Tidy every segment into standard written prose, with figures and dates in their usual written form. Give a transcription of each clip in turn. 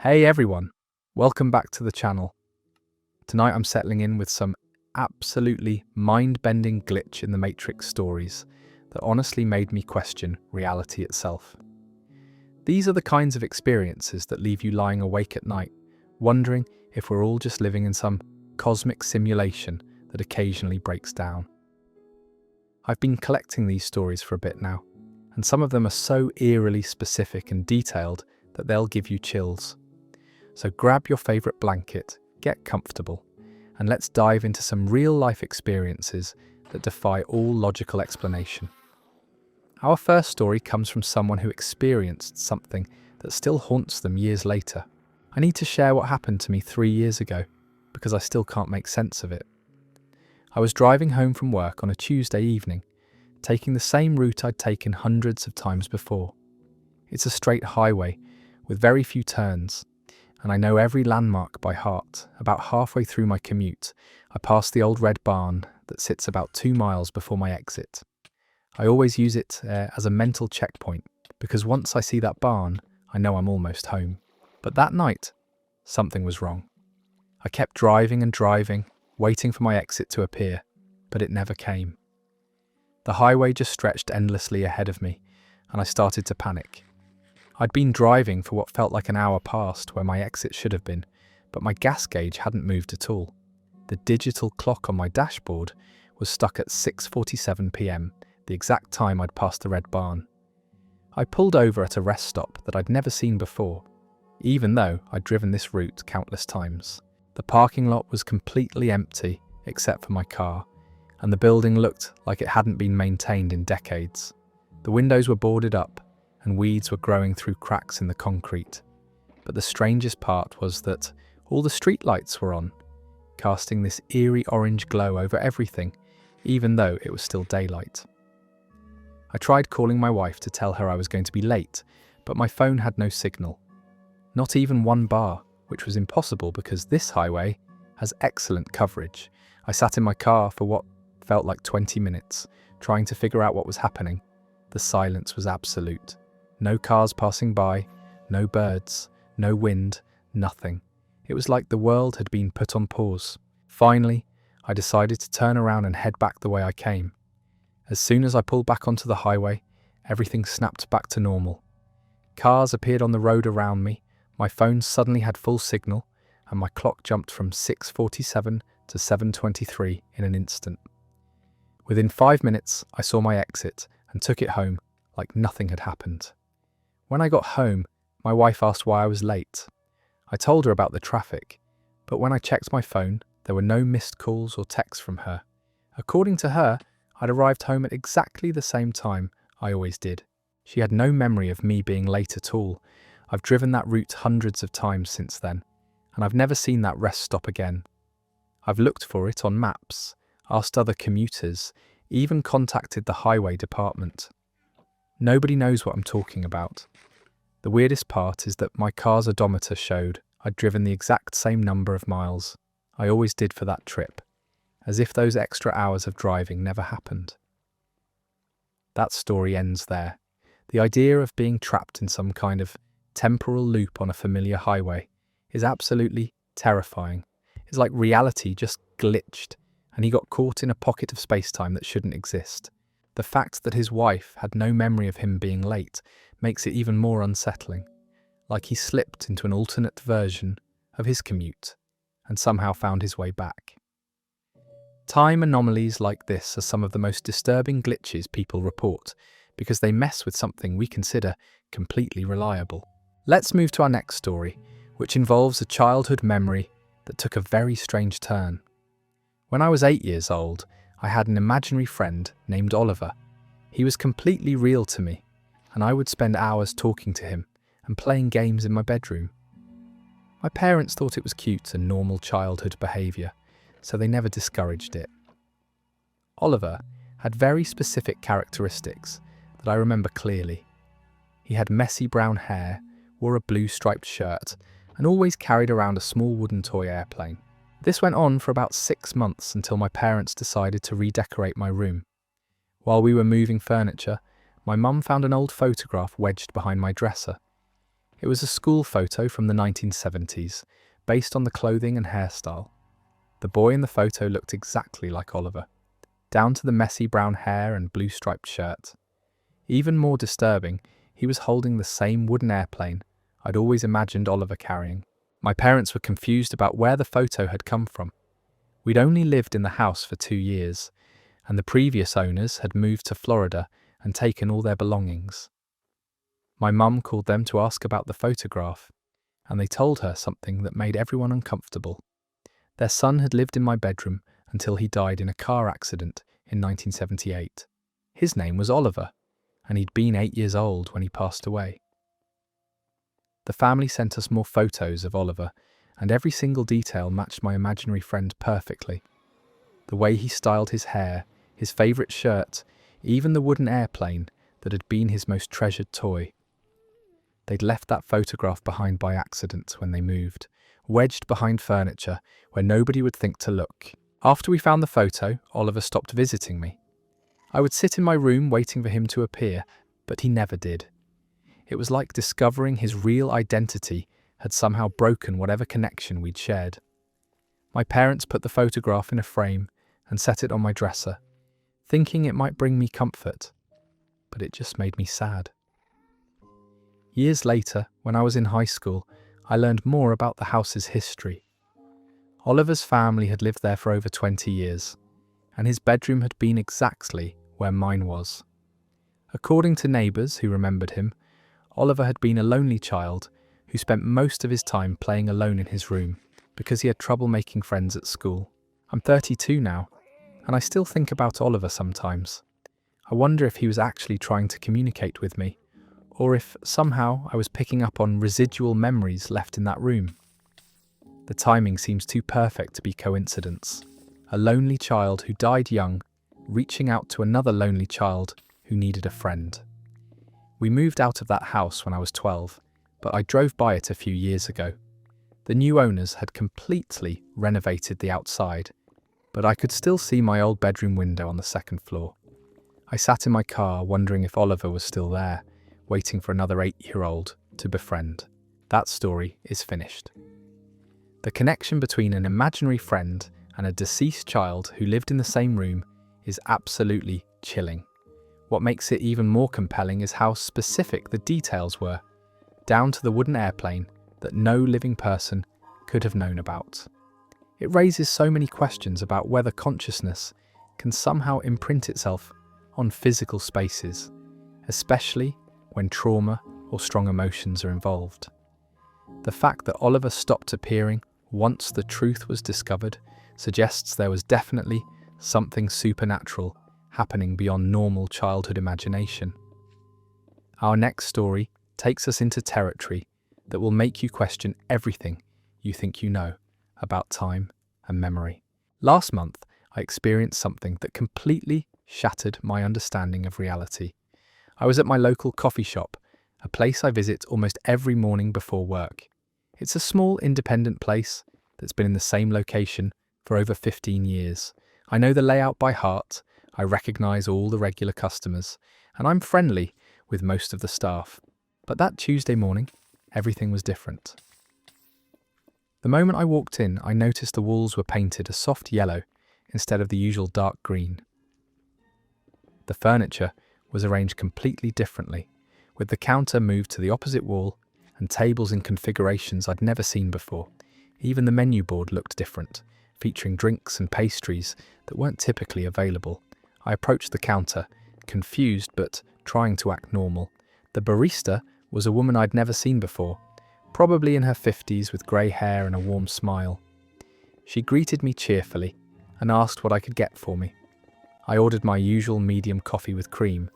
Hey everyone, welcome back to the channel. Tonight I'm settling in with some absolutely mind-bending glitch in the Matrix stories that honestly made me question reality itself. These are the kinds of experiences that leave you lying awake at night, wondering if we're all just living in some cosmic simulation that occasionally breaks down. I've been collecting these stories for a bit now, and some of them are so eerily specific and detailed that they'll give you chills. So grab your favourite blanket, get comfortable, and let's dive into some real-life experiences that defy all logical explanation. Our first story comes from someone who experienced something that still haunts them years later. I need to share what happened to me 3 years ago, because I still can't make sense of it. I was driving home from work on a Tuesday evening, taking the same route I'd taken hundreds of times before. It's a straight highway with very few turns, and I know every landmark by heart. About halfway through my commute, I passed the old red barn that sits about 2 miles before my exit. I always use it as a mental checkpoint, because once I see that barn, I know I'm almost home. But that night, something was wrong. I kept driving and driving, waiting for my exit to appear, but it never came. The highway just stretched endlessly ahead of me, and I started to panic. I'd been driving for what felt like an hour past where my exit should have been, but my gas gauge hadn't moved at all. The digital clock on my dashboard was stuck at 6:47 p.m, the exact time I'd passed the red barn. I pulled over at a rest stop that I'd never seen before, even though I'd driven this route countless times. The parking lot was completely empty except for my car, and the building looked like it hadn't been maintained in decades. The windows were boarded up, and weeds were growing through cracks in the concrete. But the strangest part was that all the streetlights were on, casting this eerie orange glow over everything, even though it was still daylight. I tried calling my wife to tell her I was going to be late, but my phone had no signal. Not even one bar, which was impossible because this highway has excellent coverage. I sat in my car for what felt like 20 minutes, trying to figure out what was happening. The silence was absolute. No cars passing by, no birds, no wind, nothing. It was like the world had been put on pause. Finally, I decided to turn around and head back the way I came. As soon as I pulled back onto the highway, everything snapped back to normal. Cars appeared on the road around me, my phone suddenly had full signal, and my clock jumped from 6:47 to 7:23 in an instant. Within 5 minutes, I saw my exit and took it home like nothing had happened. When I got home, my wife asked why I was late. I told her about the traffic, but when I checked my phone, there were no missed calls or texts from her. According to her, I'd arrived home at exactly the same time I always did. She had no memory of me being late at all. I've driven that route hundreds of times since then, and I've never seen that rest stop again. I've looked for it on maps, asked other commuters, even contacted the highway department. Nobody knows what I'm talking about. The weirdest part is that my car's odometer showed I'd driven the exact same number of miles I always did for that trip, as if those extra hours of driving never happened. That story ends there. The idea of being trapped in some kind of temporal loop on a familiar highway is absolutely terrifying. It's like reality just glitched, and he got caught in a pocket of space-time that shouldn't exist. The fact that his wife had no memory of him being late makes it even more unsettling, like he slipped into an alternate version of his commute and somehow found his way back. Time anomalies like this are some of the most disturbing glitches people report because they mess with something we consider completely reliable. Let's move to our next story, which involves a childhood memory that took a very strange turn. When I was 8 years old, I had an imaginary friend named Oliver. He was completely real to me, and I would spend hours talking to him and playing games in my bedroom. My parents thought it was cute and normal childhood behaviour, so they never discouraged it. Oliver had very specific characteristics that I remember clearly. He had messy brown hair, wore a blue striped shirt, and always carried around a small wooden toy airplane. This went on for about 6 months until my parents decided to redecorate my room. While we were moving furniture, my mum found an old photograph wedged behind my dresser. It was a school photo from the 1970s, based on the clothing and hairstyle. The boy in the photo looked exactly like Oliver, down to the messy brown hair and blue striped shirt. Even more disturbing, he was holding the same wooden airplane I'd always imagined Oliver carrying. My parents were confused about where the photo had come from. We'd only lived in the house for 2 years, and the previous owners had moved to Florida and taken all their belongings. My mum called them to ask about the photograph, and they told her something that made everyone uncomfortable. Their son had lived in my bedroom until he died in a car accident in 1978. His name was Oliver, and he'd been 8 years old when he passed away. The family sent us more photos of Oliver, and every single detail matched my imaginary friend perfectly. The way he styled his hair, his favourite shirt, even the wooden airplane that had been his most treasured toy. They'd left that photograph behind by accident when they moved, wedged behind furniture where nobody would think to look. After we found the photo, Oliver stopped visiting me. I would sit in my room waiting for him to appear, but he never did. It was like discovering his real identity had somehow broken whatever connection we'd shared. My parents put the photograph in a frame and set it on my dresser, thinking it might bring me comfort, but it just made me sad. Years later, when I was in high school, I learned more about the house's history. Oliver's family had lived there for over 20 years, and his bedroom had been exactly where mine was. According to neighbours who remembered him, Oliver had been a lonely child who spent most of his time playing alone in his room because he had trouble making friends at school. I'm 32 now, and I still think about Oliver sometimes. I wonder if he was actually trying to communicate with me, or if somehow I was picking up on residual memories left in that room. The timing seems too perfect to be coincidence. A lonely child who died young, reaching out to another lonely child who needed a friend. We moved out of that house when I was 12, but I drove by it a few years ago. The new owners had completely renovated the outside, but I could still see my old bedroom window on the second floor. I sat in my car wondering if Oliver was still there, waiting for another 8-year-old to befriend. That story is finished. The connection between an imaginary friend and a deceased child who lived in the same room is absolutely chilling. What makes it even more compelling is how specific the details were, down to the wooden airplane that no living person could have known about. It raises so many questions about whether consciousness can somehow imprint itself on physical spaces, especially when trauma or strong emotions are involved. The fact that Oliver stopped appearing once the truth was discovered suggests there was definitely something supernatural happening beyond normal childhood imagination. Our next story takes us into territory that will make you question everything you think you know about time and memory. Last month, I experienced something that completely shattered my understanding of reality. I was at my local coffee shop, a place I visit almost every morning before work. It's a small independent place that's been in the same location for over 15 years. I know the layout by heart, I recognise all the regular customers, and I'm friendly with most of the staff. But that Tuesday morning, everything was different. The moment I walked in, I noticed the walls were painted a soft yellow instead of the usual dark green. The furniture was arranged completely differently, with the counter moved to the opposite wall and tables in configurations I'd never seen before. Even the menu board looked different, featuring drinks and pastries that weren't typically available. I approached the counter, confused but trying to act normal. The barista was a woman I'd never seen before, probably in her 50s with grey hair and a warm smile. She greeted me cheerfully and asked what I could get for me. I ordered my usual medium coffee with cream,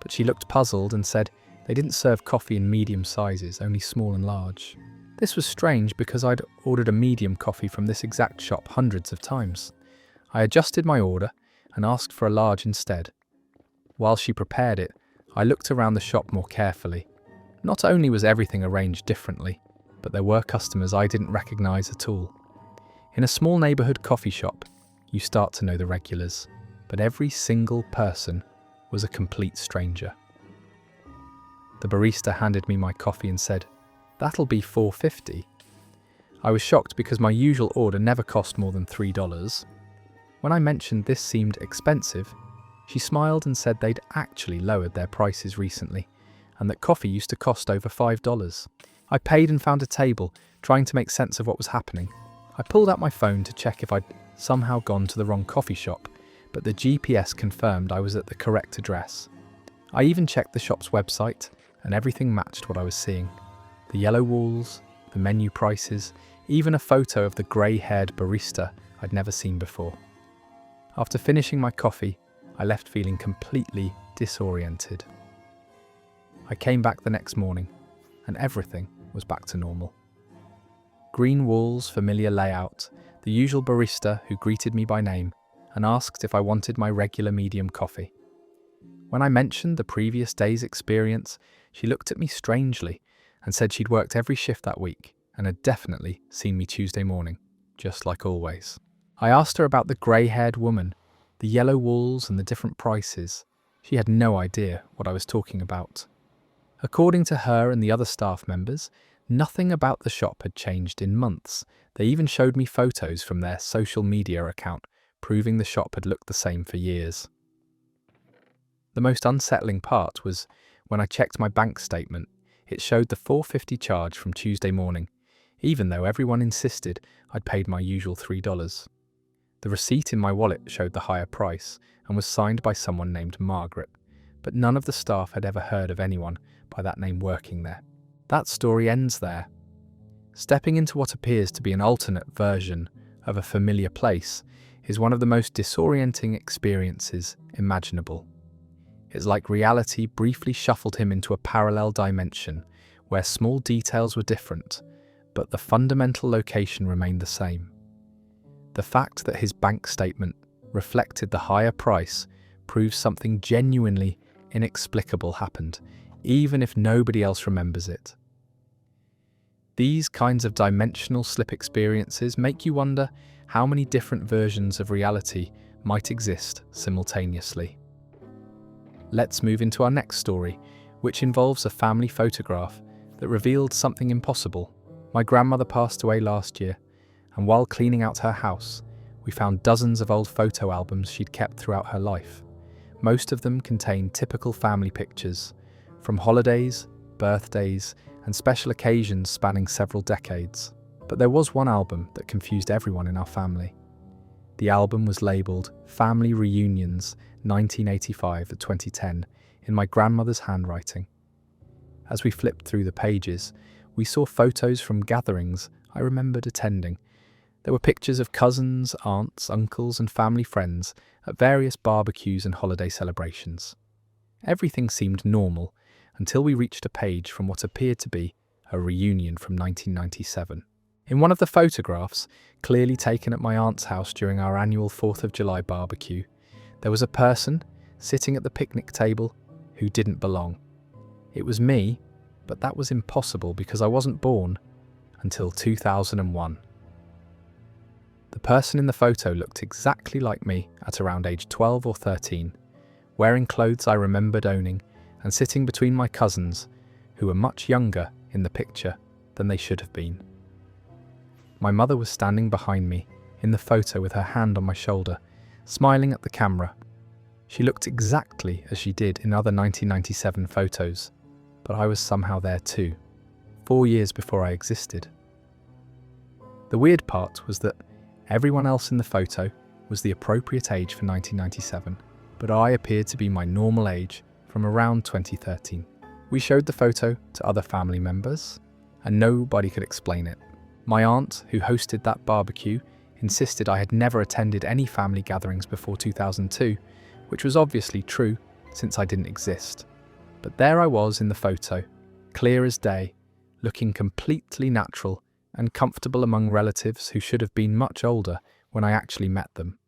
but she looked puzzled and said they didn't serve coffee in medium sizes, only small and large. This was strange because I'd ordered a medium coffee from this exact shop hundreds of times. I adjusted my order and asked for a large instead. While she prepared it, I looked around the shop more carefully. Not only was everything arranged differently, but there were customers I didn't recognise at all. In a small neighbourhood coffee shop, you start to know the regulars, but every single person was a complete stranger. The barista handed me my coffee and said, That'll be $4.50. I was shocked because my usual order never cost more than $3. When I mentioned this seemed expensive, she smiled and said they'd actually lowered their prices recently, and that coffee used to cost over $5. I paid and found a table, trying to make sense of what was happening. I pulled out my phone to check if I'd somehow gone to the wrong coffee shop, but the GPS confirmed I was at the correct address. I even checked the shop's website, and everything matched what I was seeing. The yellow walls, the menu prices, even a photo of the grey-haired barista I'd never seen before. After finishing my coffee, I left feeling completely disoriented. I came back the next morning, and everything was back to normal. Green walls, familiar layout, the usual barista who greeted me by name and asked if I wanted my regular medium coffee. When I mentioned the previous day's experience, she looked at me strangely and said she'd worked every shift that week and had definitely seen me Tuesday morning, just like always. I asked her about the grey-haired woman, the yellow walls and the different prices. She had no idea what I was talking about. According to her and the other staff members, nothing about the shop had changed in months. They even showed me photos from their social media account, proving the shop had looked the same for years. The most unsettling part was when I checked my bank statement. It showed the $4.50 charge from Tuesday morning, even though everyone insisted I'd paid my usual $3. The receipt in my wallet showed the higher price and was signed by someone named Margaret, but none of the staff had ever heard of anyone by that name working there. That story ends there. Stepping into what appears to be an alternate version of a familiar place is one of the most disorienting experiences imaginable. It's like reality briefly shuffled him into a parallel dimension where small details were different, but the fundamental location remained the same. The fact that his bank statement reflected the higher price proves something genuinely inexplicable happened, even if nobody else remembers it. These kinds of dimensional slip experiences make you wonder how many different versions of reality might exist simultaneously. Let's move into our next story, which involves a family photograph that revealed something impossible. My grandmother passed away last year, and while cleaning out her house, we found dozens of old photo albums she'd kept throughout her life. Most of them contained typical family pictures, from holidays, birthdays, and special occasions spanning several decades. But there was one album that confused everyone in our family. The album was labelled Family Reunions 1985 to 2010 in my grandmother's handwriting. As we flipped through the pages, we saw photos from gatherings I remembered attending. There were pictures of cousins, aunts, uncles, and family friends at various barbecues and holiday celebrations. Everything seemed normal until we reached a page from what appeared to be a reunion from 1997. In one of the photographs, clearly taken at my aunt's house during our annual 4th of July barbecue, there was a person sitting at the picnic table who didn't belong. It was me, but that was impossible because I wasn't born until 2001. The person in the photo looked exactly like me at around age 12 or 13, wearing clothes I remembered owning and sitting between my cousins, who were much younger in the picture than they should have been. My mother was standing behind me in the photo with her hand on my shoulder, smiling at the camera. She looked exactly as she did in other 1997 photos, but I was somehow there too, 4 years before I existed. The weird part was that everyone else in the photo was the appropriate age for 1997, but I appeared to be my normal age from around 2013. We showed the photo to other family members, and nobody could explain it. My aunt, who hosted that barbecue, insisted I had never attended any family gatherings before 2002, which was obviously true since I didn't exist. But there I was in the photo, clear as day, looking completely natural and comfortable among relatives who should have been much older when I actually met them.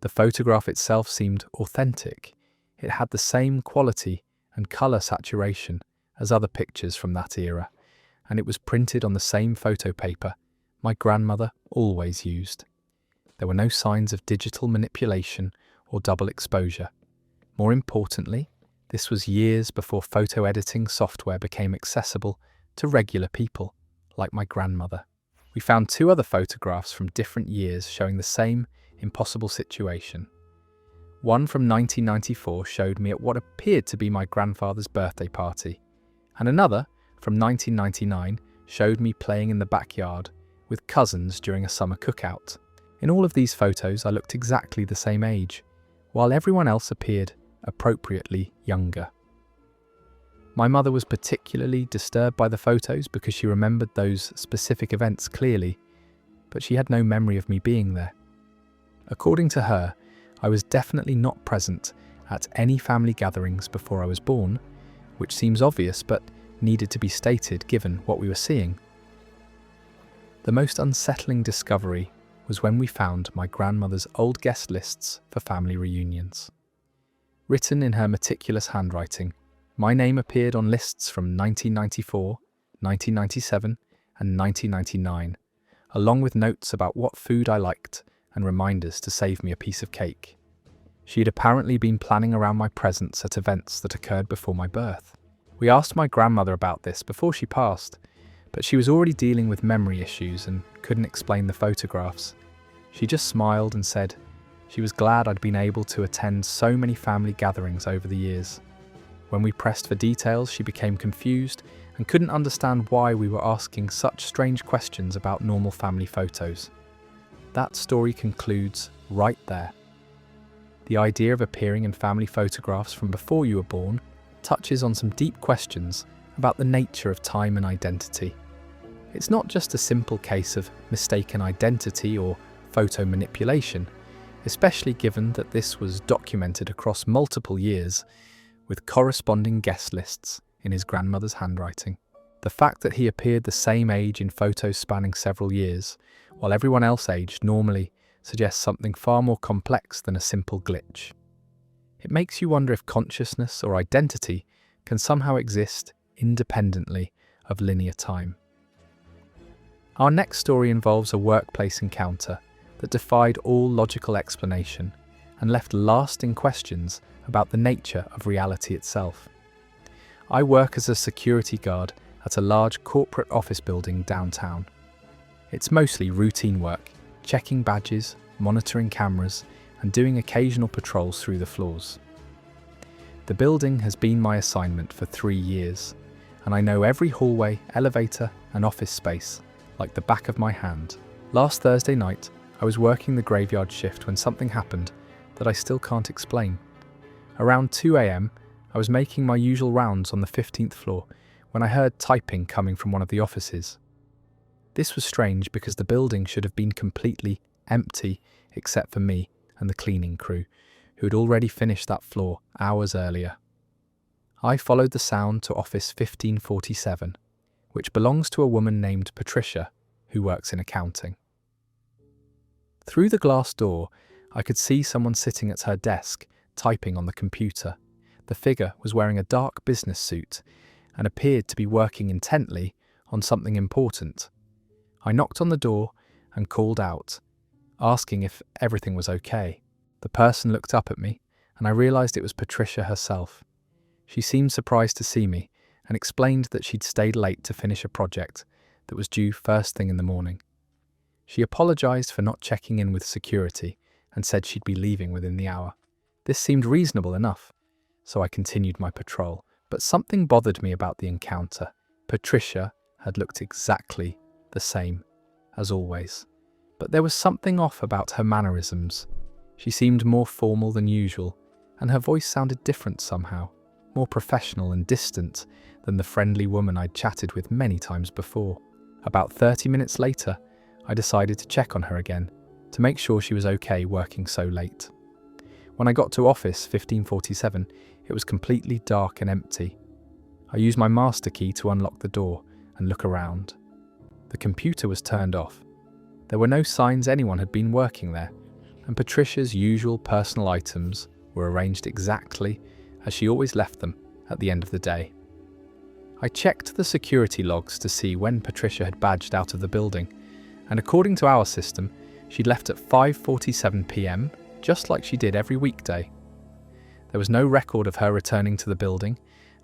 The photograph itself seemed authentic. It had the same quality and colour saturation as other pictures from that era, and it was printed on the same photo paper my grandmother always used. There were no signs of digital manipulation or double exposure. More importantly, this was years before photo editing software became accessible to regular people, like my grandmother. We found 2 other photographs from different years showing the same impossible situation. One from 1994 showed me at what appeared to be my grandfather's birthday party, and another from 1999 showed me playing in the backyard with cousins during a summer cookout. In all of these photos, I looked exactly the same age, while everyone else appeared appropriately younger. My mother was particularly disturbed by the photos because she remembered those specific events clearly, but she had no memory of me being there. According to her, I was definitely not present at any family gatherings before I was born, which seems obvious but needed to be stated given what we were seeing. The most unsettling discovery was when we found my grandmother's old guest lists for family reunions. Written in her meticulous handwriting, my name appeared on lists from 1994, 1997, and 1999, along with notes about what food I liked and reminders to save me a piece of cake. She had apparently been planning around my presence at events that occurred before my birth. We asked my grandmother about this before she passed, but she was already dealing with memory issues and couldn't explain the photographs. She just smiled and said she was glad I'd been able to attend so many family gatherings over the years. When we pressed for details, she became confused and couldn't understand why we were asking such strange questions about normal family photos. That story concludes right there. The idea of appearing in family photographs from before you were born touches on some deep questions about the nature of time and identity. It's not just a simple case of mistaken identity or photo manipulation, especially given that this was documented across multiple years with corresponding guest lists in his grandmother's handwriting. The fact that he appeared the same age in photos spanning several years, while everyone else aged normally, suggests something far more complex than a simple glitch. It makes you wonder if consciousness or identity can somehow exist independently of linear time. Our next story involves a workplace encounter that defied all logical explanation and left lasting questions about the nature of reality itself. I work as a security guard at a large corporate office building downtown. It's mostly routine work, checking badges, monitoring cameras, and doing occasional patrols through the floors. The building has been my assignment for 3 years, and I know every hallway, elevator, and office space like the back of my hand. Last Thursday night, I was working the graveyard shift when something happened that I still can't explain. Around 2 a.m, I was making my usual rounds on the 15th floor when I heard typing coming from one of the offices. This was strange because the building should have been completely empty except for me and the cleaning crew, who had already finished that floor hours earlier. I followed the sound to office 1547, which belongs to a woman named Patricia, who works in accounting. Through the glass door, I could see someone sitting at her desk, typing on the computer. The figure was wearing a dark business suit and appeared to be working intently on something important. I knocked on the door and called out, asking if everything was okay. The person looked up at me, and I realized it was Patricia herself. She seemed surprised to see me and explained that she'd stayed late to finish a project that was due first thing in the morning. She apologized for not checking in with security and said she'd be leaving within the hour. This seemed reasonable enough, so I continued my patrol. But something bothered me about the encounter. Patricia had looked exactly the same as always, but there was something off about her mannerisms. She seemed more formal than usual, and her voice sounded different somehow, more professional and distant than the friendly woman I'd chatted with many times before. About 30 minutes later, I decided to check on her again, to make sure she was okay working so late. When I got to office 1547, it was completely dark and empty. I used my master key to unlock the door and look around. The computer was turned off. There were no signs anyone had been working there, and Patricia's usual personal items were arranged exactly as she always left them at the end of the day. I checked the security logs to see when Patricia had badged out of the building, and according to our system, she'd left at 5:47 p.m, just like she did every weekday. There was no record of her returning to the building,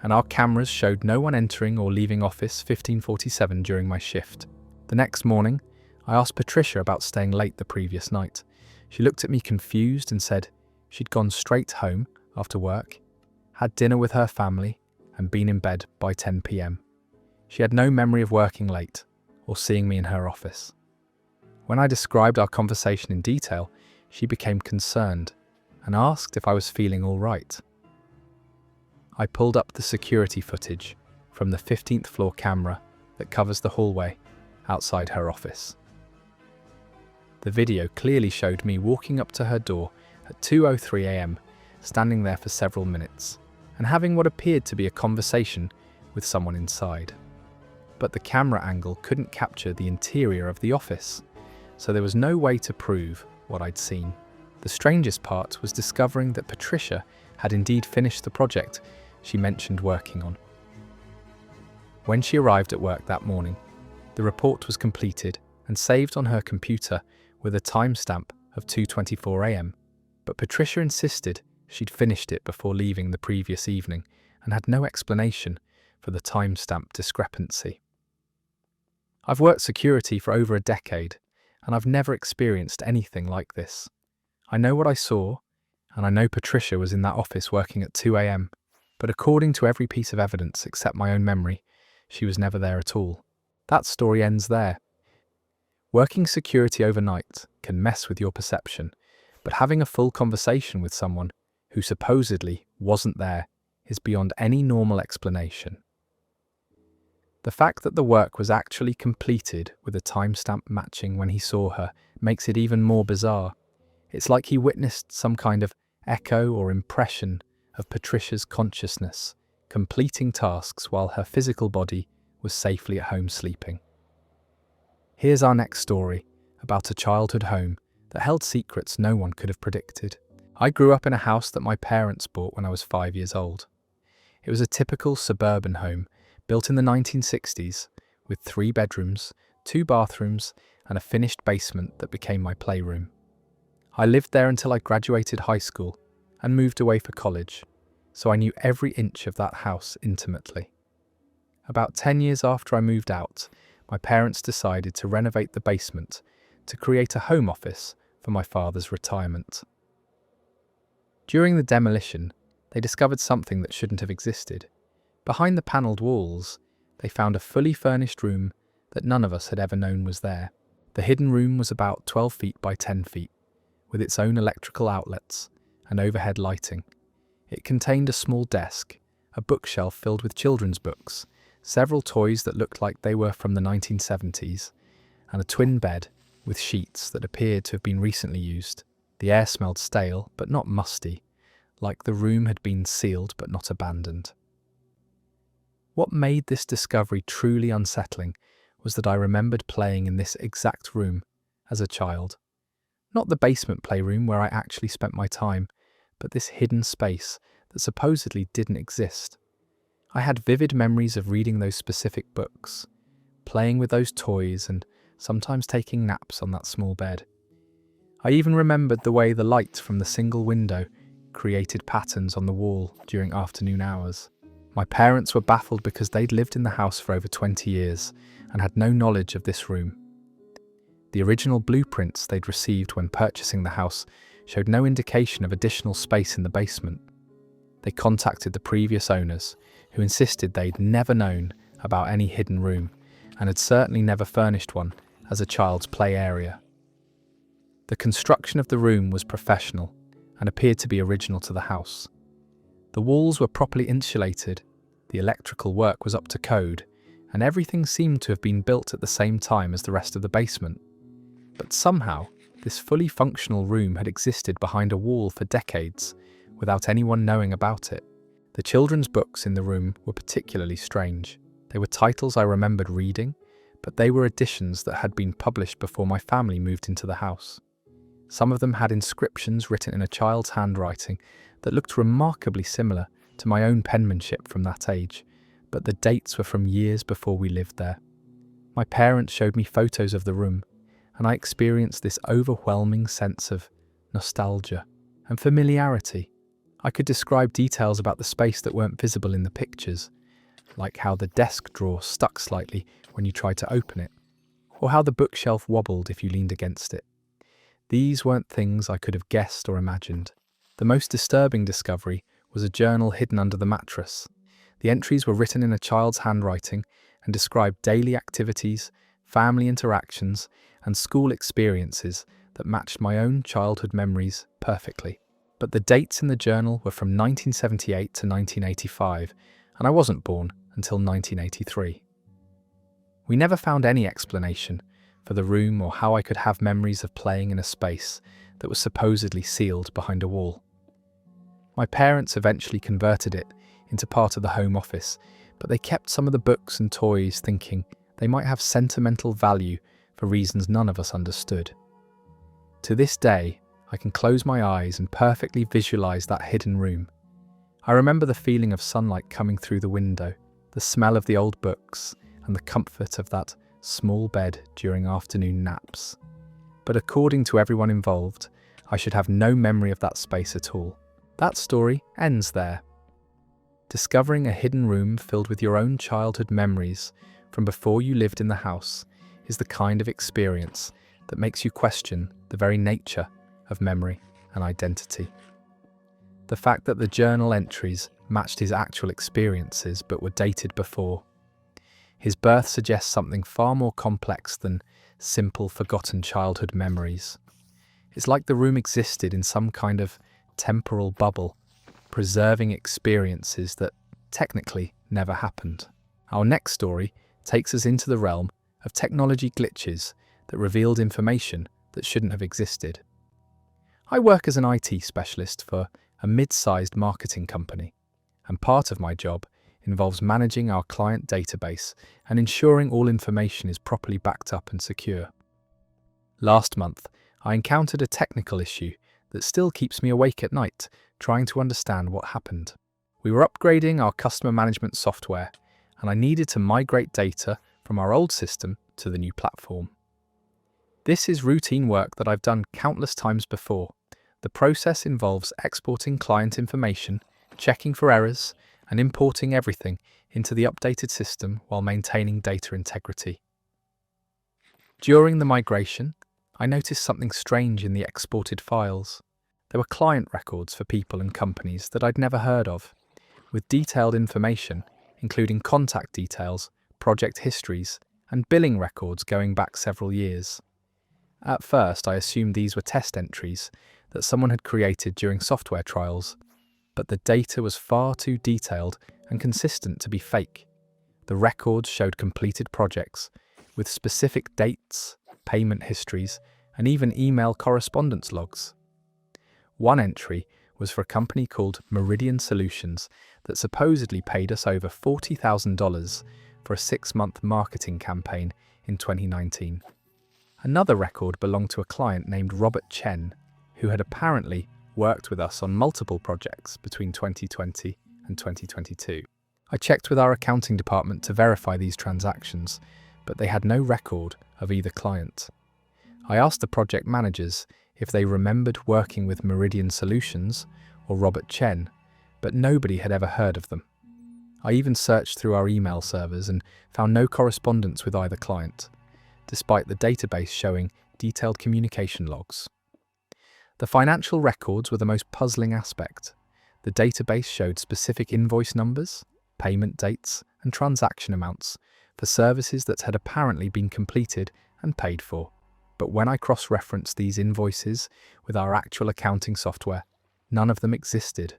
and our cameras showed no one entering or leaving office 15:47 during my shift. The next morning, I asked Patricia about staying late the previous night. She looked at me confused and said she'd gone straight home after work, had dinner with her family, and been in bed by 10 p.m. She had no memory of working late or seeing me in her office. When I described our conversation in detail, she became concerned and asked if I was feeling all right. I pulled up the security footage from the 15th floor camera that covers the hallway outside her office. The video clearly showed me walking up to her door at 2:03 a.m, standing there for several minutes, and having what appeared to be a conversation with someone inside. But the camera angle couldn't capture the interior of the office, so there was no way to prove what I'd seen. The strangest part was discovering that Patricia had indeed finished the project she mentioned working on. When she arrived at work that morning, the report was completed and saved on her computer with a timestamp of 2:24 a.m, but Patricia insisted she'd finished it before leaving the previous evening and had no explanation for the timestamp discrepancy. I've worked security for over a decade, and I've never experienced anything like this. I know what I saw, and I know Patricia was in that office working at 2 a.m, but according to every piece of evidence except my own memory, she was never there at all. That story ends there. Working security overnight can mess with your perception, but having a full conversation with someone who supposedly wasn't there is beyond any normal explanation. The fact that the work was actually completed with a timestamp matching when he saw her makes it even more bizarre. It's like he witnessed some kind of echo or impression of Patricia's consciousness, completing tasks while her physical body was safely at home sleeping. Here's our next story about a childhood home that held secrets no one could have predicted. I grew up in a house that my parents bought when I was 5 years old. It was a typical suburban home built in the 1960s with 3 bedrooms, 2 bathrooms, and a finished basement that became my playroom. I lived there until I graduated high school and moved away for college, so I knew every inch of that house intimately. About 10 years after I moved out, my parents decided to renovate the basement to create a home office for my father's retirement. During the demolition, they discovered something that shouldn't have existed. Behind the panelled walls, they found a fully furnished room that none of us had ever known was there. The hidden room was about 12 feet by 10 feet, with its own electrical outlets and overhead lighting. It contained a small desk, a bookshelf filled with children's books, several toys that looked like they were from the 1970s, and a twin bed with sheets that appeared to have been recently used. The air smelled stale, but not musty, like the room had been sealed but not abandoned. What made this discovery truly unsettling was that I remembered playing in this exact room as a child. Not the basement playroom where I actually spent my time, but this hidden space that supposedly didn't exist. I had vivid memories of reading those specific books, playing with those toys, and sometimes taking naps on that small bed. I even remembered the way the light from the single window created patterns on the wall during afternoon hours. My parents were baffled because they'd lived in the house for over 20 years and had no knowledge of this room. The original blueprints they'd received when purchasing the house showed no indication of additional space in the basement. They contacted the previous owners, who insisted they'd never known about any hidden room and had certainly never furnished one as a child's play area. The construction of the room was professional and appeared to be original to the house. The walls were properly insulated, the electrical work was up to code, and everything seemed to have been built at the same time as the rest of the basement. But somehow, this fully functional room had existed behind a wall for decades, without anyone knowing about it. The children's books in the room were particularly strange. They were titles I remembered reading, but they were editions that had been published before my family moved into the house. Some of them had inscriptions written in a child's handwriting that looked remarkably similar to my own penmanship from that age, but the dates were from years before we lived there. My parents showed me photos of the room, and I experienced this overwhelming sense of nostalgia and familiarity. I could describe details about the space that weren't visible in the pictures, like how the desk drawer stuck slightly when you tried to open it, or how the bookshelf wobbled if you leaned against it. These weren't things I could have guessed or imagined. The most disturbing discovery was a journal hidden under the mattress. The entries were written in a child's handwriting and described daily activities, family interactions, and school experiences that matched my own childhood memories perfectly. But the dates in the journal were from 1978 to 1985, and I wasn't born until 1983. We never found any explanation for the room or how I could have memories of playing in a space that was supposedly sealed behind a wall. My parents eventually converted it into part of the home office, but they kept some of the books and toys, thinking they might have sentimental value for reasons none of us understood. To this day, I can close my eyes and perfectly visualize that hidden room. I remember the feeling of sunlight coming through the window, the smell of the old books, and the comfort of that small bed during afternoon naps. But according to everyone involved, I should have no memory of that space at all. That story ends there. Discovering a hidden room filled with your own childhood memories from before you lived in the house is the kind of experience that makes you question the very nature of memory and identity. The fact that the journal entries matched his actual experiences but were dated before his birth suggests something far more complex than simple forgotten childhood memories. It's like the room existed in some kind of temporal bubble, preserving experiences that technically never happened. Our next story takes us into the realm of technology glitches that revealed information that shouldn't have existed. I work as an IT specialist for a mid-sized marketing company, and part of my job involves managing our client database and ensuring all information is properly backed up and secure. Last month, I encountered a technical issue that still keeps me awake at night, trying to understand what happened. We were upgrading our customer management software, and I needed to migrate data from our old system to the new platform. This is routine work that I've done countless times before. The process involves exporting client information, checking for errors, and importing everything into the updated system while maintaining data integrity. During the migration, I noticed something strange in the exported files. There were client records for people and companies that I'd never heard of, with detailed information, including contact details, project histories, and billing records going back several years. At first, I assumed these were test entries that someone had created during software trials, but the data was far too detailed and consistent to be fake. The records showed completed projects, with specific dates, payment histories, and even email correspondence logs. One entry was for a company called Meridian Solutions that supposedly paid us over $40,000 for a 6-month marketing campaign in 2019. Another record belonged to a client named Robert Chen, who had apparently worked with us on multiple projects between 2020 and 2022. I checked with our accounting department to verify these transactions, but they had no record of either client. I asked the project managers if they remembered working with Meridian Solutions or Robert Chen, but nobody had ever heard of them. I even searched through our email servers and found no correspondence with either client, despite the database showing detailed communication logs. The financial records were the most puzzling aspect. The database showed specific invoice numbers, payment dates, and transaction amounts for services that had apparently been completed and paid for. But when I cross-referenced these invoices with our actual accounting software, none of them existed.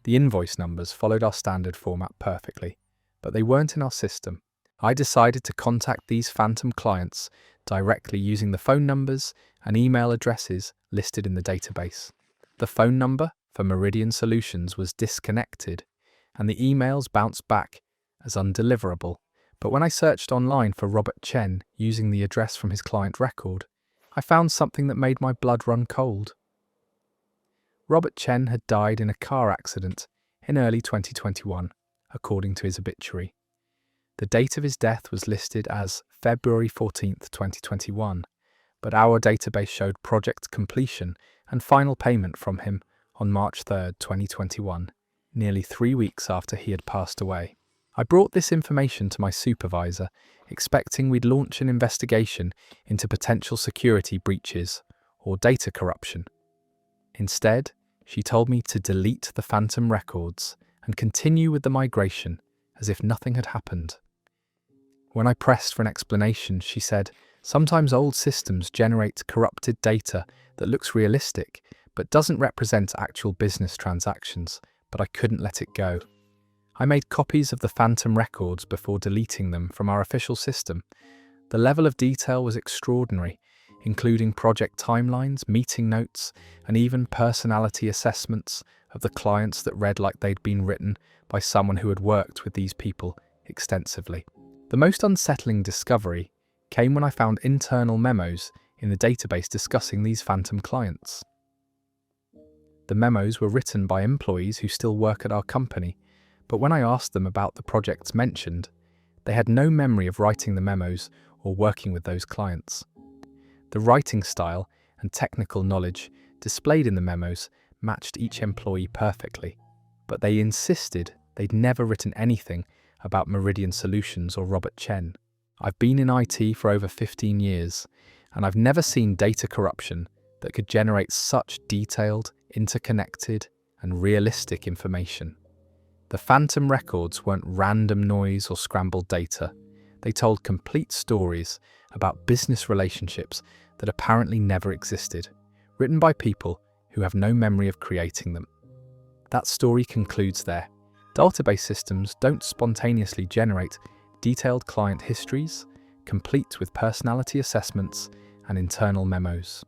The invoice numbers followed our standard format perfectly, but they weren't in our system. I decided to contact these phantom clients directly using the phone numbers and email addresses listed in the database. The phone number for Meridian Solutions was disconnected, and the emails bounced back as undeliverable. But when I searched online for Robert Chen using the address from his client record, I found something that made my blood run cold. Robert Chen had died in a car accident in early 2021, according to his obituary. The date of his death was listed as February 14th, 2021, but our database showed project completion and final payment from him on March 3, 2021, nearly 3 weeks after he had passed away. I brought this information to my supervisor, expecting we'd launch an investigation into potential security breaches or data corruption. Instead, she told me to delete the phantom records and continue with the migration as if nothing had happened. When I pressed for an explanation, she said, "Sometimes old systems generate corrupted data that looks realistic but doesn't represent actual business transactions," but I couldn't let it go. I made copies of the phantom records before deleting them from our official system. The level of detail was extraordinary, including project timelines, meeting notes, and even personality assessments of the clients that read like they'd been written by someone who had worked with these people extensively. The most unsettling discovery came when I found internal memos in the database discussing these phantom clients. The memos were written by employees who still work at our company, but when I asked them about the projects mentioned, they had no memory of writing the memos or working with those clients. The writing style and technical knowledge displayed in the memos matched each employee perfectly, but they insisted they'd never written anything about Meridian Solutions or Robert Chen. I've been in IT for over 15 years, and I've never seen data corruption that could generate such detailed, interconnected, and realistic information. The phantom records weren't random noise or scrambled data. They told complete stories about business relationships that apparently never existed, written by people who have no memory of creating them. That story concludes there. Database systems don't spontaneously generate detailed client histories, complete with personality assessments and internal memos.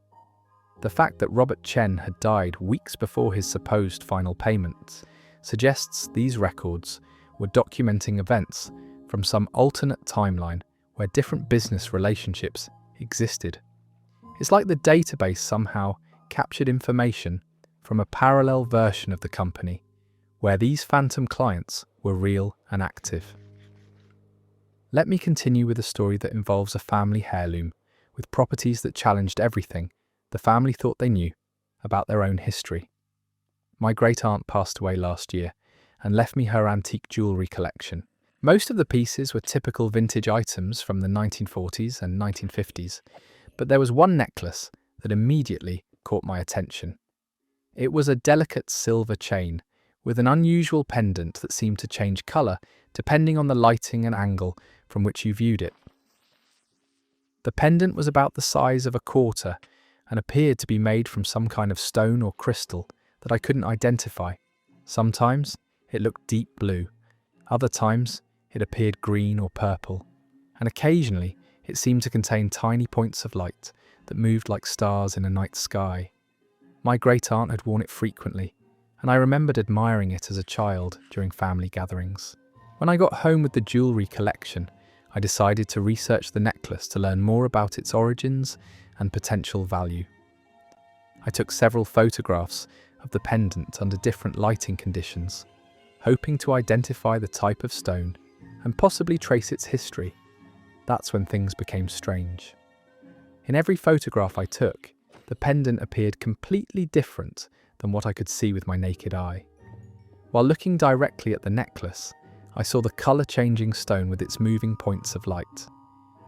The fact that Robert Chen had died weeks before his supposed final payment suggests these records were documenting events from some alternate timeline where different business relationships existed. It's like the database somehow captured information from a parallel version of the company, where these phantom clients were real and active. Let me continue with a story that involves a family heirloom with properties that challenged everything the family thought they knew about their own history. My great-aunt passed away last year and left me her antique jewellery collection. Most of the pieces were typical vintage items from the 1940s and 1950s, but there was one necklace that immediately caught my attention. It was a delicate silver chain with an unusual pendant that seemed to change colour depending on the lighting and angle from which you viewed it. The pendant was about the size of a quarter and appeared to be made from some kind of stone or crystal that I couldn't identify. Sometimes it looked deep blue, other times it appeared green or purple, and occasionally it seemed to contain tiny points of light that moved like stars in a night sky. My great-aunt had worn it frequently, and I remembered admiring it as a child during family gatherings. When I got home with the jewellery collection, I decided to research the necklace to learn more about its origins and potential value. I took several photographs of the pendant under different lighting conditions, hoping to identify the type of stone and possibly trace its history. That's when things became strange. In every photograph I took, the pendant appeared completely different than what I could see with my naked eye. While looking directly at the necklace, I saw the colour-changing stone with its moving points of light.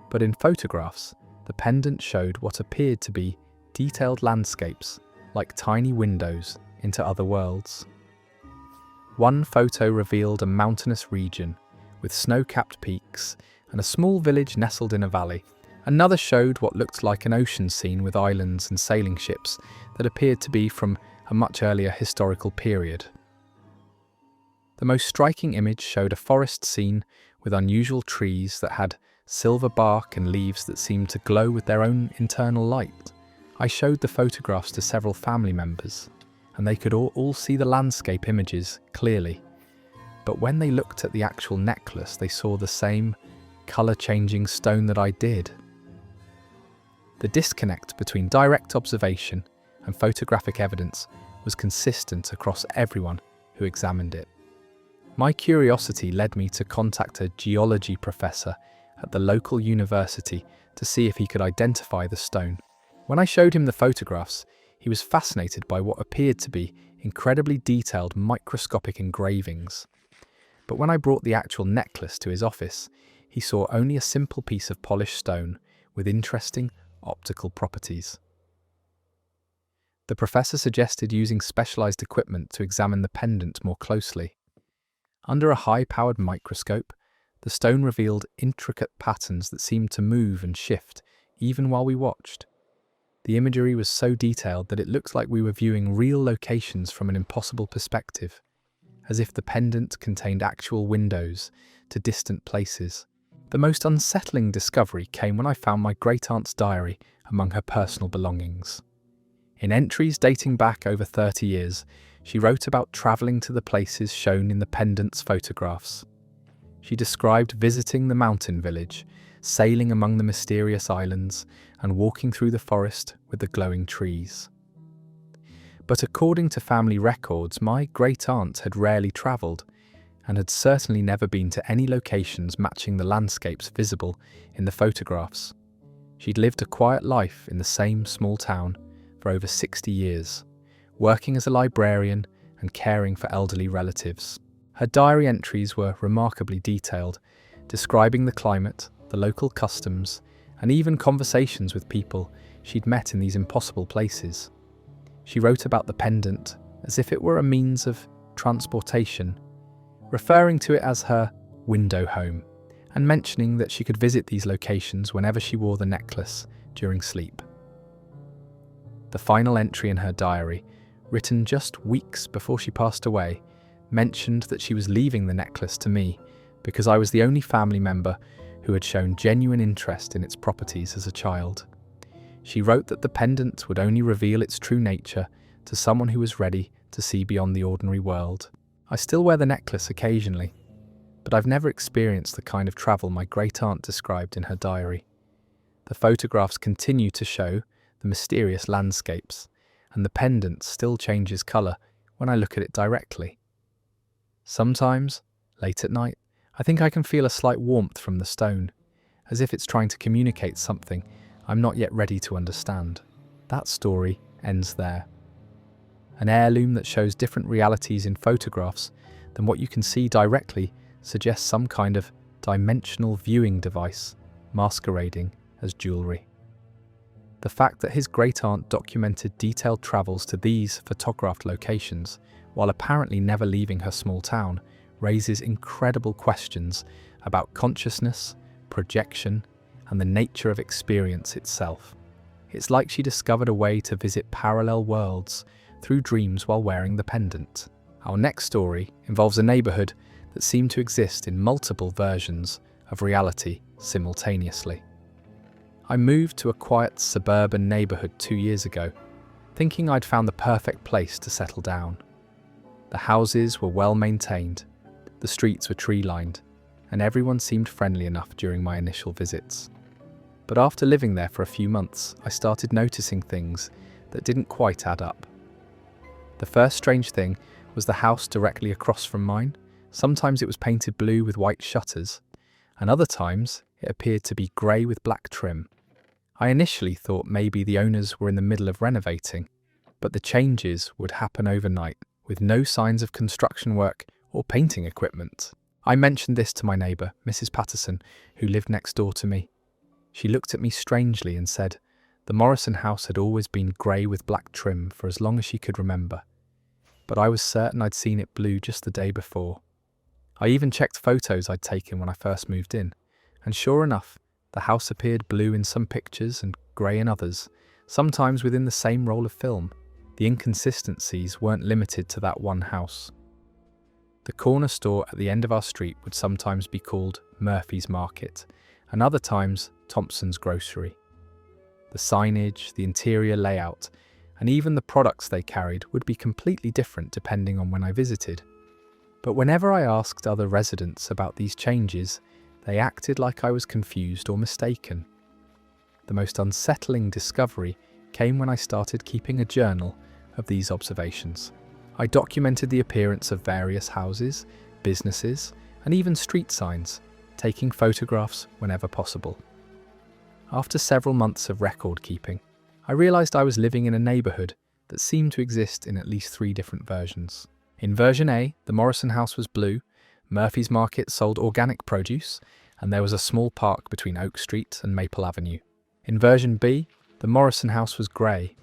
But in photographs, the pendant showed what appeared to be detailed landscapes, like tiny windows into other worlds. One photo revealed a mountainous region with snow-capped peaks and a small village nestled in a valley. Another showed what looked like an ocean scene with islands and sailing ships that appeared to be from a much earlier historical period. The most striking image showed a forest scene with unusual trees that had silver bark and leaves that seemed to glow with their own internal light. I showed the photographs to several family members, and they could all see the landscape images clearly. But when they looked at the actual necklace, they saw the same colour-changing stone that I did. The disconnect between direct observation and photographic evidence was consistent across everyone who examined it. My curiosity led me to contact a geology professor at the local university to see if he could identify the stone. When I showed him the photographs, he was fascinated by what appeared to be incredibly detailed microscopic engravings. But when I brought the actual necklace to his office, he saw only a simple piece of polished stone with interesting optical properties. The professor suggested using specialized equipment to examine the pendant more closely. Under a high-powered microscope, the stone revealed intricate patterns that seemed to move and shift even while we watched. The imagery was so detailed that it looked like we were viewing real locations from an impossible perspective, as if the pendant contained actual windows to distant places. The most unsettling discovery came when I found my great-aunt's diary among her personal belongings. In entries dating back over 30 years, she wrote about travelling to the places shown in the pendant's photographs. She described visiting the mountain village, sailing among the mysterious islands, and walking through the forest with the glowing trees. But according to family records, my great-aunt had rarely travelled, and had certainly never been to any locations matching the landscapes visible in the photographs. She'd lived a quiet life in the same small town for over 60 years, working as a librarian and caring for elderly relatives. Her diary entries were remarkably detailed, describing the climate, the local customs, and even conversations with people she'd met in these impossible places. She wrote about the pendant as if it were a means of transportation, referring to it as her window home, and mentioning that she could visit these locations whenever she wore the necklace during sleep. The final entry in her diary, written just weeks before she passed away, mentioned that she was leaving the necklace to me because I was the only family member who had shown genuine interest in its properties as a child. She wrote that the pendant would only reveal its true nature to someone who was ready to see beyond the ordinary world. I still wear the necklace occasionally, but I've never experienced the kind of travel my great-aunt described in her diary. The photographs continue to show the mysterious landscapes, and the pendant still changes colour when I look at it directly. Sometimes, late at night, I think I can feel a slight warmth from the stone, as if it's trying to communicate something I'm not yet ready to understand. That story ends there. An heirloom that shows different realities in photographs than what you can see directly suggests some kind of dimensional viewing device masquerading as jewellery. The fact that his great-aunt documented detailed travels to these photographed locations while apparently never leaving her small town raises incredible questions about consciousness, projection, and the nature of experience itself. It's like she discovered a way to visit parallel worlds through dreams while wearing the pendant. Our next story involves a neighbourhood that seemed to exist in multiple versions of reality simultaneously. I moved to a quiet suburban neighbourhood 2 years ago, thinking I'd found the perfect place to settle down. The houses were well maintained, the streets were tree-lined, and everyone seemed friendly enough during my initial visits. But after living there for a few months, I started noticing things that didn't quite add up. The first strange thing was the house directly across from mine. Sometimes it was painted blue with white shutters, and other times it appeared to be grey with black trim. I initially thought maybe the owners were in the middle of renovating, but the changes would happen overnight with no signs of construction work or painting equipment. I mentioned this to my neighbour, Mrs. Patterson, who lived next door to me. She looked at me strangely and said the Morrison house had always been grey with black trim for as long as she could remember, but I was certain I'd seen it blue just the day before. I even checked photos I'd taken when I first moved in, and sure enough, the house appeared blue in some pictures and grey in others, sometimes within the same roll of film. The inconsistencies weren't limited to that one house. The corner store at the end of our street would sometimes be called Murphy's Market, and other times Thompson's Grocery. The signage, the interior layout, and even the products they carried would be completely different depending on when I visited. But whenever I asked other residents about these changes, they acted like I was confused or mistaken. The most unsettling discovery came when I started keeping a journal of these observations. I documented the appearance of various houses, businesses, and even street signs, taking photographs whenever possible. After several months of record keeping, I realised I was living in a neighbourhood that seemed to exist in at least 3 different versions. In version A, the Morrison house was blue, Murphy's Market sold organic produce, and there was a small park between Oak Street and Maple Avenue. In version B, the Morrison house was grey,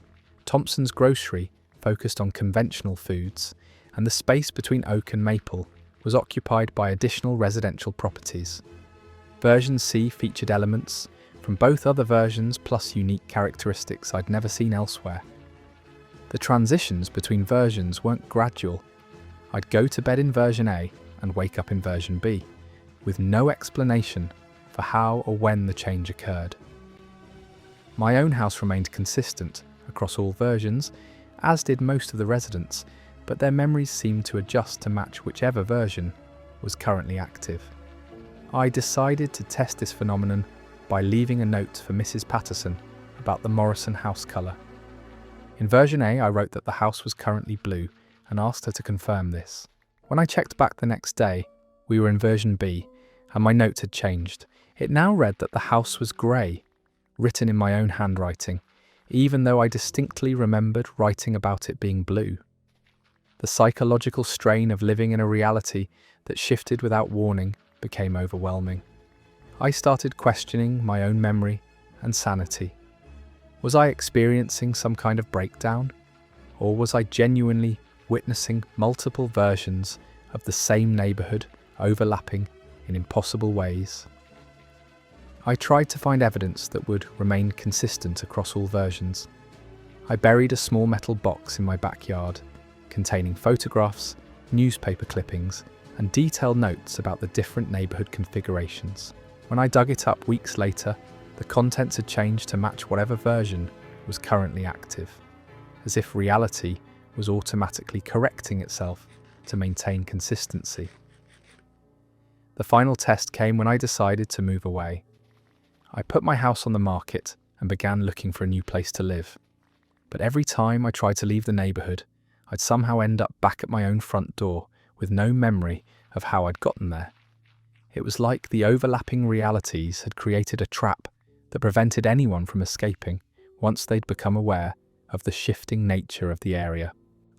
Thompson's grocery focused on conventional foods, and the space between Oak and Maple was occupied by additional residential properties. Version C featured elements from both other versions plus unique characteristics I'd never seen elsewhere. The transitions between versions weren't gradual. I'd go to bed in version A and wake up in version B, with no explanation for how or when the change occurred. My own house remained consistent across all versions, as did most of the residents, but their memories seemed to adjust to match whichever version was currently active. I decided to test this phenomenon by leaving a note for Mrs. Patterson about the Morrison house colour. In version A, I wrote that the house was currently blue and asked her to confirm this. When I checked back the next day, we were in version B, and my note had changed. It now read that the house was grey, written in my own handwriting, even though I distinctly remembered writing about it being blue. The psychological strain of living in a reality that shifted without warning became overwhelming. I started questioning my own memory and sanity. Was I experiencing some kind of breakdown? Or was I genuinely witnessing multiple versions of the same neighbourhood overlapping in impossible ways? I tried to find evidence that would remain consistent across all versions. I buried a small metal box in my backyard containing photographs, newspaper clippings, and detailed notes about the different neighbourhood configurations. When I dug it up weeks later, the contents had changed to match whatever version was currently active, as if reality was automatically correcting itself to maintain consistency. The final test came when I decided to move away. I put my house on the market and began looking for a new place to live. But every time I tried to leave the neighbourhood, I'd somehow end up back at my own front door with no memory of how I'd gotten there. It was like the overlapping realities had created a trap that prevented anyone from escaping once they'd become aware of the shifting nature of the area.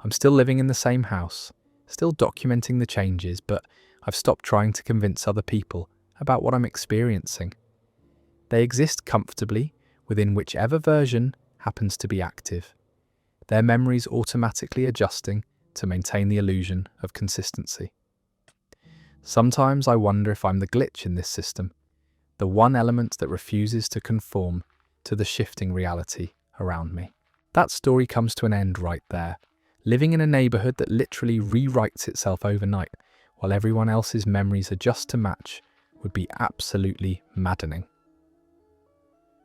I'm still living in the same house, still documenting the changes, but I've stopped trying to convince other people about what I'm experiencing. They exist comfortably within whichever version happens to be active, their memories automatically adjusting to maintain the illusion of consistency. Sometimes I wonder if I'm the glitch in this system, the one element that refuses to conform to the shifting reality around me. That story comes to an end right there. Living in a neighbourhood that literally rewrites itself overnight while everyone else's memories adjust to match would be absolutely maddening.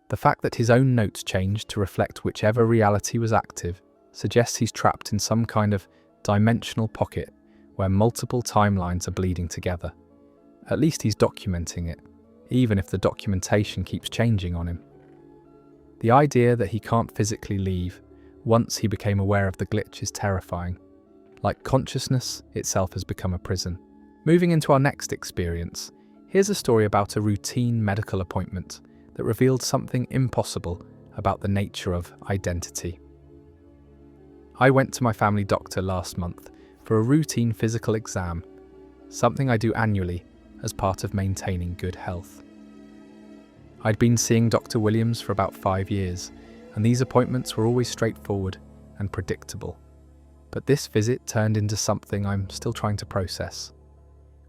The fact that his own notes changed to reflect whichever reality was active suggests he's trapped in some kind of dimensional pocket where multiple timelines are bleeding together. At least he's documenting it, even if the documentation keeps changing on him. The idea that he can't physically leave once he became aware of the glitch is terrifying. Like consciousness itself has become a prison. Moving into our next experience, here's a story about a routine medical appointment that revealed something impossible about the nature of identity. I went to my family doctor last month for a routine physical exam, something I do annually as part of maintaining good health. I'd been seeing Dr. Williams for about 5 years, and these appointments were always straightforward and predictable. But this visit turned into something I'm still trying to process.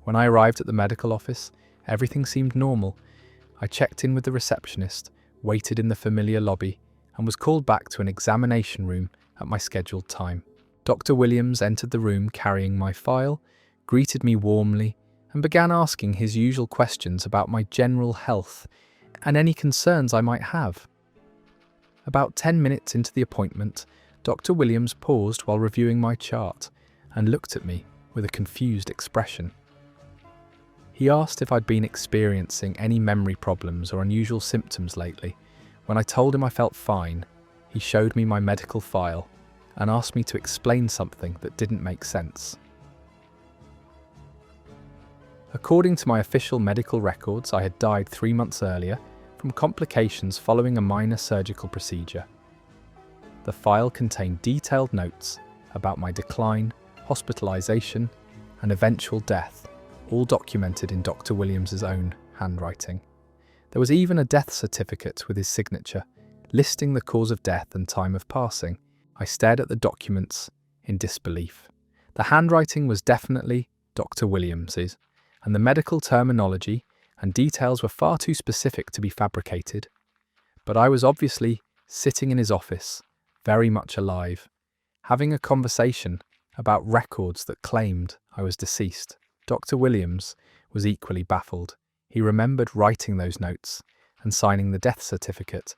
When I arrived at the medical office, everything seemed normal. I checked in with the receptionist, waited in the familiar lobby, and was called back to an examination room at my scheduled time. Dr. Williams entered the room carrying my file, greeted me warmly, and began asking his usual questions about my general health and any concerns I might have. About 10 minutes into the appointment, Dr. Williams paused while reviewing my chart and looked at me with a confused expression. He asked if I'd been experiencing any memory problems or unusual symptoms lately. When I told him I felt fine, he showed me my medical file and asked me to explain something that didn't make sense. According to my official medical records, I had died 3 months earlier from complications following a minor surgical procedure. The file contained detailed notes about my decline, hospitalization, and eventual death, all documented in Dr. Williams's own handwriting. There was even a death certificate with his signature, listing the cause of death and time of passing. I stared at the documents in disbelief. The handwriting was definitely Dr. Williams's, and the medical terminology and details were far too specific to be fabricated. But I was obviously sitting in his office, very much alive, having a conversation about records that claimed I was deceased. Dr. Williams was equally baffled. He remembered writing those notes and signing the death certificate,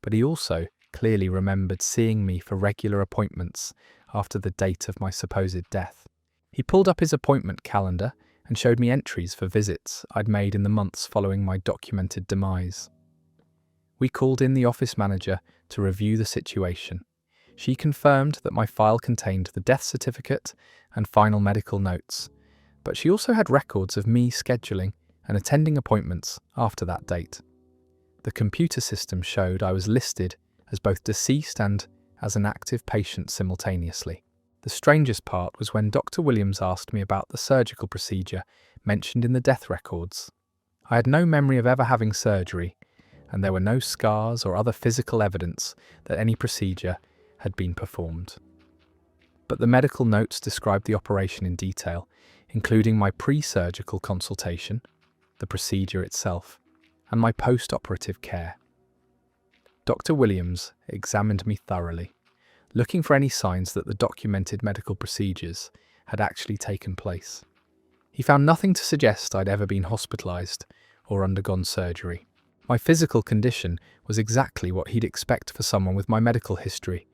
but he also clearly remembered seeing me for regular appointments after the date of my supposed death. He pulled up his appointment calendar and showed me entries for visits I'd made in the months following my documented demise. We called in the office manager to review the situation. She confirmed that my file contained the death certificate and final medical notes, but she also had records of me scheduling and attending appointments after that date. The computer system showed I was listed as both deceased and as an active patient simultaneously. The strangest part was when Dr. Williams asked me about the surgical procedure mentioned in the death records. I had no memory of ever having surgery, and there were no scars or other physical evidence that any procedure had been performed. But the medical notes described the operation in detail, including my pre-surgical consultation, the procedure itself, and my post-operative care. Dr. Williams examined me thoroughly, looking for any signs that the documented medical procedures had actually taken place. He found nothing to suggest I'd ever been hospitalized or undergone surgery. My physical condition was exactly what he'd expect for someone with my medical history,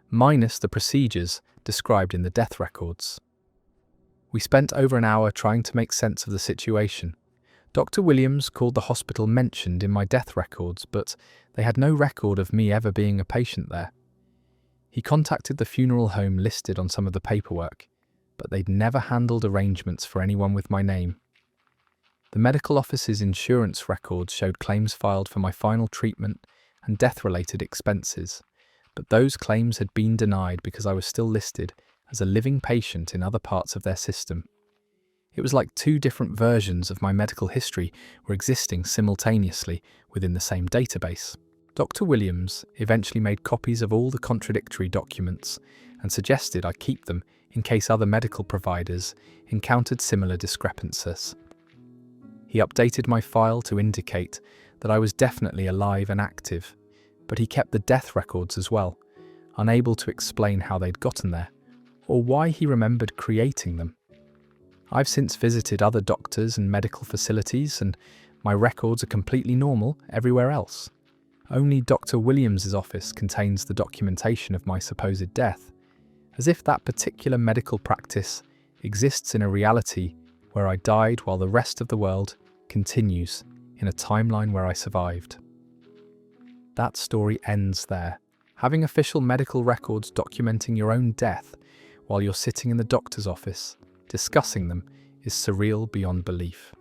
minus the procedures described in the death records. We spent over an hour trying to make sense of the situation. Dr. Williams called the hospital mentioned in my death records, but they had no record of me ever being a patient there. He contacted the funeral home listed on some of the paperwork, but they'd never handled arrangements for anyone with my name. The medical office's insurance records showed claims filed for my final treatment and death-related expenses, but those claims had been denied because I was still listed as a living patient in other parts of their system. It was like two different versions of my medical history were existing simultaneously within the same database. Dr. Williams eventually made copies of all the contradictory documents and suggested I keep them in case other medical providers encountered similar discrepancies. He updated my file to indicate that I was definitely alive and active, but he kept the death records as well, unable to explain how they'd gotten there, or why he remembered creating them. I've since visited other doctors and medical facilities, and my records are completely normal everywhere else. Only Dr. Williams's office contains the documentation of my supposed death, as if that particular medical practice exists in a reality where I died while the rest of the world continues in a timeline where I survived. That story ends there. Having official medical records documenting your own death while you're sitting in the doctor's office discussing them is surreal beyond belief.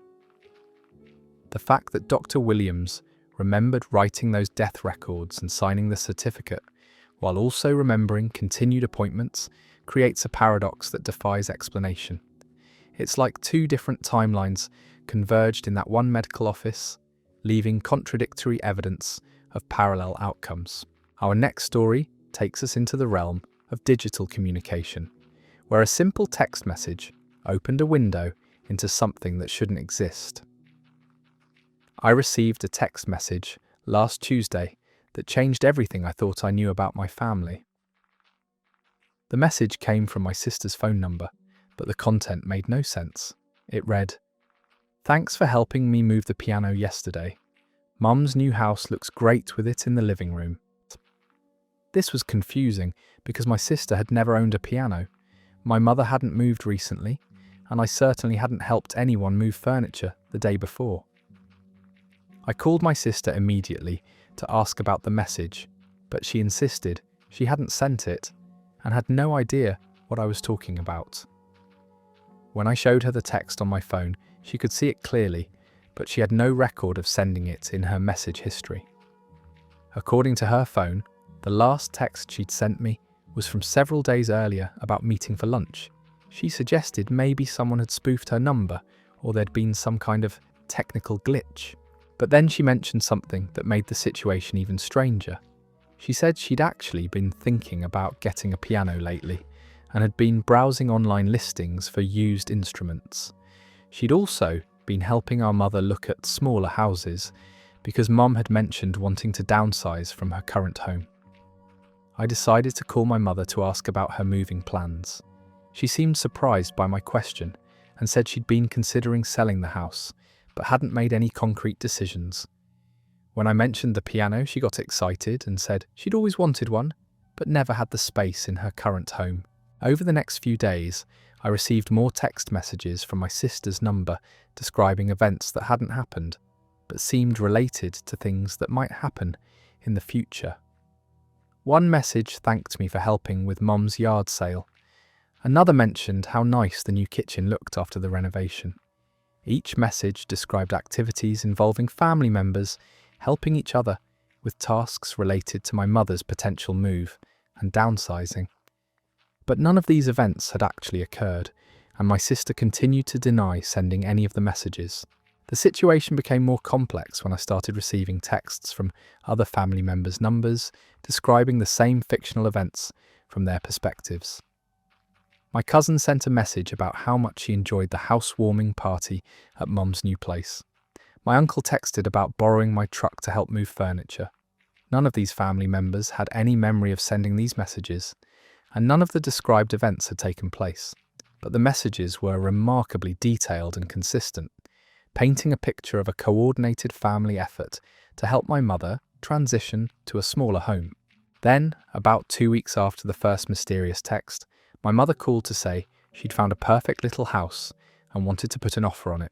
The fact that Dr. Williams remembered writing those death records and signing the certificate, while also remembering continued appointments, creates a paradox that defies explanation. It's like two different timelines converged in that one medical office, leaving contradictory evidence of parallel outcomes. Our next story takes us into the realm of digital communication, where a simple text message opened a window into something that shouldn't exist. I received a text message last Tuesday that changed everything I thought I knew about my family. The message came from my sister's phone number, but the content made no sense. It read, "Thanks for helping me move the piano yesterday. Mum's new house looks great with it in the living room." This was confusing because my sister had never owned a piano. My mother hadn't moved recently, and I certainly hadn't helped anyone move furniture the day before. I called my sister immediately to ask about the message, but she insisted she hadn't sent it and had no idea what I was talking about. When I showed her the text on my phone, she could see it clearly, but she had no record of sending it in her message history. According to her phone, The last text she'd sent me was from several days earlier about meeting for lunch. She suggested maybe someone had spoofed her number or there'd been some kind of technical glitch. But then she mentioned something that made the situation even stranger. She said she'd actually been thinking about getting a piano lately and had been browsing online listings for used instruments. She'd also been helping our mother look at smaller houses because Mum had mentioned wanting to downsize from her current home. I decided to call my mother to ask about her moving plans. She seemed surprised by my question and said she'd been considering selling the house, but hadn't made any concrete decisions. When I mentioned the piano, she got excited and said she'd always wanted one, but never had the space in her current home. Over the next few days, I received more text messages from my sister's number describing events that hadn't happened, but seemed related to things that might happen in the future. One message thanked me for helping with Mum's yard sale. Another mentioned how nice the new kitchen looked after the renovation. Each message described activities involving family members helping each other with tasks related to my mother's potential move and downsizing. But none of these events had actually occurred, and my sister continued to deny sending any of the messages. The situation became more complex when I started receiving texts from other family members' numbers describing the same fictional events from their perspectives. My cousin sent a message about how much she enjoyed the housewarming party at Mum's new place. My uncle texted about borrowing my truck to help move furniture. None of these family members had any memory of sending these messages, and none of the described events had taken place. But the messages were remarkably detailed and consistent, painting a picture of a coordinated family effort to help my mother transition to a smaller home. Then, about 2 weeks after the first mysterious text, my mother called to say she'd found a perfect little house and wanted to put an offer on it.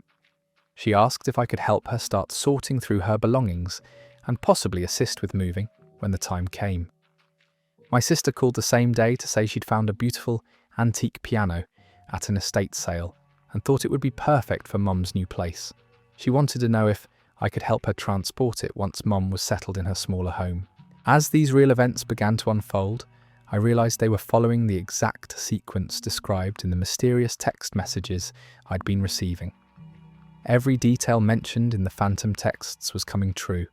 She asked if I could help her start sorting through her belongings and possibly assist with moving when the time came. My sister called the same day to say she'd found a beautiful antique piano at an estate sale and thought it would be perfect for Mum's new place. She wanted to know if I could help her transport it once Mum was settled in her smaller home. As these real events began to unfold, I realised they were following the exact sequence described in the mysterious text messages I'd been receiving. Every detail mentioned in the phantom texts was coming true,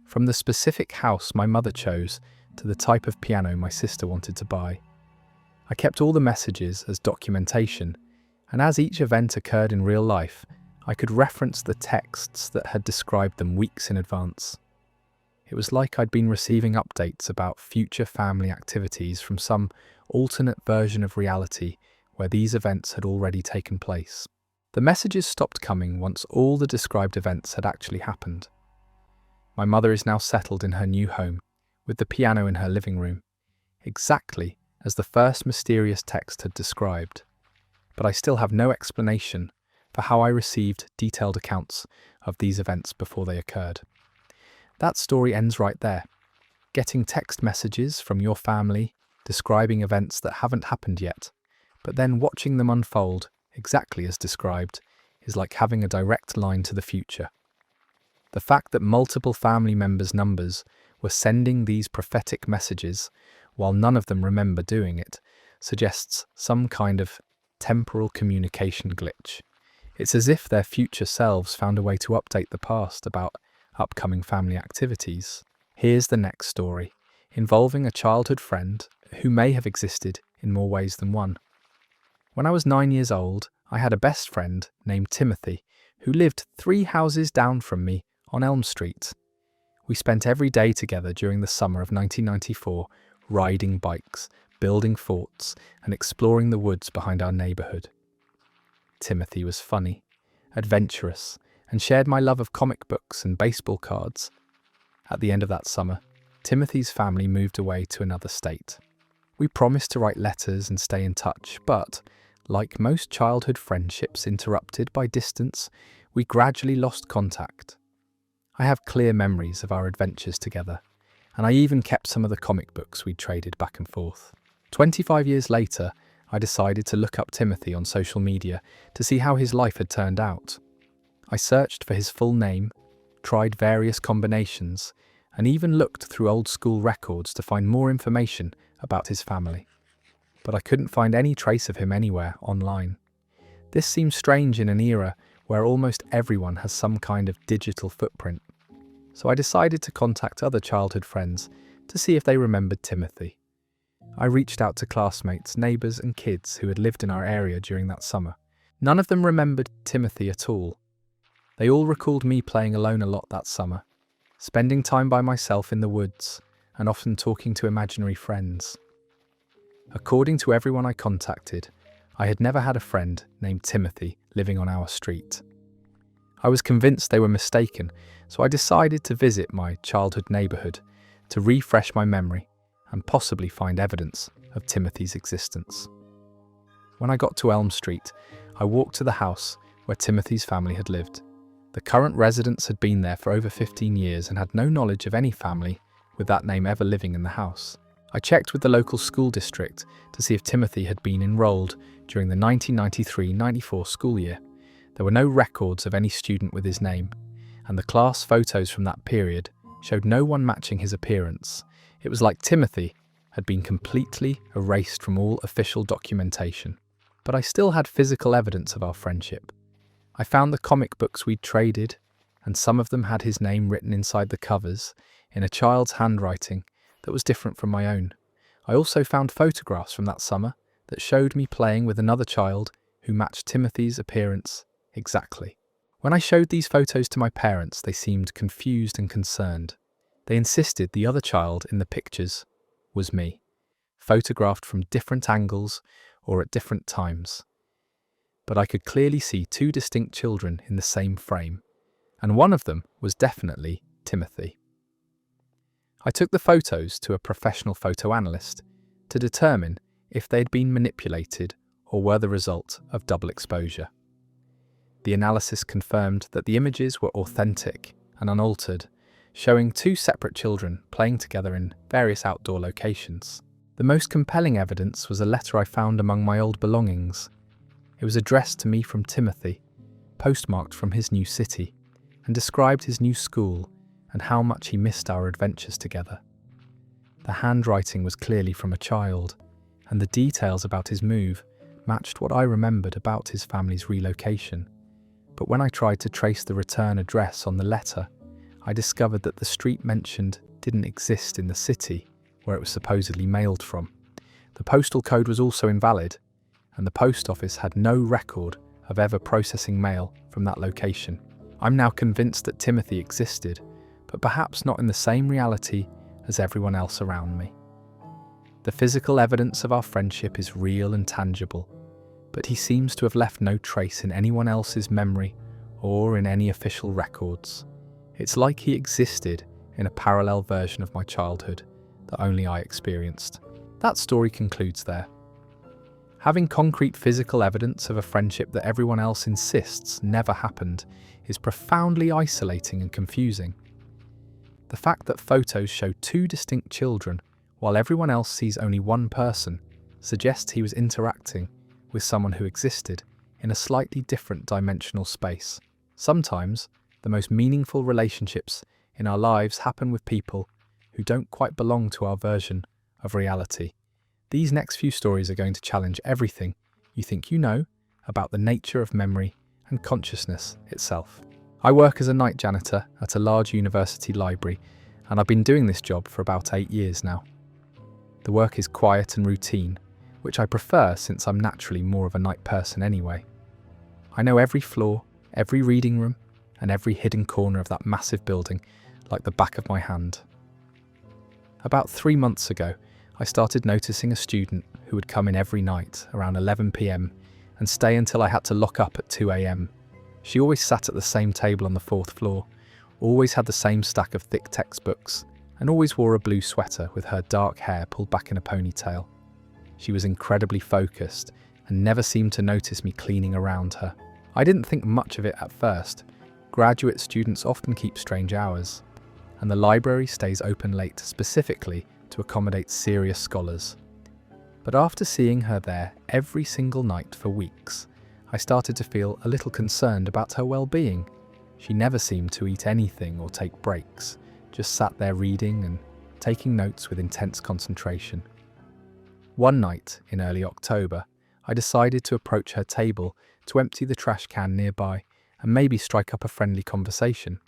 from the specific house my mother chose to the type of piano my sister wanted to buy. I kept all the messages as documentation, and as each event occurred in real life, I could reference the texts that had described them weeks in advance. It was like I'd been receiving updates about future family activities from some alternate version of reality where these events had already taken place. The messages stopped coming once all the described events had actually happened. My mother is now settled in her new home, with the piano in her living room, exactly as the first mysterious text had described. But I still have no explanation for how I received detailed accounts of these events before they occurred. That story ends right there. Getting text messages from your family describing events that haven't happened yet, but then watching them unfold exactly as described is like having a direct line to the future. The fact that multiple family members' numbers were sending these prophetic messages while none of them remember doing it suggests some kind of temporal communication glitch. It's as if their future selves found a way to update the past about upcoming family activities. Here's the next story, involving a childhood friend who may have existed in more ways than one. When I was 9 years old, I had a best friend named Timothy who lived 3 houses down from me on Elm Street. We spent every day together during the summer of 1994, riding bikes, building forts, and exploring the woods behind our neighbourhood. Timothy was funny, adventurous, and shared my love of comic books and baseball cards. At the end of that summer, Timothy's family moved away to another state. We promised to write letters and stay in touch, but, like most childhood friendships interrupted by distance, we gradually lost contact. I have clear memories of our adventures together, and I even kept some of the comic books we'd traded back and forth. 25 years later, I decided to look up Timothy on social media to see how his life had turned out. I searched for his full name, tried various combinations, and even looked through old school records to find more information about his family. But I couldn't find any trace of him anywhere online. This seems strange in an era where almost everyone has some kind of digital footprint. So I decided to contact other childhood friends to see if they remembered Timothy. I reached out to classmates, neighbours and kids who had lived in our area during that summer. None of them remembered Timothy at all. They all recalled me playing alone a lot that summer, spending time by myself in the woods and often talking to imaginary friends. According to everyone I contacted, I had never had a friend named Timothy living on our street. I was convinced they were mistaken, so I decided to visit my childhood neighbourhood to refresh my memory and possibly find evidence of Timothy's existence. When I got to Elm Street, I walked to the house where Timothy's family had lived. The current residents had been there for over 15 years and had no knowledge of any family with that name ever living in the house. I checked with the local school district to see if Timothy had been enrolled during the 1993-94 school year. There were no records of any student with his name, and the class photos from that period showed no one matching his appearance. It was like Timothy had been completely erased from all official documentation. But I still had physical evidence of our friendship. I found the comic books we'd traded, and some of them had his name written inside the covers in a child's handwriting that was different from my own. I also found photographs from that summer that showed me playing with another child who matched Timothy's appearance exactly. When I showed these photos to my parents, they seemed confused and concerned. They insisted the other child in the pictures was me, photographed from different angles or at different times. But I could clearly see two distinct children in the same frame, and one of them was definitely Timothy. I took the photos to a professional photo analyst to determine if they had been manipulated or were the result of double exposure. The analysis confirmed that the images were authentic and unaltered, showing two separate children playing together in various outdoor locations. The most compelling evidence was a letter I found among my old belongings. It was addressed to me from Timothy, postmarked from his new city, and described his new school and how much he missed our adventures together. The handwriting was clearly from a child, and the details about his move matched what I remembered about his family's relocation. But when I tried to trace the return address on the letter, I discovered that the street mentioned didn't exist in the city where it was supposedly mailed from. The postal code was also invalid, and the post office had no record of ever processing mail from that location. I'm now convinced that Timothy existed, but perhaps not in the same reality as everyone else around me. The physical evidence of our friendship is real and tangible, but he seems to have left no trace in anyone else's memory or in any official records. It's like he existed in a parallel version of my childhood that only I experienced. That story concludes there. Having concrete physical evidence of a friendship that everyone else insists never happened is profoundly isolating and confusing. The fact that photos show two distinct children while everyone else sees only one person suggests he was interacting with someone who existed in a slightly different dimensional space. Sometimes, the most meaningful relationships in our lives happen with people who don't quite belong to our version of reality. These next few stories are going to challenge everything you think you know about the nature of memory and consciousness itself. I work as a night janitor at a large university library, and I've been doing this job for about 8 years now. The work is quiet and routine, which I prefer since I'm naturally more of a night person anyway. I know every floor, every reading room, and every hidden corner of that massive building like the back of my hand. About 3 months ago, I started noticing a student who would come in every night around 11 p.m. and stay until I had to lock up at 2 a.m. She always sat at the same table on the 4th floor, always had the same stack of thick textbooks, and always wore a blue sweater with her dark hair pulled back in a ponytail. She was incredibly focused and never seemed to notice me cleaning around her. I didn't think much of it at first. Graduate students often keep strange hours, and the library stays open late specifically to accommodate serious scholars. But after seeing her there every single night for weeks, I started to feel a little concerned about her well-being. She never seemed to eat anything or take breaks, just sat there reading and taking notes with intense concentration. One night in early October, I decided to approach her table to empty the trash can nearby and maybe strike up a friendly conversation.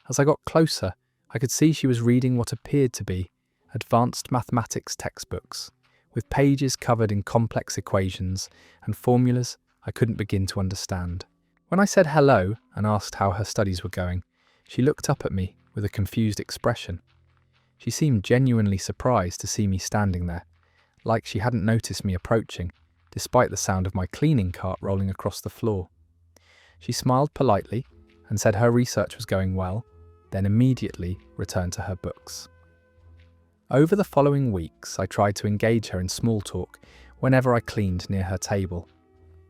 As I got closer, I could see she was reading what appeared to be advanced mathematics textbooks, with pages covered in complex equations and formulas I couldn't begin to understand. When I said hello and asked how her studies were going, she looked up at me with a confused expression. She seemed genuinely surprised to see me standing there, like she hadn't noticed me approaching, despite the sound of my cleaning cart rolling across the floor. She smiled politely and said her research was going well, then immediately returned to her books. Over the following weeks, I tried to engage her in small talk whenever I cleaned near her table.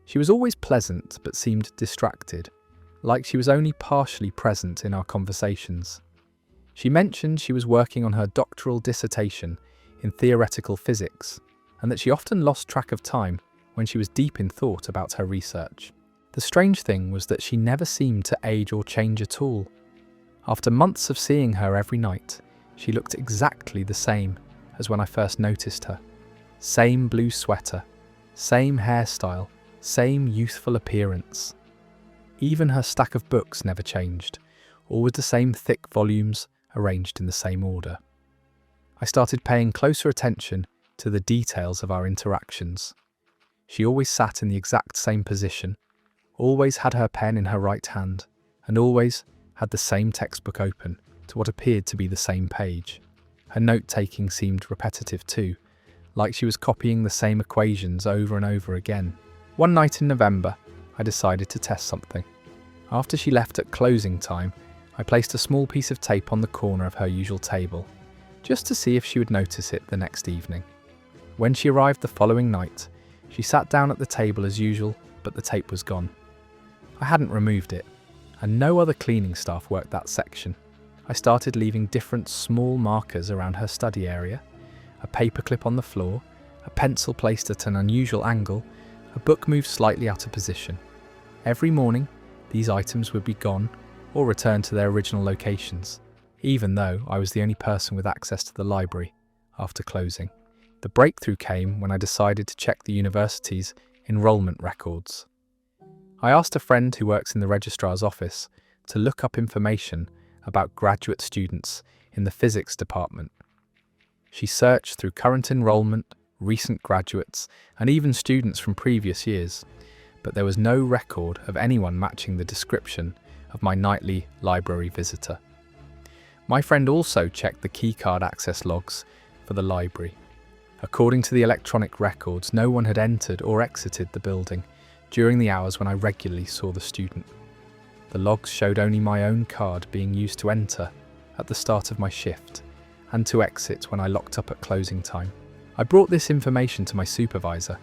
She was always pleasant but seemed distracted, like she was only partially present in our conversations. She mentioned she was working on her doctoral dissertation in theoretical physics, and that she often lost track of time when she was deep in thought about her research. The strange thing was that she never seemed to age or change at all. After months of seeing her every night, she looked exactly the same as when I first noticed her. Same blue sweater, same hairstyle, same youthful appearance. Even her stack of books never changed, all with the same thick volumes arranged in the same order. I started paying closer attention to the details of our interactions. She always sat in the exact same position, always had her pen in her right hand, and always had the same textbook open to what appeared to be the same page. Her note-taking seemed repetitive too, like she was copying the same equations over and over again. One night in November, I decided to test something. After she left at closing time, I placed a small piece of tape on the corner of her usual table, just to see if she would notice it the next evening. When she arrived the following night, she sat down at the table as usual, but the tape was gone. I hadn't removed it, and no other cleaning staff worked that section. I started leaving different small markers around her study area, a paperclip on the floor, a pencil placed at an unusual angle, a book moved slightly out of position. Every morning, these items would be gone or returned to their original locations, even though I was the only person with access to the library after closing. The breakthrough came when I decided to check the university's enrollment records. I asked a friend who works in the registrar's office to look up information about graduate students in the physics department. She searched through current enrollment, recent graduates, and even students from previous years, but there was no record of anyone matching the description of my nightly library visitor. My friend also checked the keycard access logs for the library. According to the electronic records, no one had entered or exited the building during the hours when I regularly saw the student. The logs showed only my own card being used to enter at the start of my shift and to exit when I locked up at closing time. I brought this information to my supervisor,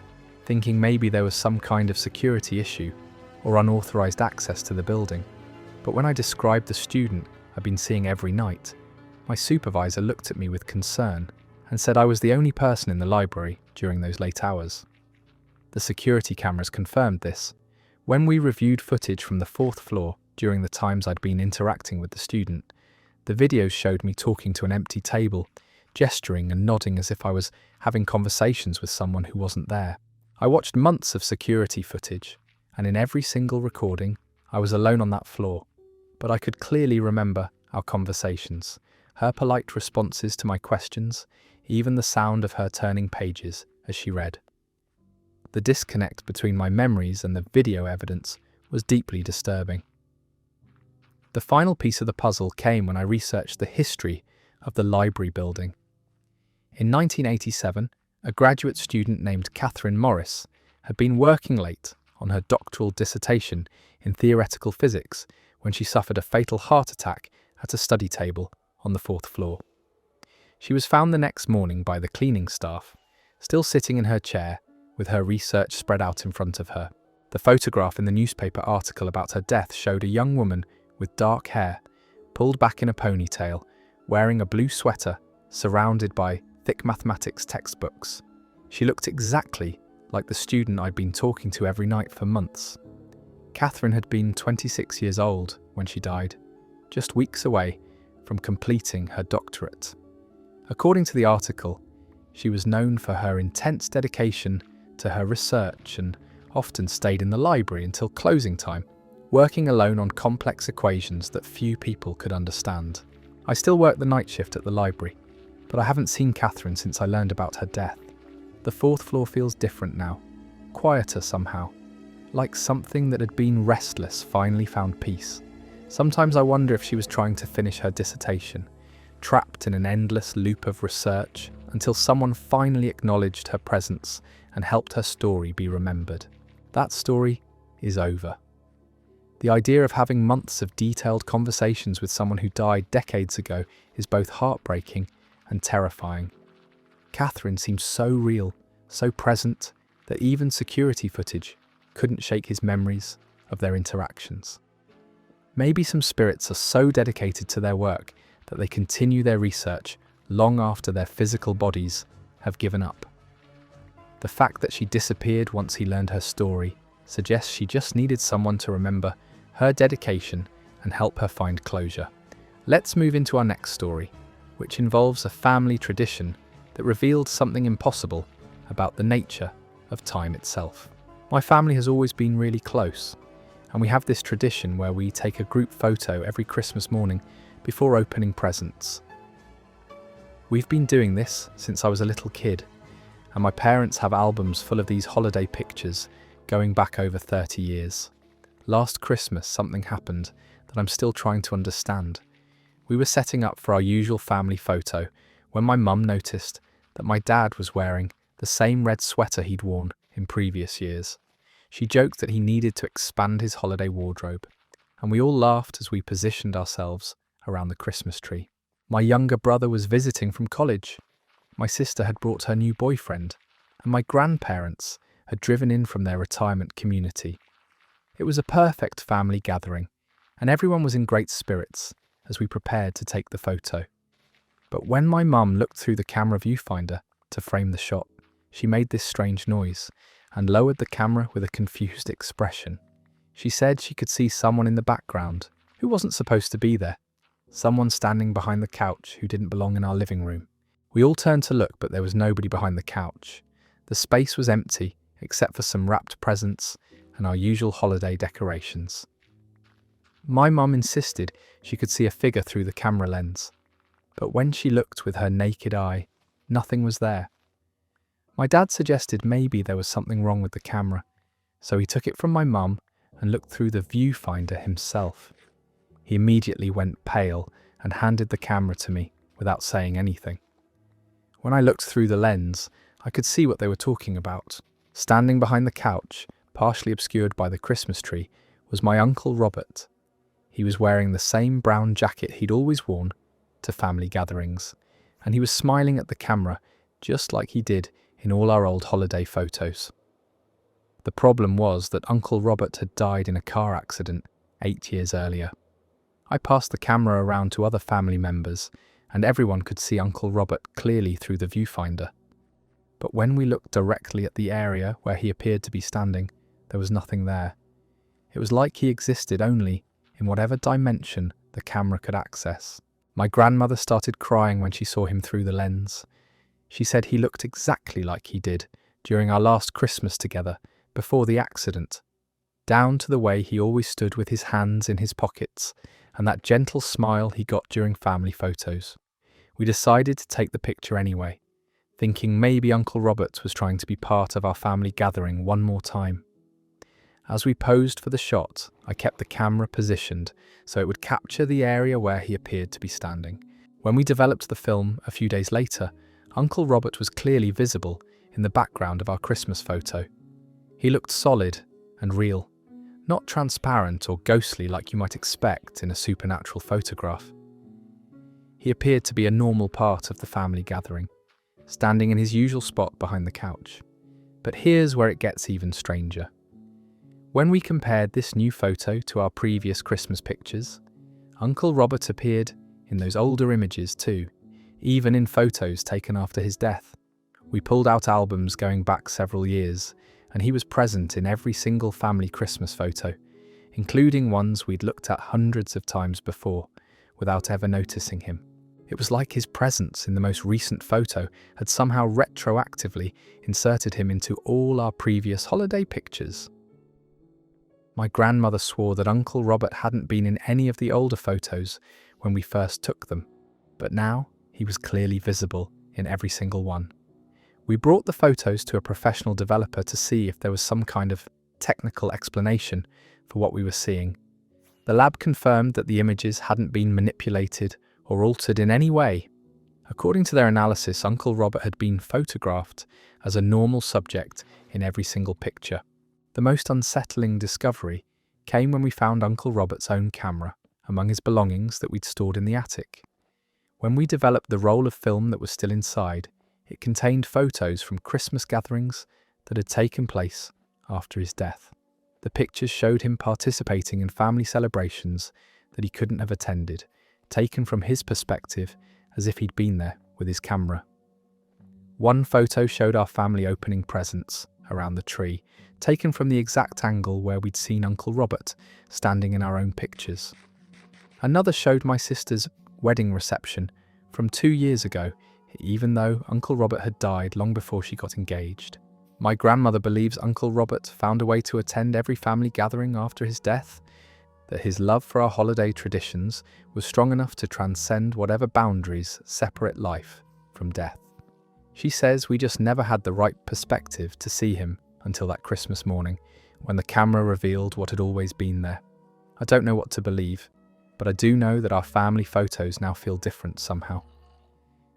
thinking maybe there was some kind of security issue or unauthorized access to the building. But when I described the student I'd been seeing every night, my supervisor looked at me with concern and said I was the only person in the library during those late hours. The security cameras confirmed this. When we reviewed footage from the 4th floor during the times I'd been interacting with the student, the videos showed me talking to an empty table, gesturing and nodding as if I was having conversations with someone who wasn't there. I watched months of security footage, and in every single recording, I was alone on that floor. But I could clearly remember our conversations, her polite responses to my questions, even the sound of her turning pages as she read. The disconnect between my memories and the video evidence was deeply disturbing. The final piece of the puzzle came when I researched the history of the library building. In 1987, a graduate student named Catherine Morris had been working late on her doctoral dissertation in theoretical physics when she suffered a fatal heart attack at a study table on the 4th floor. She was found the next morning by the cleaning staff, still sitting in her chair with her research spread out in front of her. The photograph in the newspaper article about her death showed a young woman with dark hair, pulled back in a ponytail, wearing a blue sweater, surrounded by thick mathematics textbooks. She looked exactly like the student I'd been talking to every night for months. Catherine had been 26 years old when she died, just weeks away from completing her doctorate. According to the article, she was known for her intense dedication to her research and often stayed in the library until closing time, working alone on complex equations that few people could understand. I still work the night shift at the library, but I haven't seen Catherine since I learned about her death. The fourth floor feels different now, quieter somehow, like something that had been restless finally found peace. Sometimes I wonder if she was trying to finish her dissertation, trapped in an endless loop of research until someone finally acknowledged her presence and helped her story be remembered. That story is over. The idea of having months of detailed conversations with someone who died decades ago is both heartbreaking and terrifying. Catherine seems so real, so present, that even security footage couldn't shake his memories of their interactions. Maybe some spirits are so dedicated to their work that they continue their research long after their physical bodies have given up. The fact that she disappeared once he learned her story suggests she just needed someone to remember her dedication and help her find closure. Let's move into our next story, which involves a family tradition that revealed something impossible about the nature of time itself. My family has always been really close, and we have this tradition where we take a group photo every Christmas morning before opening presents. We've been doing this since I was a little kid, and my parents have albums full of these holiday pictures going back over 30 years. Last Christmas, something happened that I'm still trying to understand. We were setting up for our usual family photo when my mum noticed that my dad was wearing the same red sweater he'd worn in previous years. She joked that he needed to expand his holiday wardrobe, and we all laughed as we positioned ourselves around the Christmas tree. My younger brother was visiting from college. My sister had brought her new boyfriend, and my grandparents had driven in from their retirement community. It was a perfect family gathering, and everyone was in great spirits as we prepared to take the photo. But when my mum looked through the camera viewfinder to frame the shot, she made this strange noise and lowered the camera with a confused expression. She said she could see someone in the background who wasn't supposed to be there, someone standing behind the couch who didn't belong in our living room. We all turned to look, but there was nobody behind the couch. The space was empty except for some wrapped presents and our usual holiday decorations. My mum insisted she could see a figure through the camera lens, but when she looked with her naked eye, nothing was there. My dad suggested maybe there was something wrong with the camera, so he took it from my mum and looked through the viewfinder himself. He immediately went pale and handed the camera to me without saying anything. When I looked through the lens, I could see what they were talking about. Standing behind the couch, partially obscured by the Christmas tree, was my Uncle Robert. He was wearing the same brown jacket he'd always worn to family gatherings, and he was smiling at the camera just like he did in all our old holiday photos. The problem was that Uncle Robert had died in a car accident 8 years earlier. I passed the camera around to other family members, and everyone could see Uncle Robert clearly through the viewfinder. But when we looked directly at the area where he appeared to be standing, there was nothing there. It was like he existed only in whatever dimension the camera could access. My grandmother started crying when she saw him through the lens. She said he looked exactly like he did during our last Christmas together before the accident, down to the way he always stood with his hands in his pockets and that gentle smile he got during family photos. We decided to take the picture anyway, thinking maybe Uncle Robert was trying to be part of our family gathering one more time. As we posed for the shot, I kept the camera positioned so it would capture the area where he appeared to be standing. When we developed the film a few days later, Uncle Robert was clearly visible in the background of our Christmas photo. He looked solid and real, not transparent or ghostly like you might expect in a supernatural photograph. He appeared to be a normal part of the family gathering, standing in his usual spot behind the couch. But here's where it gets even stranger. When we compared this new photo to our previous Christmas pictures, Uncle Robert appeared in those older images too, even in photos taken after his death. We pulled out albums going back several years, and he was present in every single family Christmas photo, including ones we'd looked at hundreds of times before, without ever noticing him. It was like his presence in the most recent photo had somehow retroactively inserted him into all our previous holiday pictures. My grandmother swore that Uncle Robert hadn't been in any of the older photos when we first took them, but now he was clearly visible in every single one. We brought the photos to a professional developer to see if there was some kind of technical explanation for what we were seeing. The lab confirmed that the images hadn't been manipulated or altered in any way. According to their analysis, Uncle Robert had been photographed as a normal subject in every single picture. The most unsettling discovery came when we found Uncle Robert's own camera among his belongings that we'd stored in the attic. When we developed the roll of film that was still inside, it contained photos from Christmas gatherings that had taken place after his death. The pictures showed him participating in family celebrations that he couldn't have attended, taken from his perspective as if he'd been there with his camera. One photo showed our family opening presents around the tree, taken from the exact angle where we'd seen Uncle Robert standing in our own pictures. Another showed my sister's wedding reception from 2 years ago, even though Uncle Robert had died long before she got engaged. My grandmother believes Uncle Robert found a way to attend every family gathering after his death, that his love for our holiday traditions was strong enough to transcend whatever boundaries separate life from death. She says we just never had the right perspective to see him until that Christmas morning, when the camera revealed what had always been there. I don't know what to believe, but I do know that our family photos now feel different somehow.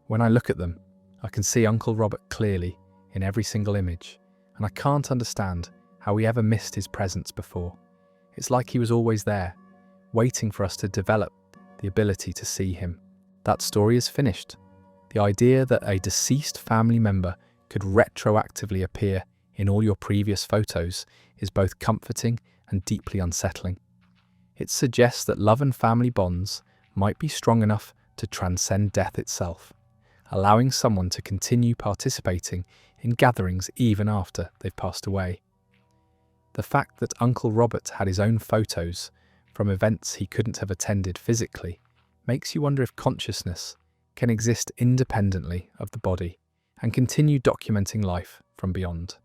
When I look at them, I can see Uncle Robert clearly in every single image, and I can't understand how we ever missed his presence before. It's like he was always there, waiting for us to develop the ability to see him. That story is finished. The idea that a deceased family member could retroactively appear in all your previous photos is both comforting and deeply unsettling. It suggests that love and family bonds might be strong enough to transcend death itself, allowing someone to continue participating in gatherings even after they've passed away. The fact that Uncle Robert had his own photos from events he couldn't have attended physically makes you wonder if consciousness can exist independently of the body and continue documenting life from beyond.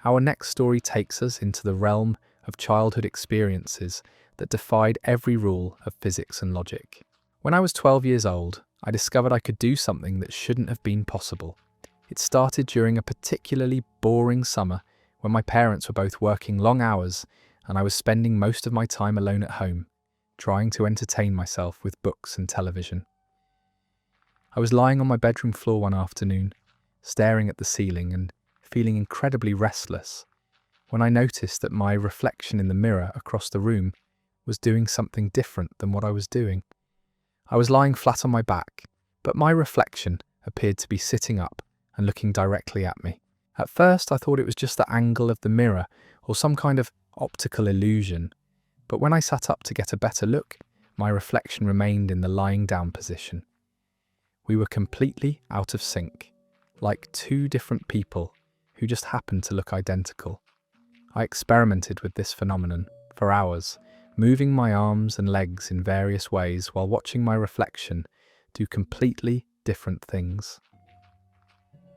Our next story takes us into the realm of childhood experiences that defied every rule of physics and logic. When I was 12 years old, I discovered I could do something that shouldn't have been possible. It started during a particularly boring summer when my parents were both working long hours and I was spending most of my time alone at home, trying to entertain myself with books and television. I was lying on my bedroom floor one afternoon, staring at the ceiling and feeling incredibly restless, when I noticed that my reflection in the mirror across the room was doing something different than what I was doing. I was lying flat on my back, but my reflection appeared to be sitting up and looking directly at me. At first, I thought it was just the angle of the mirror or some kind of optical illusion, but when I sat up to get a better look, my reflection remained in the lying down position. We were completely out of sync, like two different people who just happened to look identical. I experimented with this phenomenon for hours, moving my arms and legs in various ways while watching my reflection do completely different things.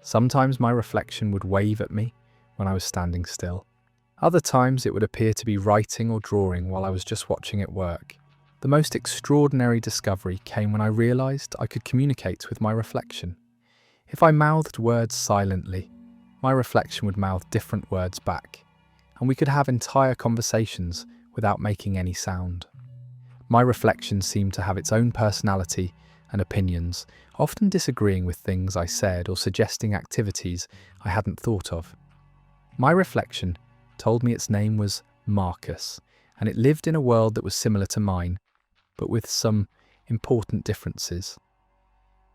Sometimes my reflection would wave at me when I was standing still. Other times it would appear to be writing or drawing while I was just watching it work. The most extraordinary discovery came when I realised I could communicate with my reflection. If I mouthed words silently, my reflection would mouth different words back, and we could have entire conversations without making any sound. My reflection seemed to have its own personality and opinions, often disagreeing with things I said or suggesting activities I hadn't thought of. My reflection told me its name was Marcus, and it lived in a world that was similar to mine, but with some important differences.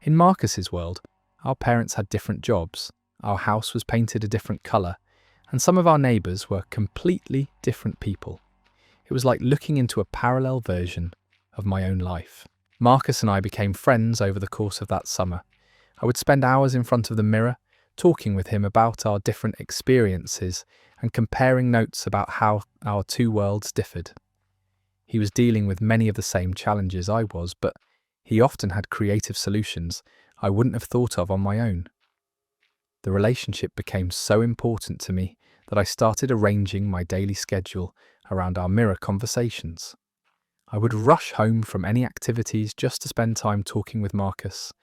In Marcus's world, our parents had different jobs, our house was painted a different colour, and some of our neighbours were completely different people. It was like looking into a parallel version of my own life. Marcus and I became friends over the course of that summer. I would spend hours in front of the mirror, talking with him about our different experiences and comparing notes about how our two worlds differed. He was dealing with many of the same challenges I was, but He often had creative solutions I wouldn't have thought of on my own. The relationship became so important to me that I started arranging my daily schedule around our mirror conversations. I would rush home from any activities just to spend time talking with Marcus,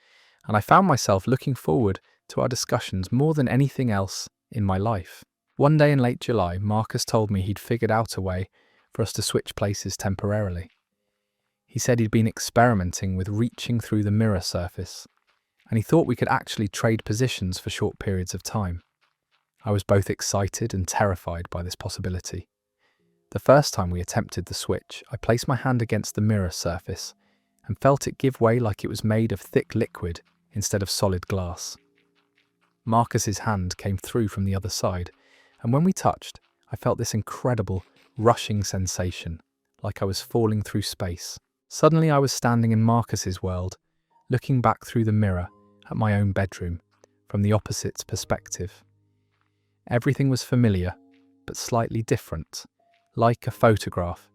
and I found myself looking forward to our discussions more than anything else in my life. One day in late July, Marcus told me he'd figured out a way for us to switch places temporarily. He said he'd been experimenting with reaching through the mirror surface, and he thought we could actually trade positions for short periods of time. I was both excited and terrified by this possibility. The first time we attempted the switch, I placed my hand against the mirror surface and felt it give way like it was made of thick liquid instead of solid glass. Marcus's hand came through from the other side, and when we touched, I felt this incredible, rushing sensation, like I was falling through space. Suddenly I was standing in Marcus's world, looking back through the mirror at my own bedroom, from the opposite perspective. Everything was familiar, but slightly different, like a photograph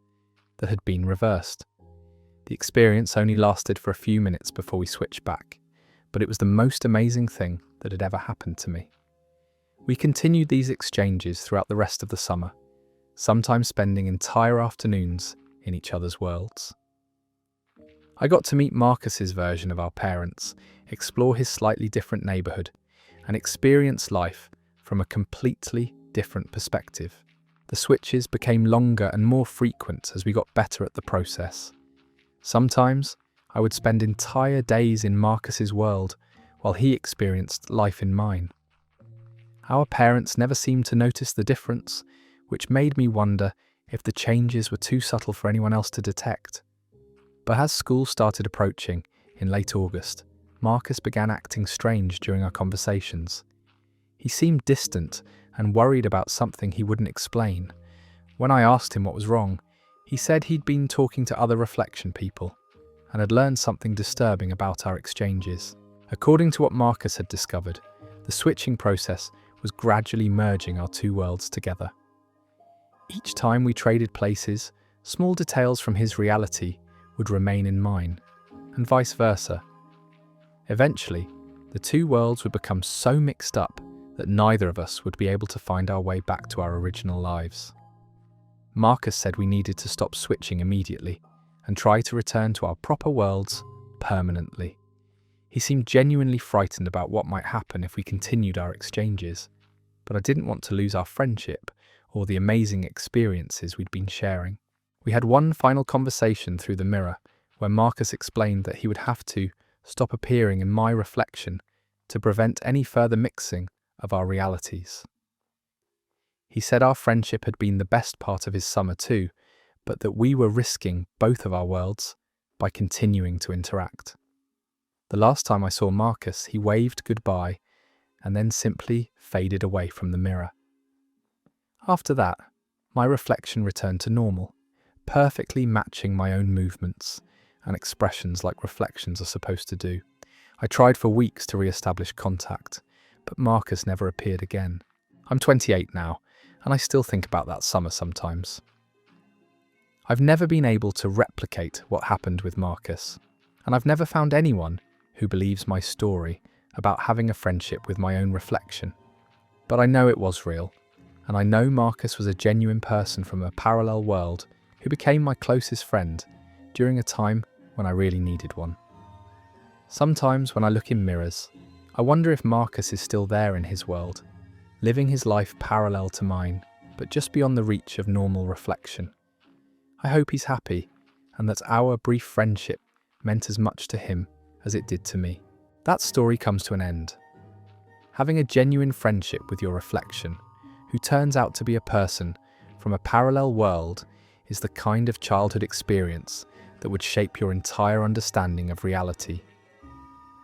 that had been reversed. The experience only lasted for a few minutes before we switched back, but it was the most amazing thing that had ever happened to me. We continued these exchanges throughout the rest of the summer, sometimes spending entire afternoons in each other's worlds. I got to meet Marcus's version of our parents, explore his slightly different neighborhood, and experience life from a completely different perspective. The switches became longer and more frequent as we got better at the process. Sometimes I would spend entire days in Marcus's world while he experienced life in mine. Our parents never seemed to notice the difference, which made me wonder if the changes were too subtle for anyone else to detect. But as school started approaching in late August, Marcus began acting strange during our conversations. He seemed distant and worried about something he wouldn't explain. When I asked him what was wrong, he said he'd been talking to other reflection people and had learned something disturbing about our exchanges. According to what Marcus had discovered, the switching process was gradually merging our two worlds together. Each time we traded places, small details from his reality would remain in mine, and vice versa. Eventually, the two worlds would become so mixed up that neither of us would be able to find our way back to our original lives. Marcus said we needed to stop switching immediately and try to return to our proper worlds permanently. He seemed genuinely frightened about what might happen if we continued our exchanges, but I didn't want to lose our friendship or the amazing experiences we'd been sharing. We had one final conversation through the mirror where Marcus explained that he would have to stop appearing in my reflection to prevent any further mixing of our realities. He said our friendship had been the best part of his summer too, but that we were risking both of our worlds by continuing to interact. The last time I saw Marcus, he waved goodbye and then simply faded away from the mirror. After that, my reflection returned to normal, perfectly matching my own movements and expressions like reflections are supposed to do. I tried for weeks to re-establish contact, but Marcus never appeared again. I'm 28 now, and I still think about that summer sometimes. I've never been able to replicate what happened with Marcus, and I've never found anyone who believes my story about having a friendship with my own reflection. But I know it was real, and I know Marcus was a genuine person from a parallel world who became my closest friend during a time when I really needed one. Sometimes when I look in mirrors, I wonder if Marcus is still there in his world, living his life parallel to mine, but just beyond the reach of normal reflection. I hope he's happy, and that our brief friendship meant as much to him as it did to me. That story comes to an end. Having a genuine friendship with your reflection, who turns out to be a person from a parallel world, is the kind of childhood experience that would shape your entire understanding of reality.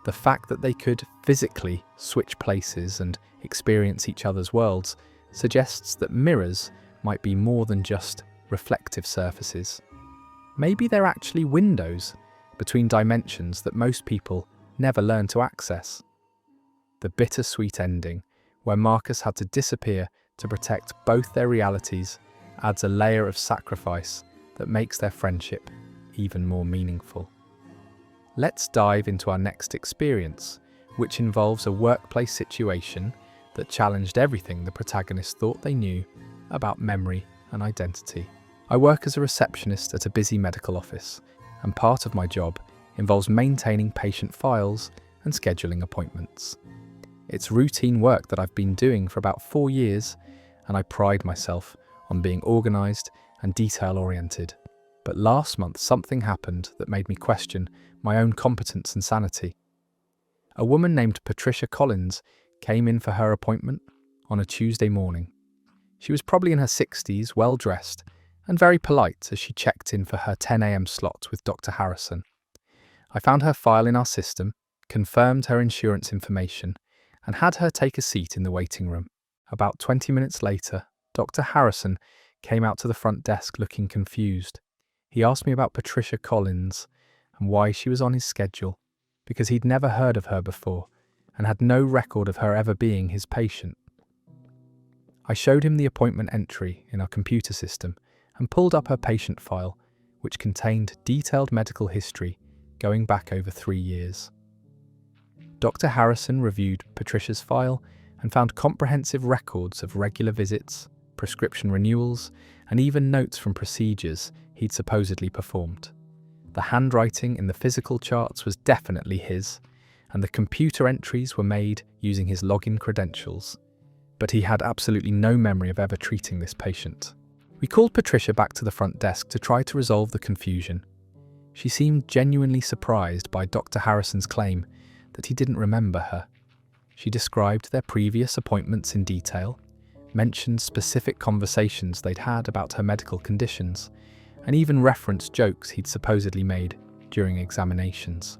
The fact that they could physically switch places and experience each other's worlds suggests that mirrors might be more than just reflective surfaces. Maybe they're actually windows between dimensions that most people never learn to access. The bittersweet ending, where Marcus had to disappear to protect both their realities, adds a layer of sacrifice that makes their friendship even more meaningful. Let's dive into our next experience, which involves a workplace situation that challenged everything the protagonist thought they knew about memory and identity. I work as a receptionist at a busy medical office, and part of my job involves maintaining patient files and scheduling appointments. It's routine work that I've been doing for about 4 years, and I pride myself on being organised and detail-oriented. But last month something happened that made me question my own competence and sanity. A woman named Patricia Collins came in for her appointment on a Tuesday morning. She was probably in her 60s, well-dressed, and very polite as she checked in for her 10 a.m. slot with Dr. Harrison. I found her file in our system, confirmed her insurance information, and had her take a seat in the waiting room. About 20 minutes later, Dr. Harrison came out to the front desk looking confused. He asked me about Patricia Collins and why she was on his schedule, because he'd never heard of her before and had no record of her ever being his patient. I showed him the appointment entry in our computer system and pulled up her patient file, which contained detailed medical history going back over 3 years. Dr. Harrison reviewed Patricia's file and found comprehensive records of regular visits, prescription renewals, and even notes from procedures he'd supposedly performed. The handwriting in the physical charts was definitely his, and the computer entries were made using his login credentials. But he had absolutely no memory of ever treating this patient. We called Patricia back to the front desk to try to resolve the confusion. She seemed genuinely surprised by Dr. Harrison's claim that he didn't remember her. She described their previous appointments in detail, mentioned specific conversations they'd had about her medical conditions, and even referenced jokes he'd supposedly made during examinations.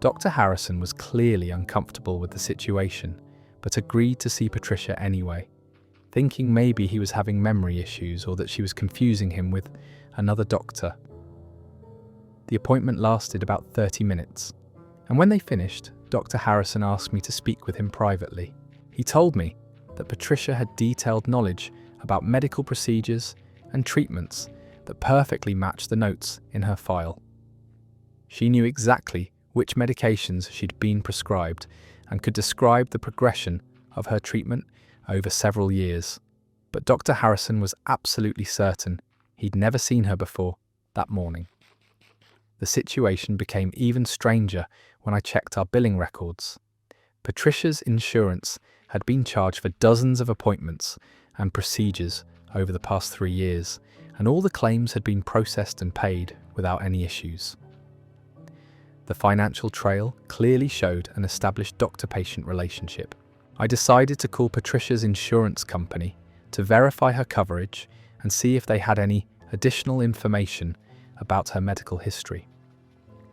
Dr. Harrison was clearly uncomfortable with the situation, but agreed to see Patricia anyway, thinking maybe he was having memory issues or that she was confusing him with another doctor. The appointment lasted about 30 minutes, and when they finished, Dr. Harrison asked me to speak with him privately. He told me that Patricia had detailed knowledge about medical procedures and treatments that perfectly matched the notes in her file. She knew exactly which medications she'd been prescribed and could describe the progression of her treatment over several years. But Dr. Harrison was absolutely certain he'd never seen her before that morning. The situation became even stranger when I checked our billing records. Patricia's insurance had been charged for dozens of appointments and procedures over the past 3 years, and all the claims had been processed and paid without any issues. The financial trail clearly showed an established doctor-patient relationship. I decided to call Patricia's insurance company to verify her coverage and see if they had any additional information about her medical history.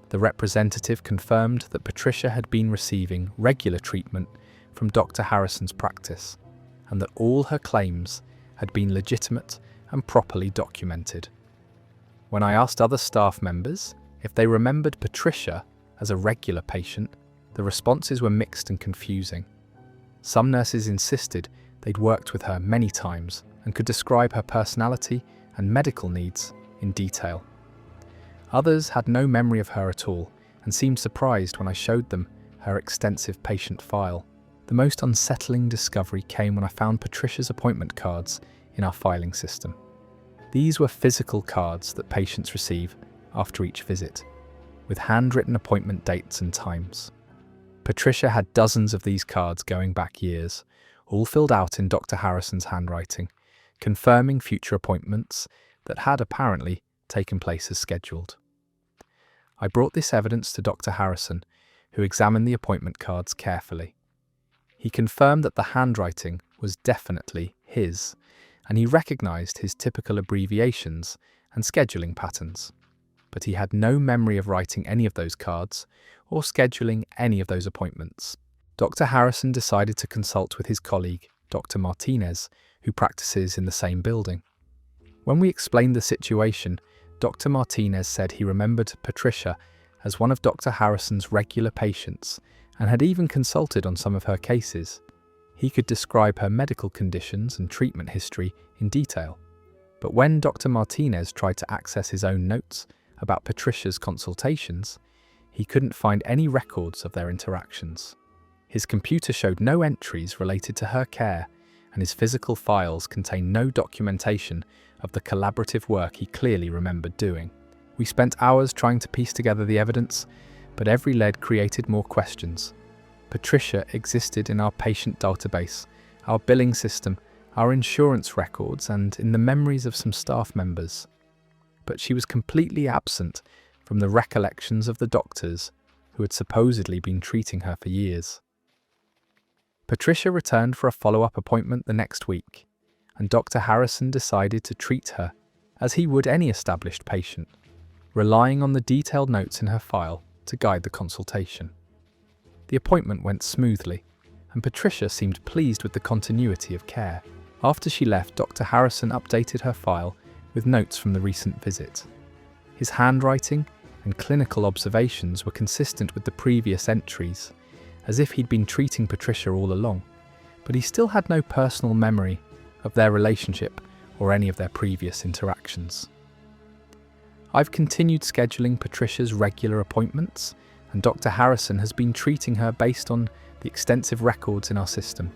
The representative confirmed that Patricia had been receiving regular treatment from Dr. Harrison's practice, and that all her claims had been legitimate and properly documented. When I asked other staff members if they remembered Patricia as a regular patient, the responses were mixed and confusing. Some nurses insisted they'd worked with her many times and could describe her personality and medical needs in detail. Others had no memory of her at all and seemed surprised when I showed them her extensive patient file. The most unsettling discovery came when I found Patricia's appointment cards in our filing system. These were physical cards that patients receive after each visit, with handwritten appointment dates and times. Patricia had dozens of these cards going back years, all filled out in Dr. Harrison's handwriting, confirming future appointments that had apparently taken place as scheduled. I brought this evidence to Dr. Harrison, who examined the appointment cards carefully. He confirmed that the handwriting was definitely his, and he recognized his typical abbreviations and scheduling patterns. But he had no memory of writing any of those cards or scheduling any of those appointments. Dr. Harrison decided to consult with his colleague, Dr. Martinez, who practices in the same building. When we explained the situation, Dr. Martinez said he remembered Patricia as one of Dr. Harrison's regular patients and had even consulted on some of her cases. He could describe her medical conditions and treatment history in detail. But when Dr. Martinez tried to access his own notes about Patricia's consultations, he couldn't find any records of their interactions. His computer showed no entries related to her care, and his physical files contained no documentation of the collaborative work he clearly remembered doing. We spent hours trying to piece together the evidence, but every lead created more questions. Patricia existed in our patient database, our billing system, our insurance records, and in the memories of some staff members. But she was completely absent from the recollections of the doctors who had supposedly been treating her for years. Patricia returned for a follow-up appointment the next week, and Dr. Harrison decided to treat her as he would any established patient, relying on the detailed notes in her file to guide the consultation. The appointment went smoothly, and Patricia seemed pleased with the continuity of care. After she left, Dr. Harrison updated her file with notes from the recent visit. His handwriting and clinical observations were consistent with the previous entries, as if he'd been treating Patricia all along, but he still had no personal memory of their relationship or any of their previous interactions. I've continued scheduling Patricia's regular appointments, and Dr. Harrison has been treating her based on the extensive records in our system.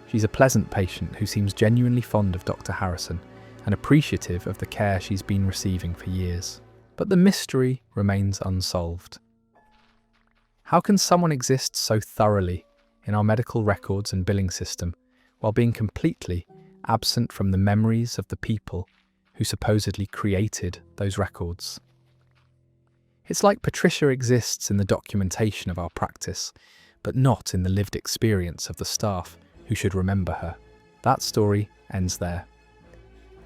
She's a pleasant patient who seems genuinely fond of Dr. Harrison and appreciative of the care she's been receiving for years. But the mystery remains unsolved. How can someone exist so thoroughly in our medical records and billing system while being completely absent from the memories of the people who supposedly created those records? It's like Patricia exists in the documentation of our practice, but not in the lived experience of the staff who should remember her. That story ends there.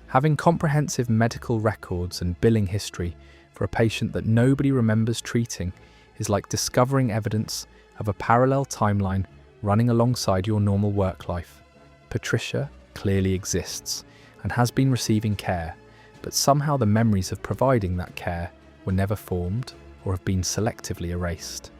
Having comprehensive medical records and billing history for a patient that nobody remembers treating is like discovering evidence of a parallel timeline running alongside your normal work life. Patricia clearly exists and has been receiving care, but somehow the memories of providing that care were never formed or have been selectively erased.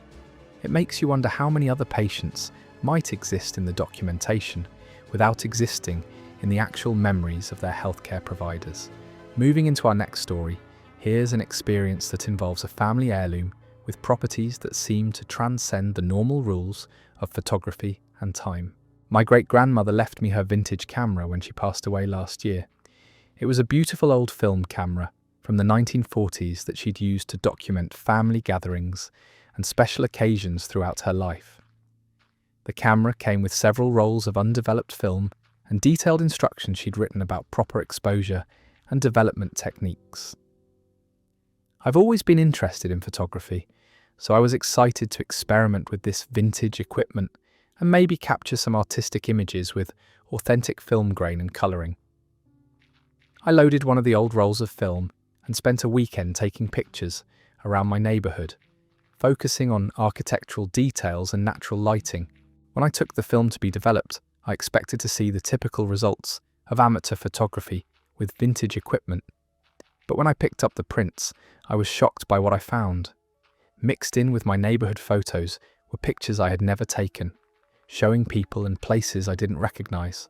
It makes you wonder how many other patients might exist in the documentation without existing in the actual memories of their healthcare providers. Moving into our next story, here's an experience that involves a family heirloom with properties that seem to transcend the normal rules of photography and time. My great-grandmother left me her vintage camera when she passed away last year. It was a beautiful old film camera from the 1940s that she'd used to document family gatherings and special occasions throughout her life. The camera came with several rolls of undeveloped film and detailed instructions she'd written about proper exposure and development techniques. I've always been interested in photography, so I was excited to experiment with this vintage equipment and maybe capture some artistic images with authentic film grain and colouring. I loaded one of the old rolls of film and spent a weekend taking pictures around my neighbourhood, focusing on architectural details and natural lighting. When I took the film to be developed, I expected to see the typical results of amateur photography with vintage equipment. But when I picked up the prints, I was shocked by what I found. Mixed in with my neighbourhood photos were pictures I had never taken, showing people and places I didn't recognise.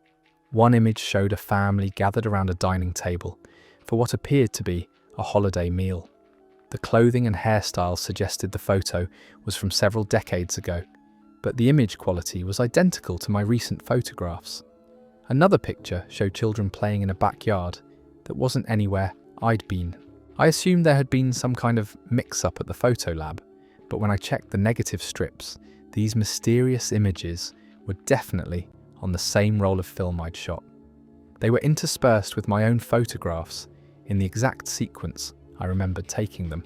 One image showed a family gathered around a dining table for what appeared to be a holiday meal. The clothing and hairstyle suggested the photo was from several decades ago, but the image quality was identical to my recent photographs. Another picture showed children playing in a backyard that wasn't anywhere I'd been. I assumed there had been some kind of mix-up at the photo lab, but when I checked the negative strips, these mysterious images were definitely on the same roll of film I'd shot. They were interspersed with my own photographs in the exact sequence I remembered taking them.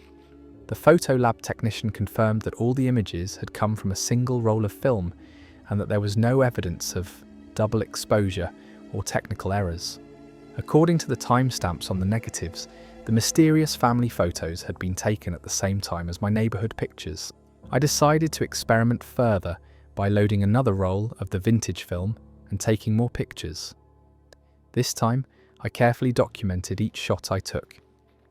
The photo lab technician confirmed that all the images had come from a single roll of film and that there was no evidence of double exposure or technical errors. According to the timestamps on the negatives, the mysterious family photos had been taken at the same time as my neighbourhood pictures. I decided to experiment further by loading another roll of the vintage film and taking more pictures. This time, I carefully documented each shot I took,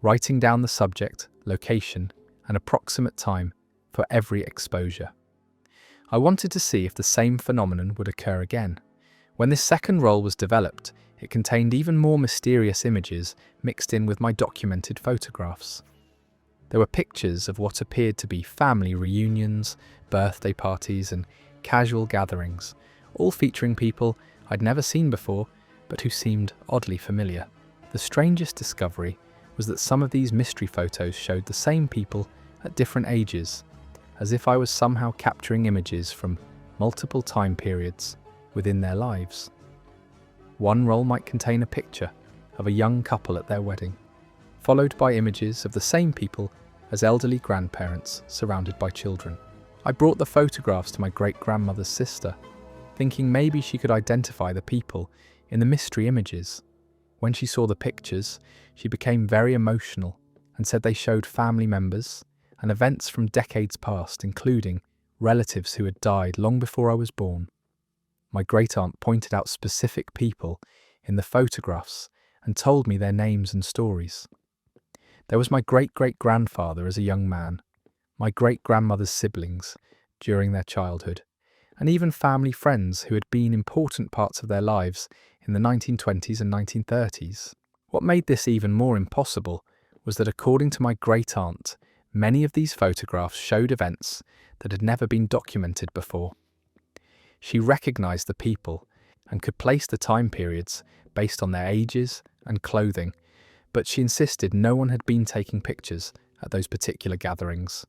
writing down the subject, location, and approximate time for every exposure. I wanted to see if the same phenomenon would occur again. When this second roll was developed, it contained even more mysterious images mixed in with my documented photographs. There were pictures of what appeared to be family reunions, birthday parties, and casual gatherings, all featuring people I'd never seen before, but who seemed oddly familiar. The strangest discovery was that some of these mystery photos showed the same people at different ages, as if I was somehow capturing images from multiple time periods within their lives. One roll might contain a picture of a young couple at their wedding, followed by images of the same people as elderly grandparents surrounded by children. I brought the photographs to my great-grandmother's sister, thinking maybe she could identify the people in the mystery images. When she saw the pictures, she became very emotional and said they showed family members and events from decades past, including relatives who had died long before I was born. My great-aunt pointed out specific people in the photographs and told me their names and stories. There was my great-great-grandfather as a young man, my great-grandmother's siblings during their childhood, and even family friends who had been important parts of their lives in the 1920s and 1930s. What made this even more impossible was that, according to my great-aunt, many of these photographs showed events that had never been documented before. She recognized the people and could place the time periods based on their ages and clothing, but she insisted no one had been taking pictures at those particular gatherings.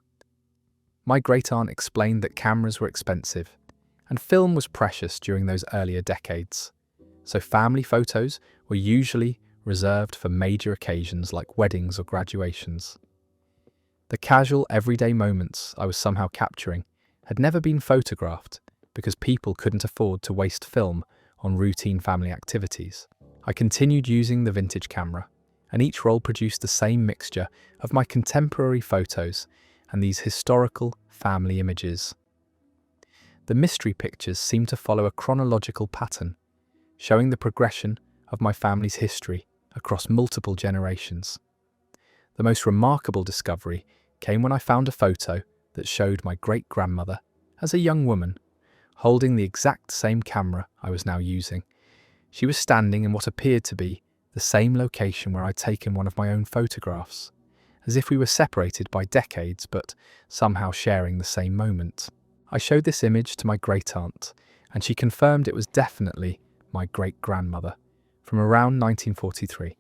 My great-aunt explained that cameras were expensive and film was precious during those earlier decades, so family photos were usually reserved for major occasions like weddings or graduations. The casual, everyday moments I was somehow capturing had never been photographed because people couldn't afford to waste film on routine family activities. I continued using the vintage camera, and each roll produced the same mixture of my contemporary photos and these historical family images. The mystery pictures seemed to follow a chronological pattern, showing the progression of my family's history across multiple generations. The most remarkable discovery came when I found a photo that showed my great-grandmother as a young woman, holding the exact same camera I was now using. She was standing in what appeared to be the same location where I'd taken one of my own photographs, as if we were separated by decades but somehow sharing the same moment. I showed this image to my great-aunt, and she confirmed it was definitely my great-grandmother from around 1943.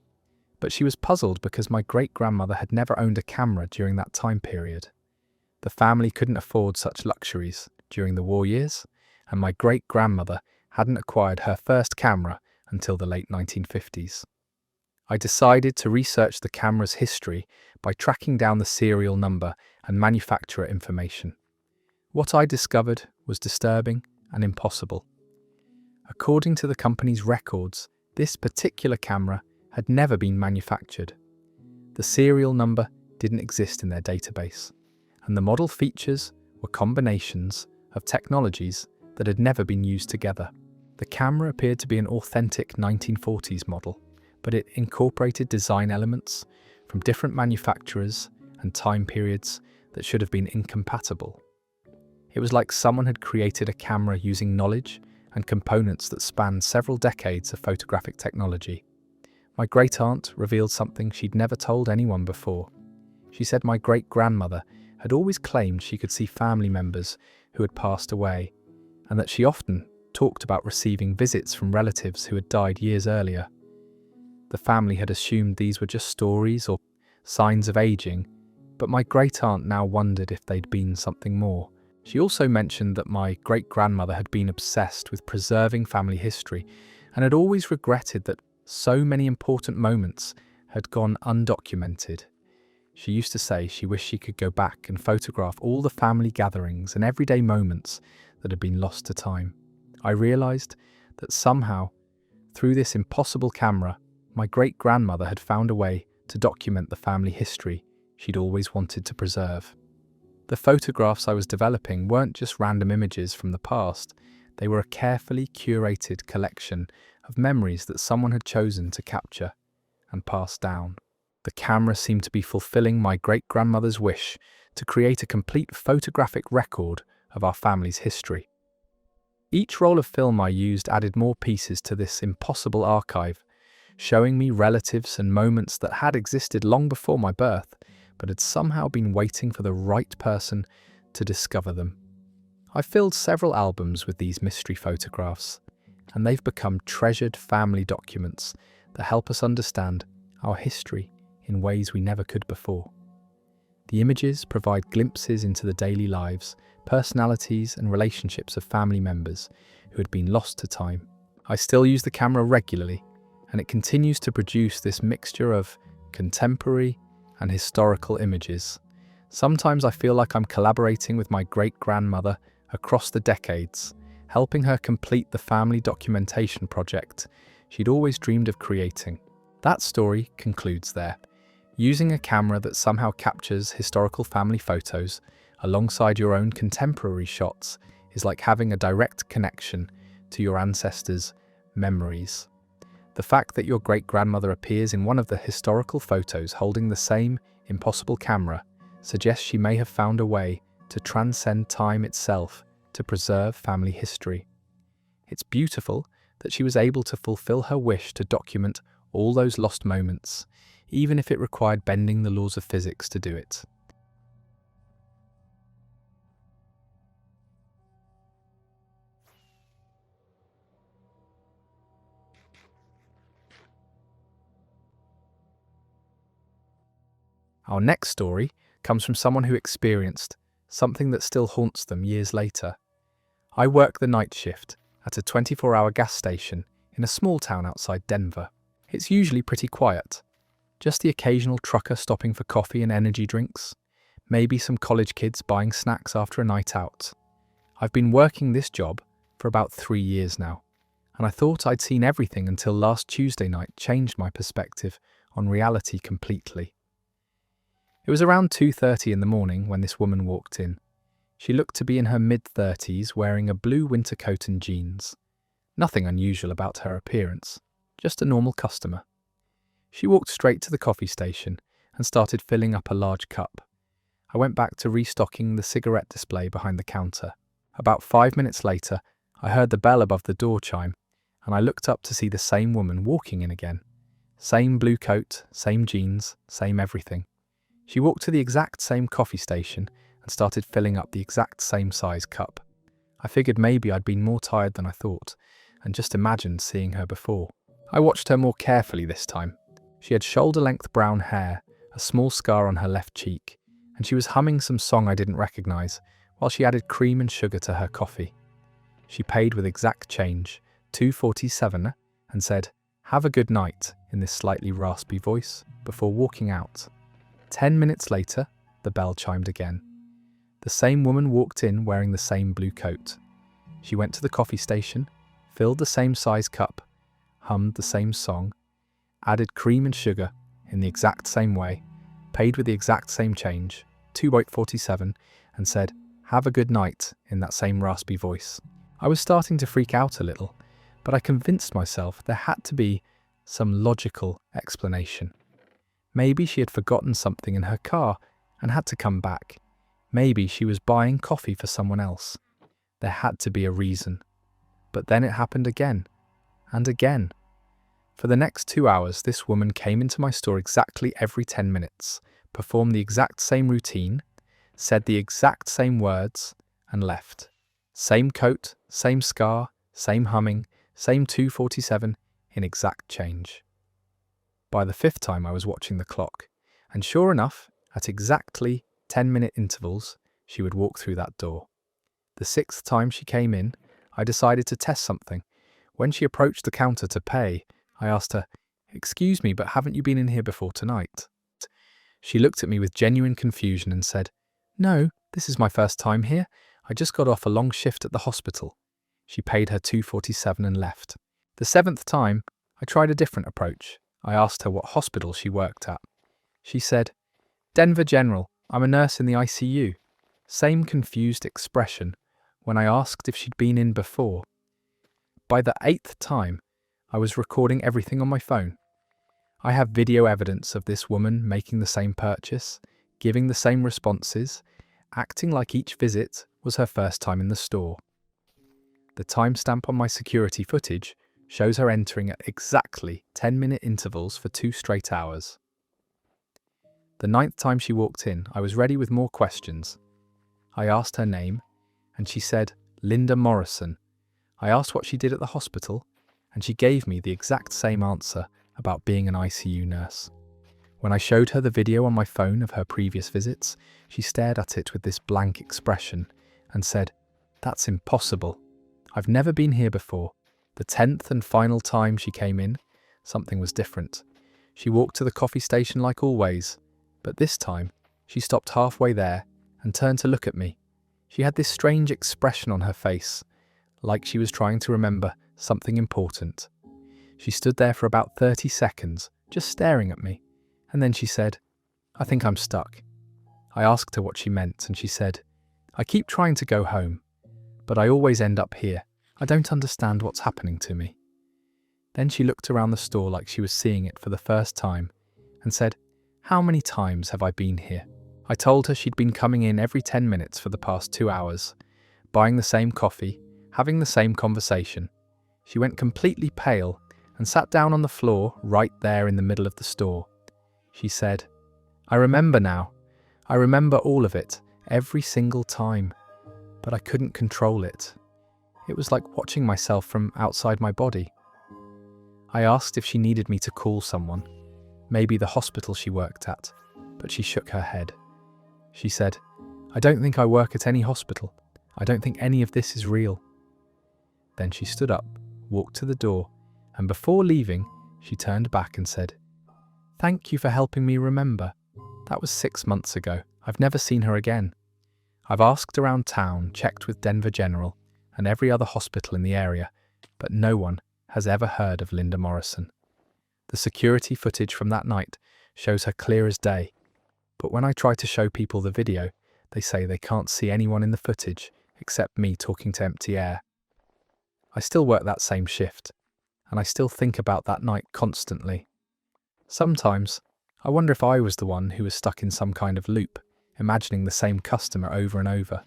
But she was puzzled because my great-grandmother had never owned a camera during that time period. The family couldn't afford such luxuries during the war years, and my great-grandmother hadn't acquired her first camera until the late 1950s. I decided to research the camera's history by tracking down the serial number and manufacturer information. What I discovered was disturbing and impossible. According to the company's records, this particular camera had never been manufactured. The serial number didn't exist in their database, and the model features were combinations of technologies that had never been used together. The camera appeared to be an authentic 1940s model, but it incorporated design elements from different manufacturers and time periods that should have been incompatible. It was like someone had created a camera using knowledge and components that spanned several decades of photographic technology. My great-aunt revealed something she'd never told anyone before. She said my great-grandmother had always claimed she could see family members who had passed away, and that she often talked about receiving visits from relatives who had died years earlier. The family had assumed these were just stories or signs of aging, but my great-aunt now wondered if they'd been something more. She also mentioned that my great-grandmother had been obsessed with preserving family history and had always regretted that so many important moments had gone undocumented. She used to say she wished she could go back and photograph all the family gatherings and everyday moments that had been lost to time. I realized that somehow, through this impossible camera, my great-grandmother had found a way to document the family history she'd always wanted to preserve. The photographs I was developing weren't just random images from the past, they were a carefully curated collection of memories that someone had chosen to capture and pass down. The camera seemed to be fulfilling my great-grandmother's wish to create a complete photographic record of our family's history. Each roll of film I used added more pieces to this impossible archive, showing me relatives and moments that had existed long before my birth, but had somehow been waiting for the right person to discover them. I filled several albums with these mystery photographs, and they've become treasured family documents that help us understand our history in ways we never could before. The images provide glimpses into the daily lives, personalities, and relationships of family members who had been lost to time. I still use the camera regularly, and it continues to produce this mixture of contemporary and historical images. Sometimes I feel like I'm collaborating with my great-grandmother across the decades, helping her complete the family documentation project she'd always dreamed of creating. That story concludes there. Using a camera that somehow captures historical family photos alongside your own contemporary shots is like having a direct connection to your ancestors' memories. The fact that your great-grandmother appears in one of the historical photos holding the same impossible camera suggests she may have found a way to transcend time itself to preserve family history. It's beautiful that she was able to fulfill her wish to document all those lost moments, even if it required bending the laws of physics to do it. Our next story comes from someone who experienced something that still haunts them years later. I work the night shift at a 24-hour gas station in a small town outside Denver. It's usually pretty quiet. Just the occasional trucker stopping for coffee and energy drinks. Maybe some college kids buying snacks after a night out. I've been working this job for about 3 years now, and I thought I'd seen everything until last Tuesday night changed my perspective on reality completely. It was around 2:30 in the morning when this woman walked in. She looked to be in her mid-30s, wearing a blue winter coat and jeans. Nothing unusual about her appearance, just a normal customer. She walked straight to the coffee station and started filling up a large cup. I went back to restocking the cigarette display behind the counter. About 5 minutes later, I heard the bell above the door chime, and I looked up to see the same woman walking in again. Same blue coat, same jeans, same everything. She walked to the exact same coffee station and started filling up the exact same size cup. I figured maybe I'd been more tired than I thought, and just imagined seeing her before. I watched her more carefully this time. She had shoulder-length brown hair, a small scar on her left cheek, and she was humming some song I didn't recognize, while she added cream and sugar to her coffee. She paid with exact change, $2.47, and said, "Have a good night," in this slightly raspy voice, before walking out. 10 minutes later, the bell chimed again. The same woman walked in wearing the same blue coat. She went to the coffee station, filled the same size cup, hummed the same song, added cream and sugar in the exact same way, paid with the exact same change, $2.47, and said, "Have a good night," in that same raspy voice. I was starting to freak out a little, but I convinced myself there had to be some logical explanation. Maybe she had forgotten something in her car and had to come back. Maybe she was buying coffee for someone else. There had to be a reason. But then it happened again, and again. For the next 2 hours, this woman came into my store exactly every 10 minutes, performed the exact same routine, said the exact same words, and left. Same coat, same scar, same humming, same $2.47 in exact change. By the 5th time I was watching the clock, and sure enough, at exactly 10-minute intervals, she would walk through that door. The 6th time she came in, I decided to test something. When she approached the counter to pay, I asked her, "Excuse me, but haven't you been in here before tonight?" She looked at me with genuine confusion and said, "No, this is my first time here. I just got off a long shift at the hospital." She paid her $2.47 and left. The 7th time, I tried a different approach. I asked her what hospital she worked at. She said, "Denver General, I'm a nurse in the ICU." Same confused expression when I asked if she'd been in before. By the 8th time, I was recording everything on my phone. I have video evidence of this woman making the same purchase, giving the same responses, acting like each visit was her first time in the store. The timestamp on my security footage shows her entering at exactly 10-minute intervals for 2 straight hours. The 9th time she walked in, I was ready with more questions. I asked her name, and she said, Linda Morrison. I asked what she did at the hospital, and she gave me the exact same answer about being an ICU nurse. When I showed her the video on my phone of her previous visits, she stared at it with this blank expression and said, "That's impossible. I've never been here before." The 10th and final time she came in, something was different. She walked to the coffee station like always, but this time she stopped halfway there and turned to look at me. She had this strange expression on her face, like she was trying to remember something important. She stood there for about 30 seconds, just staring at me, and then she said, "I think I'm stuck." I asked her what she meant, and she said, "I keep trying to go home, but I always end up here. I don't understand what's happening to me." Then she looked around the store like she was seeing it for the first time and said, "How many times have I been here?" I told her she'd been coming in every 10 minutes for the past 2 hours, buying the same coffee, having the same conversation. She went completely pale and sat down on the floor right there in the middle of the store. She said, "I remember now. I remember all of it, every single time, but I couldn't control it. It was like watching myself from outside my body." I asked if she needed me to call someone, maybe the hospital she worked at, but she shook her head. She said, "I don't think I work at any hospital. I don't think any of this is real." Then she stood up, walked to the door, and before leaving, she turned back and said, "Thank you for helping me remember. That was 6 months ago. I've never seen her again. I've asked around town, checked with Denver General and every other hospital in the area, but no one has ever heard of Linda Morrison. The security footage from that night shows her clear as day, but when I try to show people the video, they say they can't see anyone in the footage except me talking to empty air. I still work that same shift, and I still think about that night constantly. Sometimes, I wonder if I was the one who was stuck in some kind of loop, imagining the same customer over and over,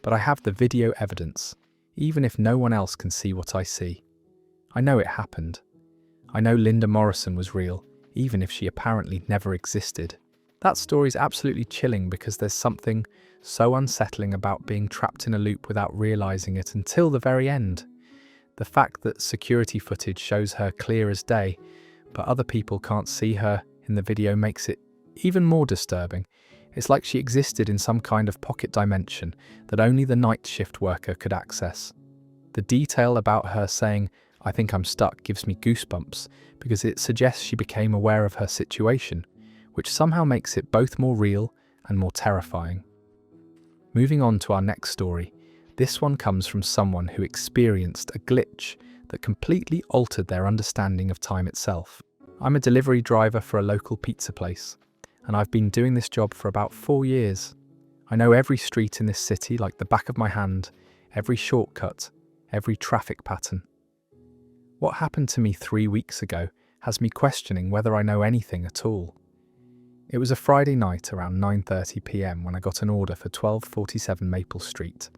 but I have the video evidence, even if no one else can see what I see. I know it happened. I know Linda Morrison was real, even if she apparently never existed. That story's absolutely chilling because there's something so unsettling about being trapped in a loop without realizing it until the very end. The fact that security footage shows her clear as day, but other people can't see her in the video makes it even more disturbing. It's like she existed in some kind of pocket dimension that only the night shift worker could access. The detail about her saying, "I think I'm stuck," gives me goosebumps because it suggests she became aware of her situation, which somehow makes it both more real and more terrifying. Moving on to our next story, this one comes from someone who experienced a glitch that completely altered their understanding of time itself. I'm a delivery driver for a local pizza place, and I've been doing this job for about 4 years. I know every street in this city like the back of my hand, every shortcut, every traffic pattern. What happened to me 3 weeks ago has me questioning whether I know anything at all. It was a Friday night around 9:30 p.m. when I got an order for 1247 Maple Street.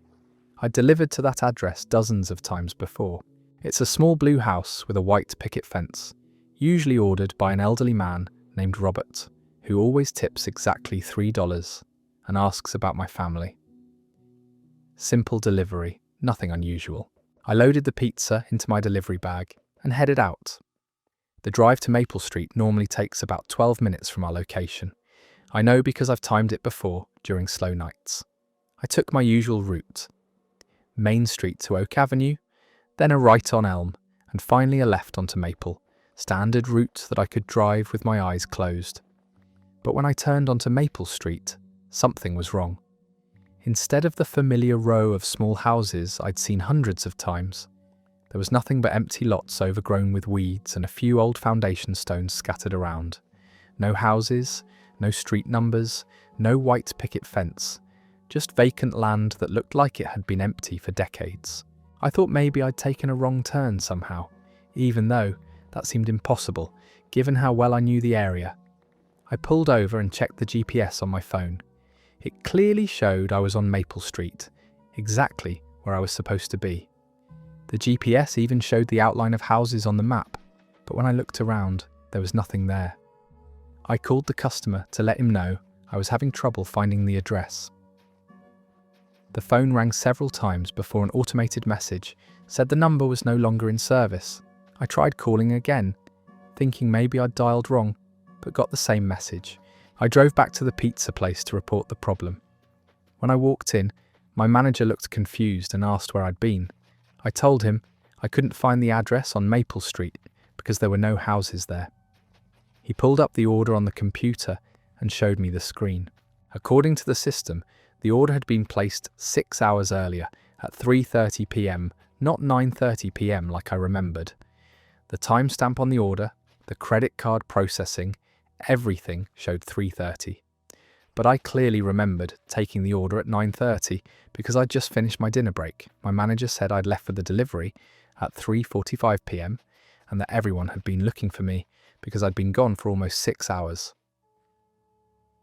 I'd delivered to that address dozens of times before. It's a small blue house with a white picket fence, usually ordered by an elderly man named Robert, who always tips exactly $3 and asks about my family. Simple delivery, nothing unusual. I loaded the pizza into my delivery bag and headed out. The drive to Maple Street normally takes about 12 minutes from our location. I know because I've timed it before during slow nights. I took my usual route. Main Street to Oak Avenue, then a right on Elm, and finally a left onto Maple, standard route that I could drive with my eyes closed. But when I turned onto Maple Street, something was wrong. Instead of the familiar row of small houses I'd seen hundreds of times, there was nothing but empty lots overgrown with weeds and a few old foundation stones scattered around. No houses, no street numbers, no white picket fence, just vacant land that looked like it had been empty for decades. I thought maybe I'd taken a wrong turn somehow, even though that seemed impossible, given how well I knew the area. I pulled over and checked the GPS on my phone. It clearly showed I was on Maple Street, exactly where I was supposed to be. The GPS even showed the outline of houses on the map, but when I looked around, there was nothing there. I called the customer to let him know I was having trouble finding the address. The phone rang several times before an automated message said the number was no longer in service. I tried calling again, thinking maybe I'd dialed wrong, but got the same message. I drove back to the pizza place to report the problem. When I walked in, my manager looked confused and asked where I'd been. I told him I couldn't find the address on Maple Street because there were no houses there. He pulled up the order on the computer and showed me the screen. According to the system, the order had been placed 6 hours earlier at 3:30 p.m, not 9:30 p.m. like I remembered. The timestamp on the order, the credit card processing, everything showed 3:30. But I clearly remembered taking the order at 9:30 because I'd just finished my dinner break. My manager said I'd left for the delivery at 3:45 p.m. and that everyone had been looking for me because I'd been gone for almost 6 hours.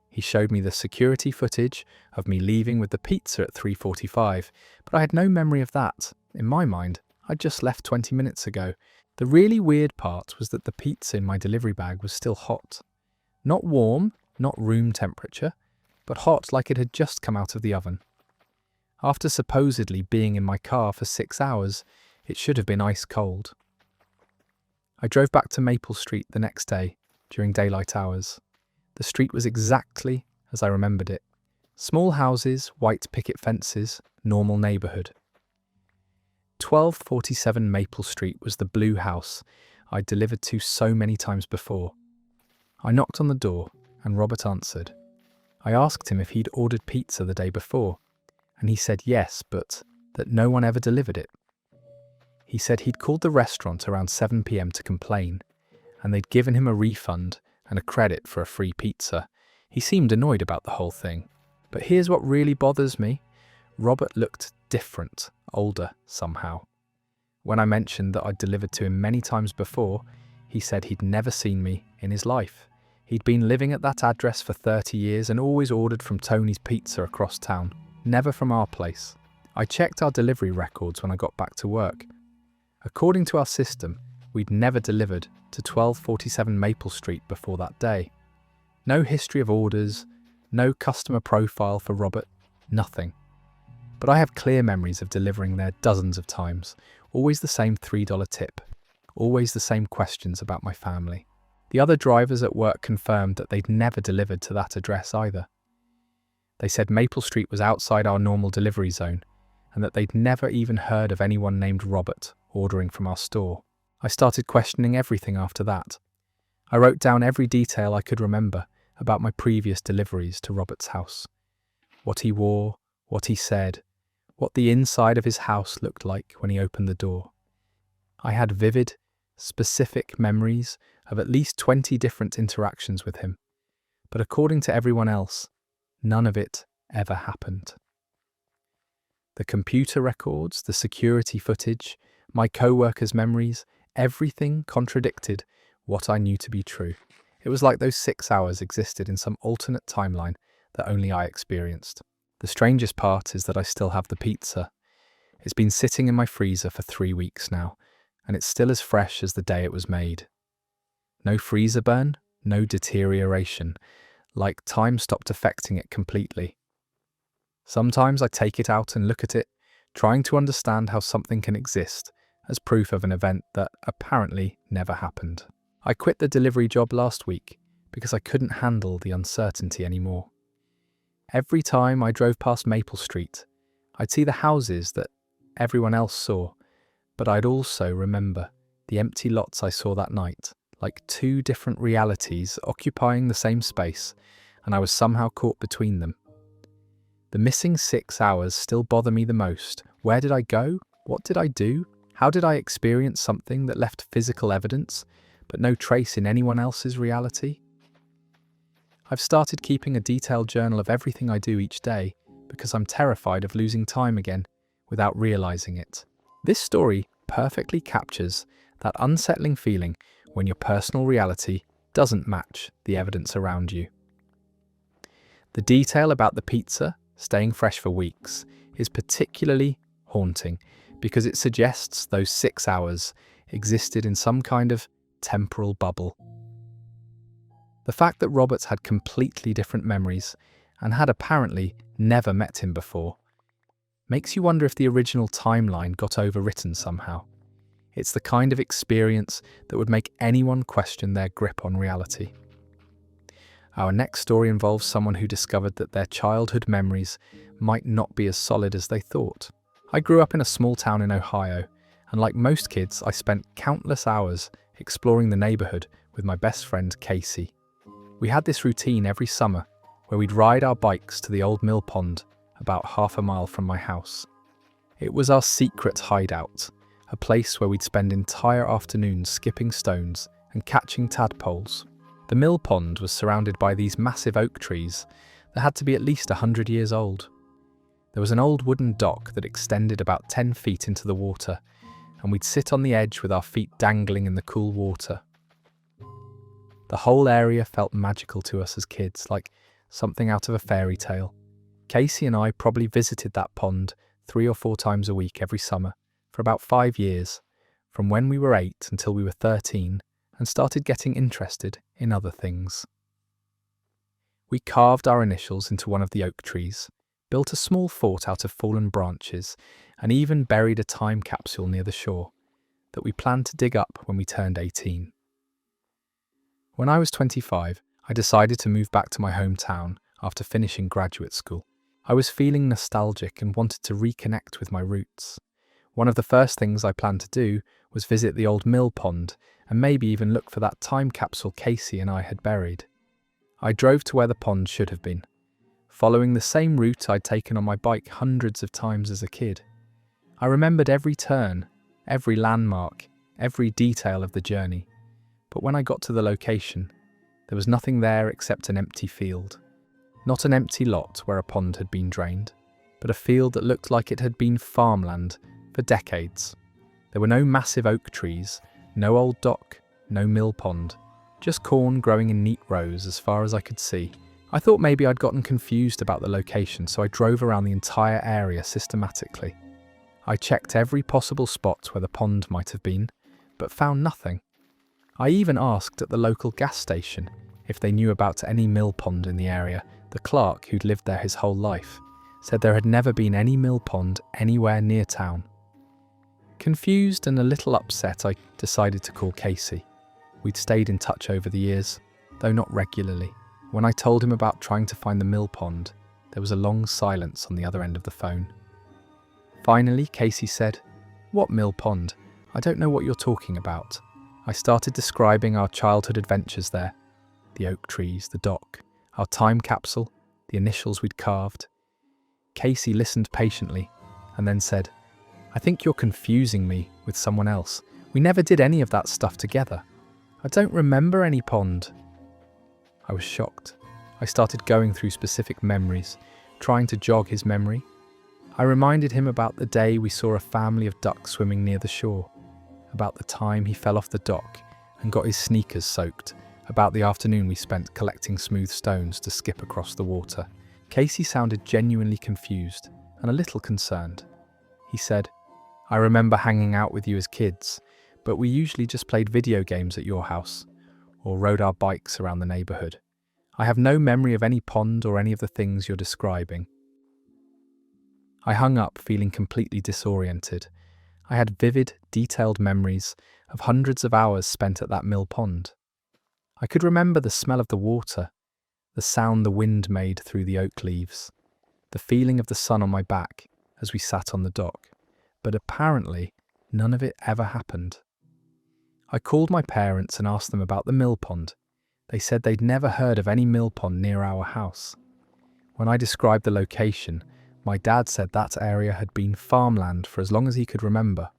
He showed me the security footage of me leaving with the pizza at 3:45, but I had no memory of that. In my mind, I'd just left 20 minutes ago. The really weird part was that the pizza in my delivery bag was still hot. Not warm, not room temperature, but hot like it had just come out of the oven. After supposedly being in my car for 6 hours, it should have been ice cold. I drove back to Maple Street the next day during daylight hours. The street was exactly as I remembered it. Small houses, white picket fences, normal neighbourhood. 1247 Maple Street was the blue house I'd delivered to so many times before. I knocked on the door and Robert answered. I asked him if he'd ordered pizza the day before, and he said yes, but that no one ever delivered it. He said he'd called the restaurant around 7 p.m. to complain, and they'd given him a refund and a credit for a free pizza. He seemed annoyed about the whole thing. But here's what really bothers me. Robert looked different, older somehow. When I mentioned that I'd delivered to him many times before, he said he'd never seen me in his life. He'd been living at that address for 30 years and always ordered from Tony's Pizza across town, never from our place. I checked our delivery records when I got back to work. According to our system, we'd never delivered to 1247 Maple Street before that day. No history of orders, no customer profile for Robert, nothing. But I have clear memories of delivering there dozens of times, always the same $3 tip, always the same questions about my family. The other drivers at work confirmed that they'd never delivered to that address either. They said Maple Street was outside our normal delivery zone, and that they'd never even heard of anyone named Robert ordering from our store. I started questioning everything after that. I wrote down every detail I could remember about my previous deliveries to Robert's house. What he wore, what he said, what the inside of his house looked like when he opened the door. I had vivid, specific memories of at least 20 different interactions with him, but according to everyone else, none of it ever happened. The computer records, the security footage, my co-workers' memories, everything contradicted what I knew to be true. It was like those 6 hours existed in some alternate timeline that only I experienced. The strangest part is that I still have the pizza. It's been sitting in my freezer for 3 weeks now, and it's still as fresh as the day it was made. No freezer burn, no deterioration, like time stopped affecting it completely. Sometimes I take it out and look at it, trying to understand how something can exist as proof of an event that apparently never happened. I quit the delivery job last week because I couldn't handle the uncertainty anymore. Every time I drove past Maple Street, I'd see the houses that everyone else saw, but I'd also remember the empty lots I saw that night, like two different realities occupying the same space, and I was somehow caught between them. The missing 6 hours still bother me the most. Where did I go? What did I do? How did I experience something that left physical evidence, but no trace in anyone else's reality? I've started keeping a detailed journal of everything I do each day because I'm terrified of losing time again without realizing it. This story perfectly captures that unsettling feeling when your personal reality doesn't match the evidence around you. The detail about the pizza staying fresh for weeks is particularly haunting because it suggests those 6 hours existed in some kind of temporal bubble. The fact that Roberts had completely different memories and had apparently never met him before makes you wonder if the original timeline got overwritten somehow. It's the kind of experience that would make anyone question their grip on reality. Our next story involves someone who discovered that their childhood memories might not be as solid as they thought. I grew up in a small town in Ohio, and like most kids, I spent countless hours exploring the neighborhood with my best friend Casey. We had this routine every summer where we'd ride our bikes to the old mill pond about half a mile from my house. It was our secret hideout, a place where we'd spend entire afternoons skipping stones and catching tadpoles. The mill pond was surrounded by these massive oak trees that had to be at least 100 years old. There was an old wooden dock that extended about 10 feet into the water, and we'd sit on the edge with our feet dangling in the cool water. The whole area felt magical to us as kids, like something out of a fairy tale. Casey and I probably visited that pond 3 or 4 times a week every summer for about 5 years, from when we were 8 until we were 13, and started getting interested in other things. We carved our initials into one of the oak trees, built a small fort out of fallen branches, and even buried a time capsule near the shore that we planned to dig up when we turned 18. When I was 25, I decided to move back to my hometown after finishing graduate school. I was feeling nostalgic and wanted to reconnect with my roots. One of the first things I planned to do was visit the old mill pond and maybe even look for that time capsule Casey and I had buried. I drove to where the pond should have been, following the same route I'd taken on my bike hundreds of times as a kid. I remembered every turn, every landmark, every detail of the journey. But when I got to the location, there was nothing there except an empty field. Not an empty lot where a pond had been drained, but a field that looked like it had been farmland for decades. There were no massive oak trees, no old dock, no mill pond, just corn growing in neat rows as far as I could see. I thought maybe I'd gotten confused about the location, so I drove around the entire area systematically. I checked every possible spot where the pond might have been, but found nothing. I even asked at the local gas station if they knew about any mill pond in the area. The clerk, who'd lived there his whole life, said there had never been any mill pond anywhere near town. Confused and a little upset, I decided to call Casey. We'd stayed in touch over the years, though not regularly. When I told him about trying to find the mill pond, there was a long silence on the other end of the phone. Finally, Casey said, "What mill pond? I don't know what you're talking about." I started describing our childhood adventures there. The oak trees, the dock, our time capsule, the initials we'd carved. Casey listened patiently and then said, "I think you're confusing me with someone else. We never did any of that stuff together. I don't remember any pond." I was shocked. I started going through specific memories, trying to jog his memory. I reminded him about the day we saw a family of ducks swimming near the shore, about the time he fell off the dock and got his sneakers soaked, about the afternoon we spent collecting smooth stones to skip across the water. Casey sounded genuinely confused and a little concerned. He said, "I remember hanging out with you as kids, but we usually just played video games at your house or rode our bikes around the neighborhood. I have no memory of any pond or any of the things you're describing." I hung up feeling completely disoriented. I had vivid, detailed memories of hundreds of hours spent at that mill pond. I could remember the smell of the water, the sound the wind made through the oak leaves, the feeling of the sun on my back as we sat on the dock, but apparently none of it ever happened. I called my parents and asked them about the mill pond. They said they'd never heard of any mill pond near our house. When I described the location, my dad said that area had been farmland for as long as he could remember,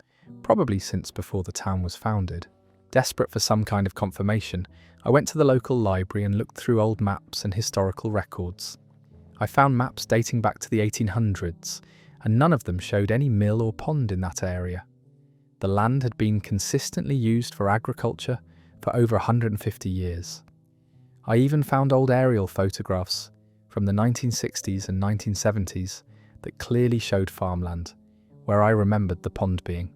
probably since before the town was founded. Desperate for some kind of confirmation, I went to the local library and looked through old maps and historical records. I found maps dating back to the 1800s, and none of them showed any mill or pond in that area. The land had been consistently used for agriculture for over 150 years. I even found old aerial photographs from the 1960s and 1970s that clearly showed farmland, where I remembered the pond being.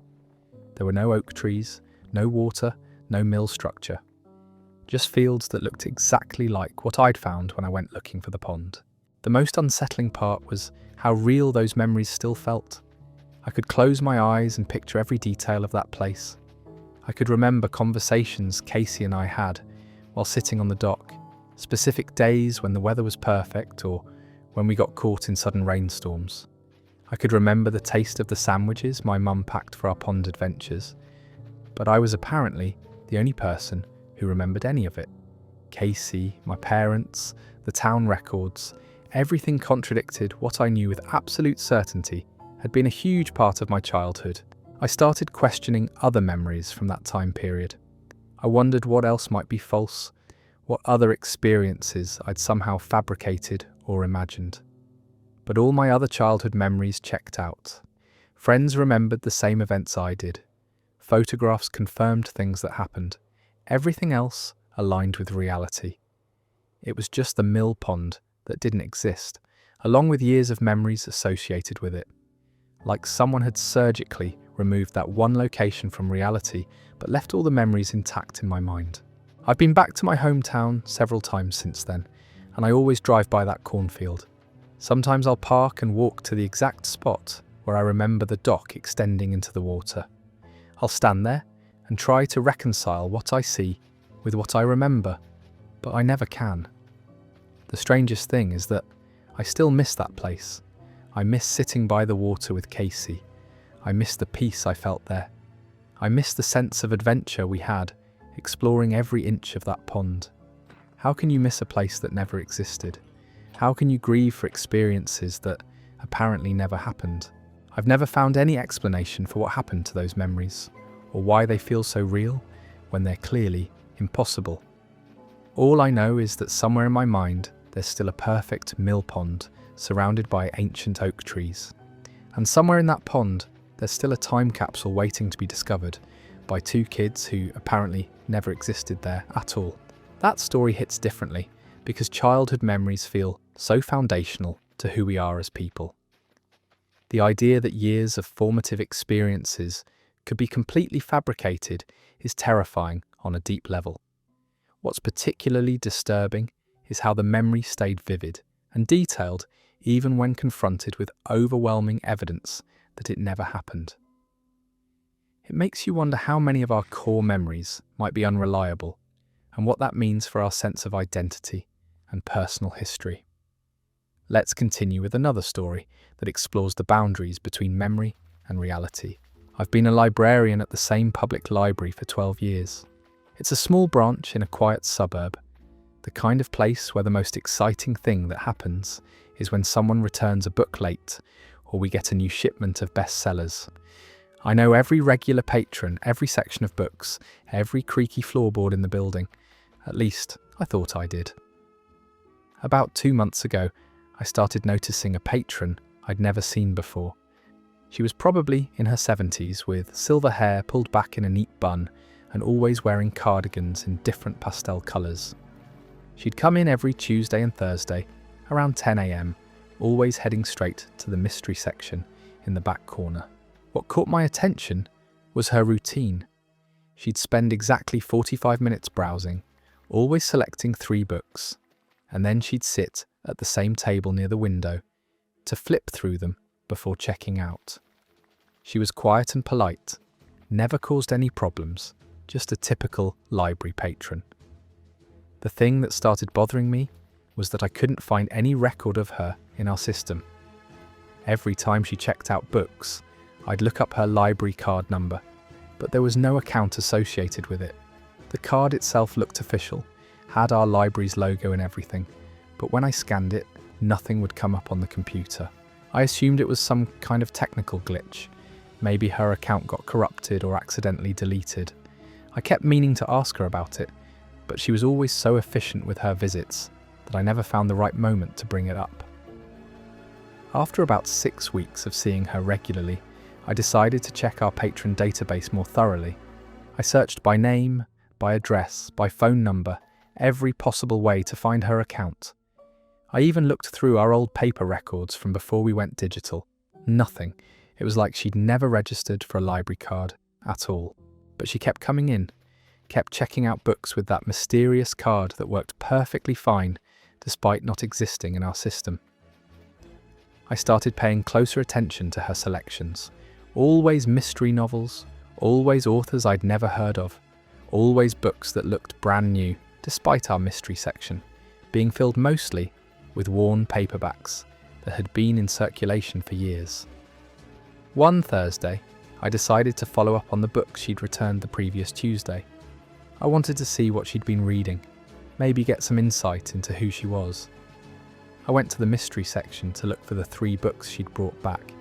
There were no oak trees, no water, no mill structure. just fields that looked exactly like what I'd found when I went looking for the pond. The most unsettling part was how real those memories still felt. I could close my eyes and picture every detail of that place. I could remember conversations Casey and I had while sitting on the dock, specific days when the weather was perfect or when we got caught in sudden rainstorms. I could remember the taste of the sandwiches my mum packed for our pond adventures, but I was apparently the only person who remembered any of it. Casey, my parents, the town records, everything contradicted what I knew with absolute certainty had been a huge part of my childhood. I started questioning other memories from that time period. I wondered what else might be false, what other experiences I'd somehow fabricated or imagined. But all my other childhood memories checked out. Friends remembered the same events I did. Photographs confirmed things that happened. Everything else aligned with reality. It was just the mill pond that didn't exist, along with years of memories associated with it. Like someone had surgically removed that one location from reality, but left all the memories intact in my mind. I've been back to my hometown several times since then, and I always drive by that cornfield. Sometimes I'll park and walk to the exact spot where I remember the dock extending into the water. I'll stand there and try to reconcile what I see with what I remember, but I never can. The strangest thing is that I still miss that place. I miss sitting by the water with Casey. I miss the peace I felt there. I miss the sense of adventure we had, exploring every inch of that pond. How can you miss a place that never existed? How can you grieve for experiences that apparently never happened? I've never found any explanation for what happened to those memories, or why they feel so real when they're clearly impossible. All I know is that somewhere in my mind there's still a perfect mill pond surrounded by ancient oak trees. And somewhere in that pond there's still a time capsule waiting to be discovered by two kids who apparently never existed there at all. That story hits differently because childhood memories feel so foundational to who we are as people. The idea that years of formative experiences could be completely fabricated is terrifying on a deep level. What's particularly disturbing is how the memory stayed vivid and detailed even when confronted with overwhelming evidence that it never happened. It makes you wonder how many of our core memories might be unreliable and what that means for our sense of identity and personal history. Let's continue with another story that explores the boundaries between memory and reality. I've been a librarian at the same public library for 12 years. It's a small branch in a quiet suburb, the kind of place where the most exciting thing that happens is when someone returns a book late or we get a new shipment of bestsellers. I know every regular patron, every section of books, every creaky floorboard in the building. At least, I thought I did. About 2 months ago, I started noticing a patron I'd never seen before. She was probably in her 70s with silver hair pulled back in a neat bun and always wearing cardigans in different pastel colours. She'd come in every Tuesday and Thursday around 10 a.m, always heading straight to the mystery section in the back corner. What caught my attention was her routine. She'd spend exactly 45 minutes browsing, always selecting 3 books, and then she'd sit at the same table near the window to flip through them before checking out. She was quiet and polite, never caused any problems, just a typical library patron. The thing that started bothering me was that I couldn't find any record of her in our system. Every time she checked out books, I'd look up her library card number, but there was no account associated with it. The card itself looked official, had our library's logo and everything, but when I scanned it, nothing would come up on the computer. I assumed it was some kind of technical glitch. Maybe her account got corrupted or accidentally deleted. I kept meaning to ask her about it, but she was always so efficient with her visits that I never found the right moment to bring it up. After about 6 weeks of seeing her regularly, I decided to check our patron database more thoroughly. I searched by name, by address, by phone number, every possible way to find her account. I even looked through our old paper records from before we went digital. Nothing. It was like she'd never registered for a library card at all. But she kept coming in, kept checking out books with that mysterious card that worked perfectly fine despite not existing in our system. I started paying closer attention to her selections. Always mystery novels, always authors I'd never heard of, always books that looked brand new despite our mystery section, being filled mostly with worn paperbacks that had been in circulation for years. One Thursday, I decided to follow up on the books she'd returned the previous Tuesday. I wanted to see what she'd been reading, maybe get some insight into who she was. I went to the mystery section to look for the 3 books she'd brought back,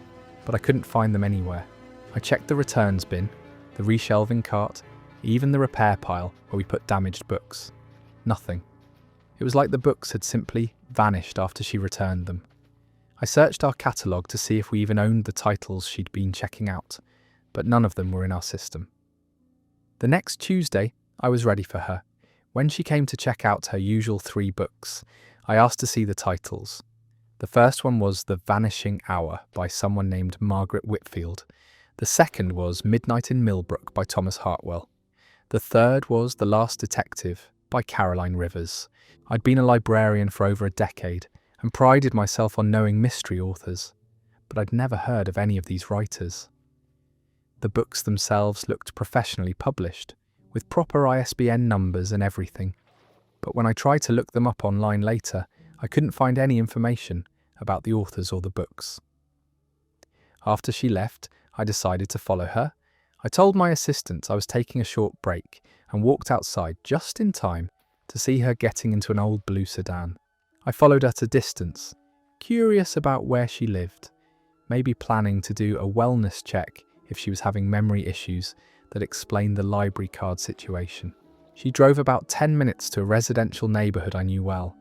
but I couldn't find them anywhere. I checked the returns bin, the reshelving cart, even the repair pile where we put damaged books. Nothing. It was like the books had simply vanished after she returned them. I searched our catalogue to see if we even owned the titles she'd been checking out, but none of them were in our system. The next Tuesday, I was ready for her. When she came to check out her usual 3 books, I asked to see the titles. The first one was The Vanishing Hour by someone named Margaret Whitfield. The second was Midnight in Millbrook by Thomas Hartwell. The third was The Last Detective by Caroline Rivers. I'd been a librarian for over a decade and prided myself on knowing mystery authors, but I'd never heard of any of these writers. The books themselves looked professionally published, with proper ISBN numbers and everything. But when I tried to look them up online later, I couldn't find any information about the authors or the books. After she left, I decided to follow her. I told my assistant I was taking a short break and walked outside just in time to see her getting into an old blue sedan. I followed at a distance, curious about where she lived, maybe planning to do a wellness check if she was having memory issues that explained the library card situation. She drove about 10 minutes to a residential neighbourhood I knew well.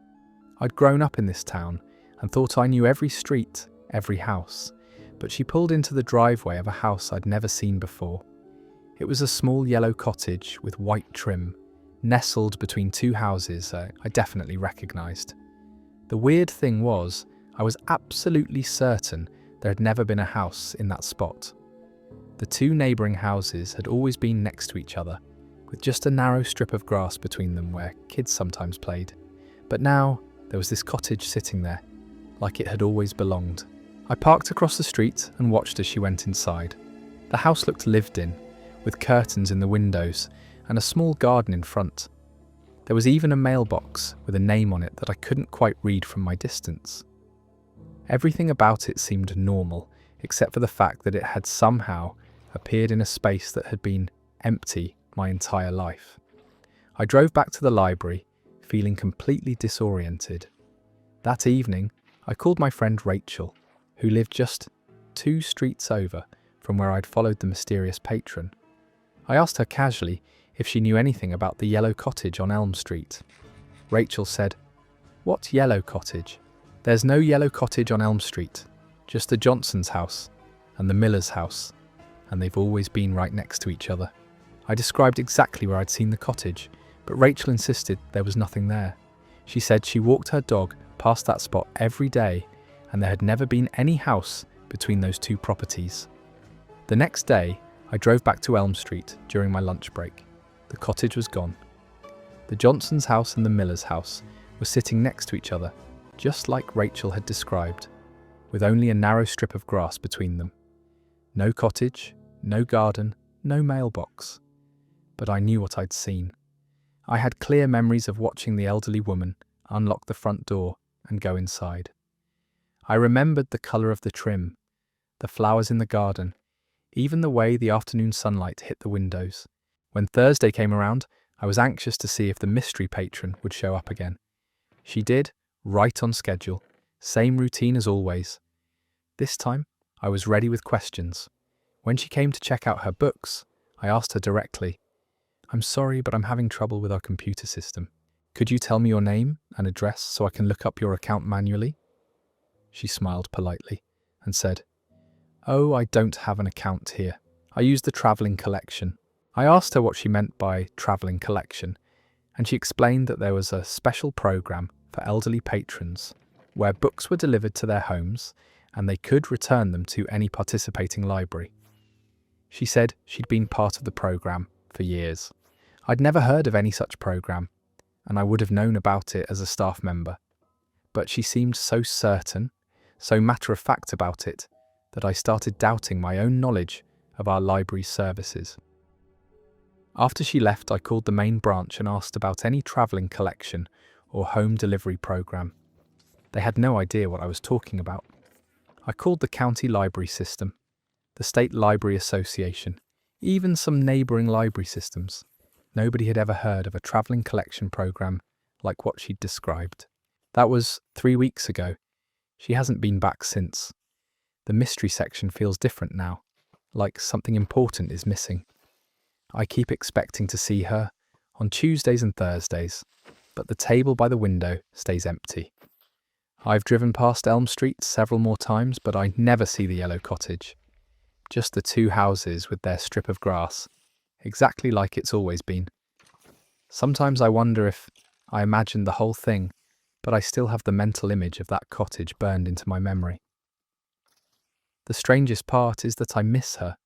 I'd grown up in this town and thought I knew every street, every house, but she pulled into the driveway of a house I'd never seen before. It was a small yellow cottage with white trim, nestled between 2 houses I definitely recognised. The weird thing was, I was absolutely certain there had never been a house in that spot. The 2 neighbouring houses had always been next to each other, with just a narrow strip of grass between them where kids sometimes played. But now, there was this cottage sitting there, like it had always belonged. I parked across the street and watched as she went inside. The house looked lived in, with curtains in the windows and a small garden in front. There was even a mailbox with a name on it that I couldn't quite read from my distance. Everything about it seemed normal, except for the fact that it had somehow appeared in a space that had been empty my entire life. I drove back to the library, feeling completely disoriented. That evening, I called my friend Rachel, who lived just 2 streets over from where I'd followed the mysterious patron. I asked her casually if she knew anything about the yellow cottage on Elm Street. Rachel said, "What yellow cottage? There's no yellow cottage on Elm Street, just the Johnson's house and the Miller's house, and they've always been right next to each other." I described exactly where I'd seen the cottage, but Rachel insisted there was nothing there. She said she walked her dog past that spot every day and there had never been any house between those 2 properties. The next day, I drove back to Elm Street during my lunch break. The cottage was gone. The Johnson's house and the Miller's house were sitting next to each other, just like Rachel had described, with only a narrow strip of grass between them. No cottage, no garden, no mailbox. But I knew what I'd seen. I had clear memories of watching the elderly woman unlock the front door and go inside. I remembered the colour of the trim, the flowers in the garden, even the way the afternoon sunlight hit the windows. When Thursday came around, I was anxious to see if the mystery patron would show up again. She did, right on schedule, same routine as always. This time, I was ready with questions. When she came to check out her books, I asked her directly, "I'm sorry, but I'm having trouble with our computer system. Could you tell me your name and address so I can look up your account manually?" She smiled politely and said, "Oh, I don't have an account here. I use the travelling collection." I asked her what she meant by travelling collection, and she explained that there was a special program for elderly patrons where books were delivered to their homes and they could return them to any participating library. She said she'd been part of the program for years. I'd never heard of any such program, and I would have known about it as a staff member. But she seemed so certain, so matter-of-fact about it, that I started doubting my own knowledge of our library's services. After she left, I called the main branch and asked about any travelling collection or home delivery program. They had no idea what I was talking about. I called the county library system, the state library association, even some neighbouring library systems. Nobody had ever heard of a travelling collection program like what she'd described. That was 3 weeks ago. She hasn't been back since. The mystery section feels different now, like something important is missing. I keep expecting to see her on Tuesdays and Thursdays, but the table by the window stays empty. I've driven past Elm Street several more times, but I never see the yellow cottage. Just the two houses with their strip of grass, exactly like it's always been. Sometimes I wonder if I imagined the whole thing, but I still have the mental image of that cottage burned into my memory. The strangest part is that I miss her,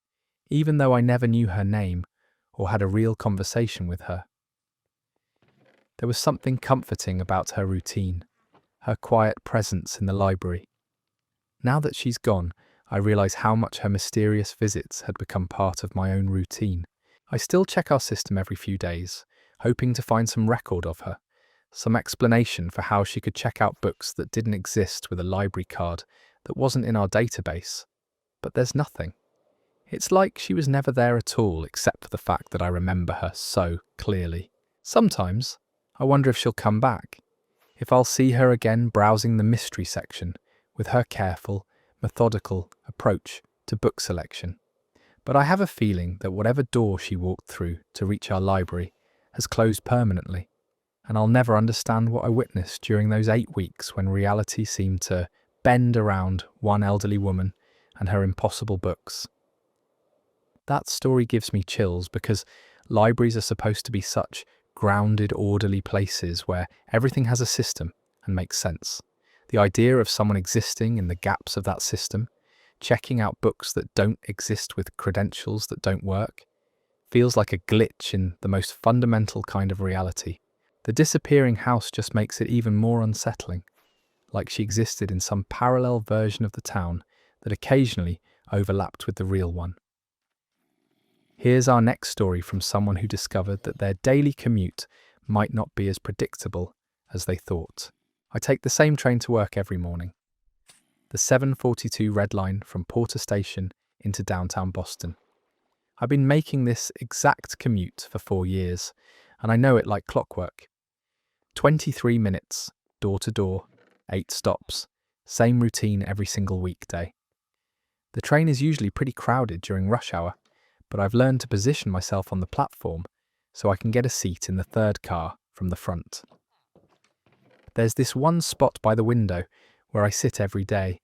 even though I never knew her name or had a real conversation with her. There was something comforting about her routine, her quiet presence in the library. Now that she's gone, I realise how much her mysterious visits had become part of my own routine. I still check our system every few days, hoping to find some record of her, some explanation for how she could check out books that didn't exist with a library card that wasn't in our database. But there's nothing. It's like she was never there at all, except for the fact that I remember her so clearly. Sometimes I wonder if she'll come back, if I'll see her again browsing the mystery section with her careful, methodical approach to book selection. But I have a feeling that whatever door she walked through to reach our library has closed permanently, and I'll never understand what I witnessed during those 8 weeks when reality seemed to bend around one elderly woman and her impossible books. That story gives me chills because libraries are supposed to be such grounded, orderly places where everything has a system and makes sense. The idea of someone existing in the gaps of that system, checking out books that don't exist with credentials that don't work, feels like a glitch in the most fundamental kind of reality. The disappearing house just makes it even more unsettling, like she existed in some parallel version of the town that occasionally overlapped with the real one. Here's our next story from someone who discovered that their daily commute might not be as predictable as they thought. I take the same train to work every morning. The 7:42 Red Line from Porter Station into downtown Boston. I've been making this exact commute for 4 years, and I know it like clockwork. 23 minutes, door to door, 8 stops, same routine every single weekday. The train is usually pretty crowded during rush hour, but I've learned to position myself on the platform so I can get a seat in the third car from the front. There's this one spot by the window where I sit every day,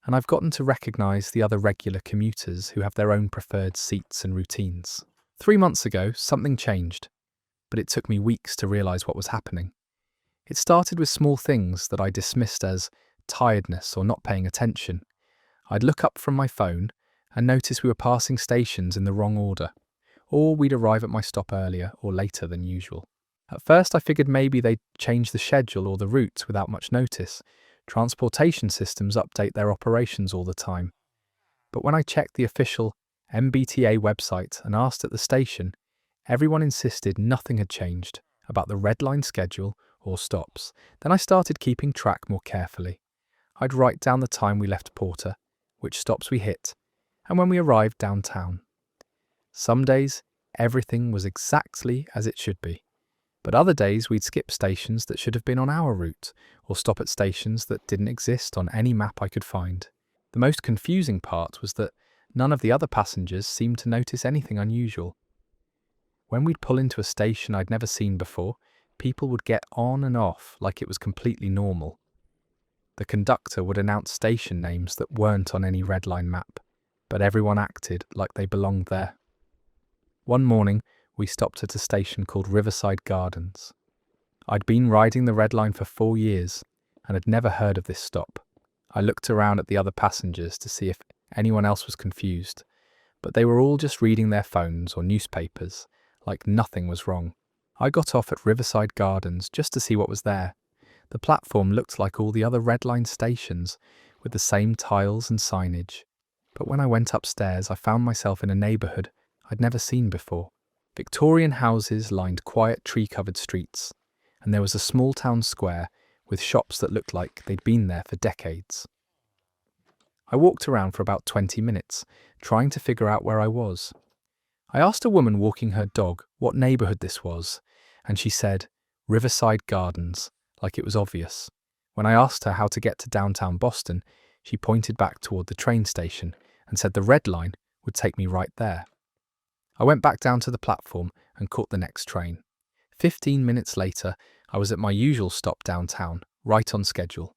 and I've gotten to recognise the other regular commuters who have their own preferred seats and routines. 3 months ago, something changed, but it took me weeks to realise what was happening. It started with small things that I dismissed as tiredness or not paying attention. I'd look up from my phone and notice we were passing stations in the wrong order, or we'd arrive at my stop earlier or later than usual. At first I figured maybe they'd changed the schedule or the route without much notice. Transportation systems update their operations all the time. But when I checked the official MBTA website and asked at the station, everyone insisted nothing had changed about the Red Line schedule or stops. Then I started keeping track more carefully. I'd write down the time we left Porter, which stops we hit, and when we arrived downtown. Some days, everything was exactly as it should be. But other days we'd skip stations that should have been on our route, or stop at stations that didn't exist on any map I could find. The most confusing part was that none of the other passengers seemed to notice anything unusual. When we'd pull into a station I'd never seen before, people would get on and off like it was completely normal. The conductor would announce station names that weren't on any Red Line map, but everyone acted like they belonged there. One morning, we stopped at a station called Riverside Gardens. I'd been riding the Red Line for 4 years and had never heard of this stop. I looked around at the other passengers to see if anyone else was confused, but they were all just reading their phones or newspapers, like nothing was wrong. I got off at Riverside Gardens just to see what was there. The platform looked like all the other Red Line stations, with the same tiles and signage. But when I went upstairs, I found myself in a neighbourhood I'd never seen before. Victorian houses lined quiet tree-covered streets, and there was a small town square with shops that looked like they'd been there for decades. I walked around for about 20 minutes, trying to figure out where I was. I asked a woman walking her dog what neighbourhood this was, and she said, Riverside Gardens, like it was obvious. When I asked her how to get to downtown Boston, she pointed back toward the train station and said the Red Line would take me right there. I went back down to the platform and caught the next train. 15 minutes later, I was at my usual stop downtown, right on schedule.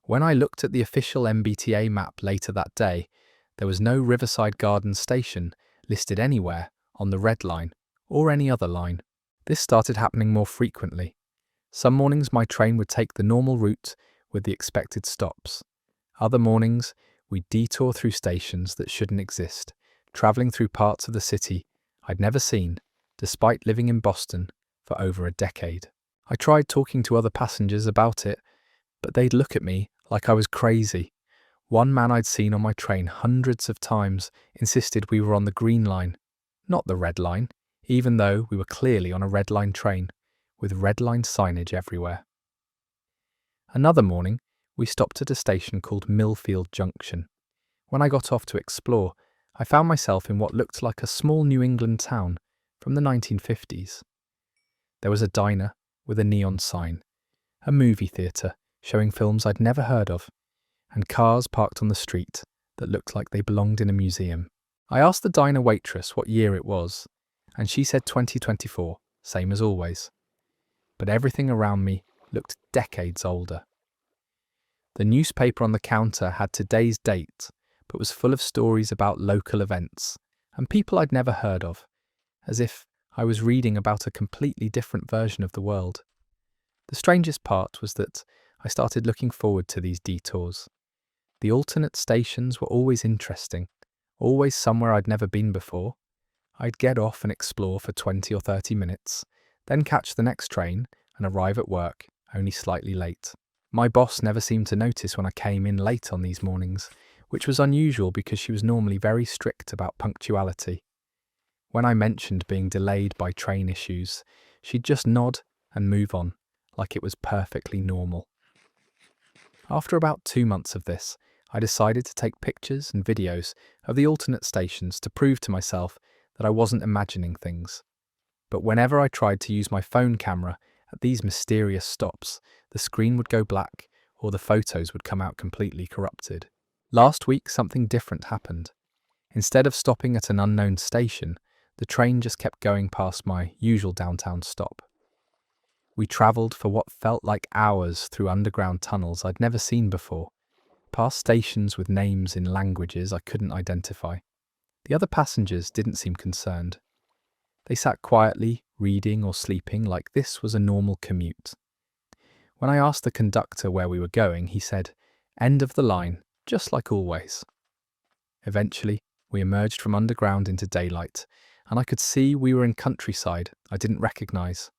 When I looked at the official MBTA map later that day, there was no Riverside Gardens station listed anywhere on the Red Line or any other line. This started happening more frequently. Some mornings my train would take the normal route with the expected stops. Other mornings, we'd detour through stations that shouldn't exist, travelling through parts of the city I'd never seen, despite living in Boston for over a decade. I tried talking to other passengers about it, but they'd look at me like I was crazy. One man I'd seen on my train hundreds of times insisted we were on the Green Line, not the Red Line, even though we were clearly on a Red Line train, with Red Line signage everywhere. Another morning, we stopped at a station called Millfield Junction. When I got off to explore, I found myself in what looked like a small New England town from the 1950s. There was a diner with a neon sign, a movie theatre showing films I'd never heard of, and cars parked on the street that looked like they belonged in a museum. I asked the diner waitress what year it was, and she said 2024, same as always. But everything around me looked decades older. The newspaper on the counter had today's date, but was full of stories about local events and people I'd never heard of, as if I was reading about a completely different version of the world. The strangest part was that I started looking forward to these detours. The alternate stations were always interesting, always somewhere I'd never been before. I'd get off and explore for 20 or 30 minutes, then catch the next train and arrive at work, only slightly late. My boss never seemed to notice when I came in late on these mornings, which was unusual because she was normally very strict about punctuality. When I mentioned being delayed by train issues, she'd just nod and move on, like it was perfectly normal. After about 2 months of this, I decided to take pictures and videos of the alternate stations to prove to myself that I wasn't imagining things. But whenever I tried to use my phone camera at these mysterious stops, the screen would go black or the photos would come out completely corrupted. Last week, something different happened. Instead of stopping at an unknown station, the train just kept going past my usual downtown stop. We travelled for what felt like hours through underground tunnels I'd never seen before, past stations with names in languages I couldn't identify. The other passengers didn't seem concerned. They sat quietly, reading or sleeping like this was a normal commute. When I asked the conductor where we were going, he said, "End of the line, just like always." Eventually, we emerged from underground into daylight, and I could see we were in countryside I didn't recognise.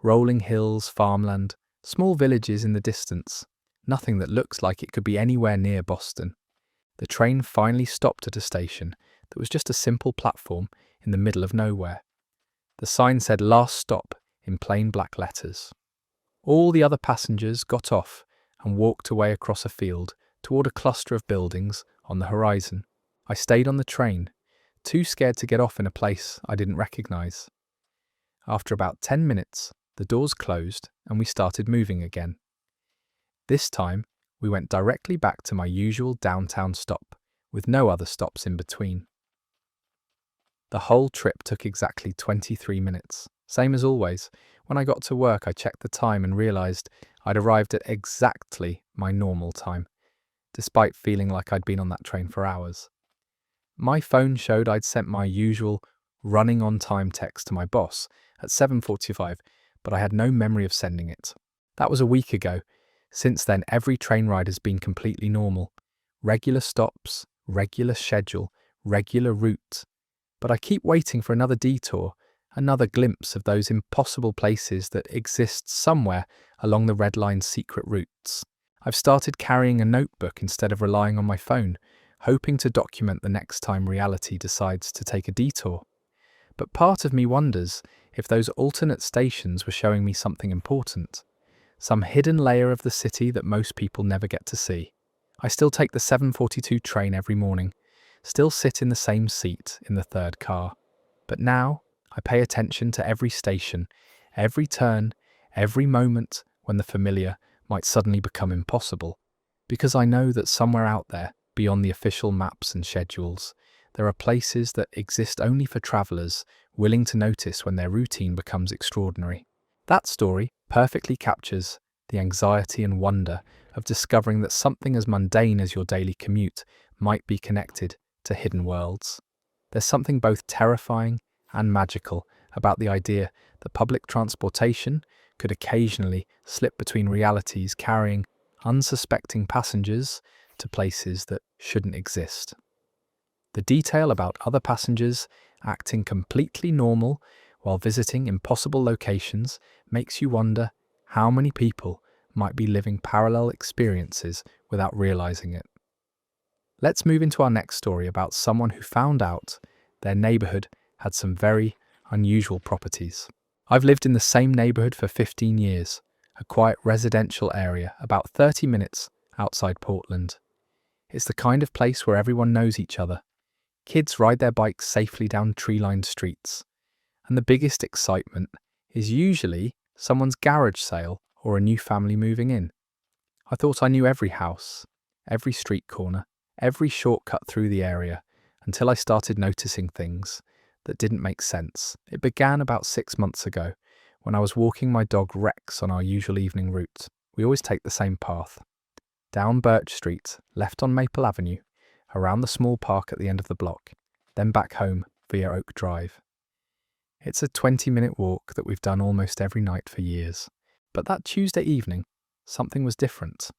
Rolling hills, farmland, small villages in the distance, nothing that looks like it could be anywhere near Boston. The train finally stopped at a station that was just a simple platform in the middle of nowhere. The sign said "Last Stop" in plain black letters. All the other passengers got off and walked away across a field toward a cluster of buildings on the horizon. I stayed on the train, too scared to get off in a place I didn't recognise. After about 10 minutes, the doors closed and we started moving again. This time, we went directly back to my usual downtown stop, with no other stops in between. The whole trip took exactly 23 minutes. Same as always, when I got to work I checked the time and realised I'd arrived at exactly my normal time, despite feeling like I'd been on that train for hours. My phone showed I'd sent my usual running on time text to my boss at 7:45, but I had no memory of sending it. That was a week ago. Since then, every train ride has been completely normal. Regular stops, regular schedule, regular route. But I keep waiting for another detour, Another glimpse of those impossible places that exist somewhere along the Red Line's secret routes. I've started carrying a notebook instead of relying on my phone, hoping to document the next time reality decides to take a detour. But part of me wonders if those alternate stations were showing me something important, some hidden layer of the city that most people never get to see. I still take the 7:42 train every morning, still sit in the same seat in the third car. But now, I pay attention to every station, every turn, every moment when the familiar might suddenly become impossible. Because I know that somewhere out there, beyond the official maps and schedules, there are places that exist only for travellers willing to notice when their routine becomes extraordinary. That story perfectly captures the anxiety and wonder of discovering that something as mundane as your daily commute might be connected to hidden worlds. There's something both terrifying and magical about the idea that public transportation could occasionally slip between realities, carrying unsuspecting passengers to places that shouldn't exist. The detail about other passengers acting completely normal while visiting impossible locations makes you wonder how many people might be living parallel experiences without realizing it. Let's move into our next story about someone who found out their neighborhood had some very unusual properties. I've lived in the same neighborhood for 15 years, a quiet residential area about 30 minutes outside Portland. It's the kind of place where everyone knows each other. Kids ride their bikes safely down tree-lined streets, and the biggest excitement is usually someone's garage sale or a new family moving in. I thought I knew every house, every street corner, every shortcut through the area, until I started noticing things that didn't make sense. It began about 6 months ago, when I was walking my dog Rex on our usual evening route. We always take the same path. Down Birch Street, left on Maple Avenue, around the small park at the end of the block, then back home via Oak Drive. It's a 20-minute walk that we've done almost every night for years. But that Tuesday evening, something was different.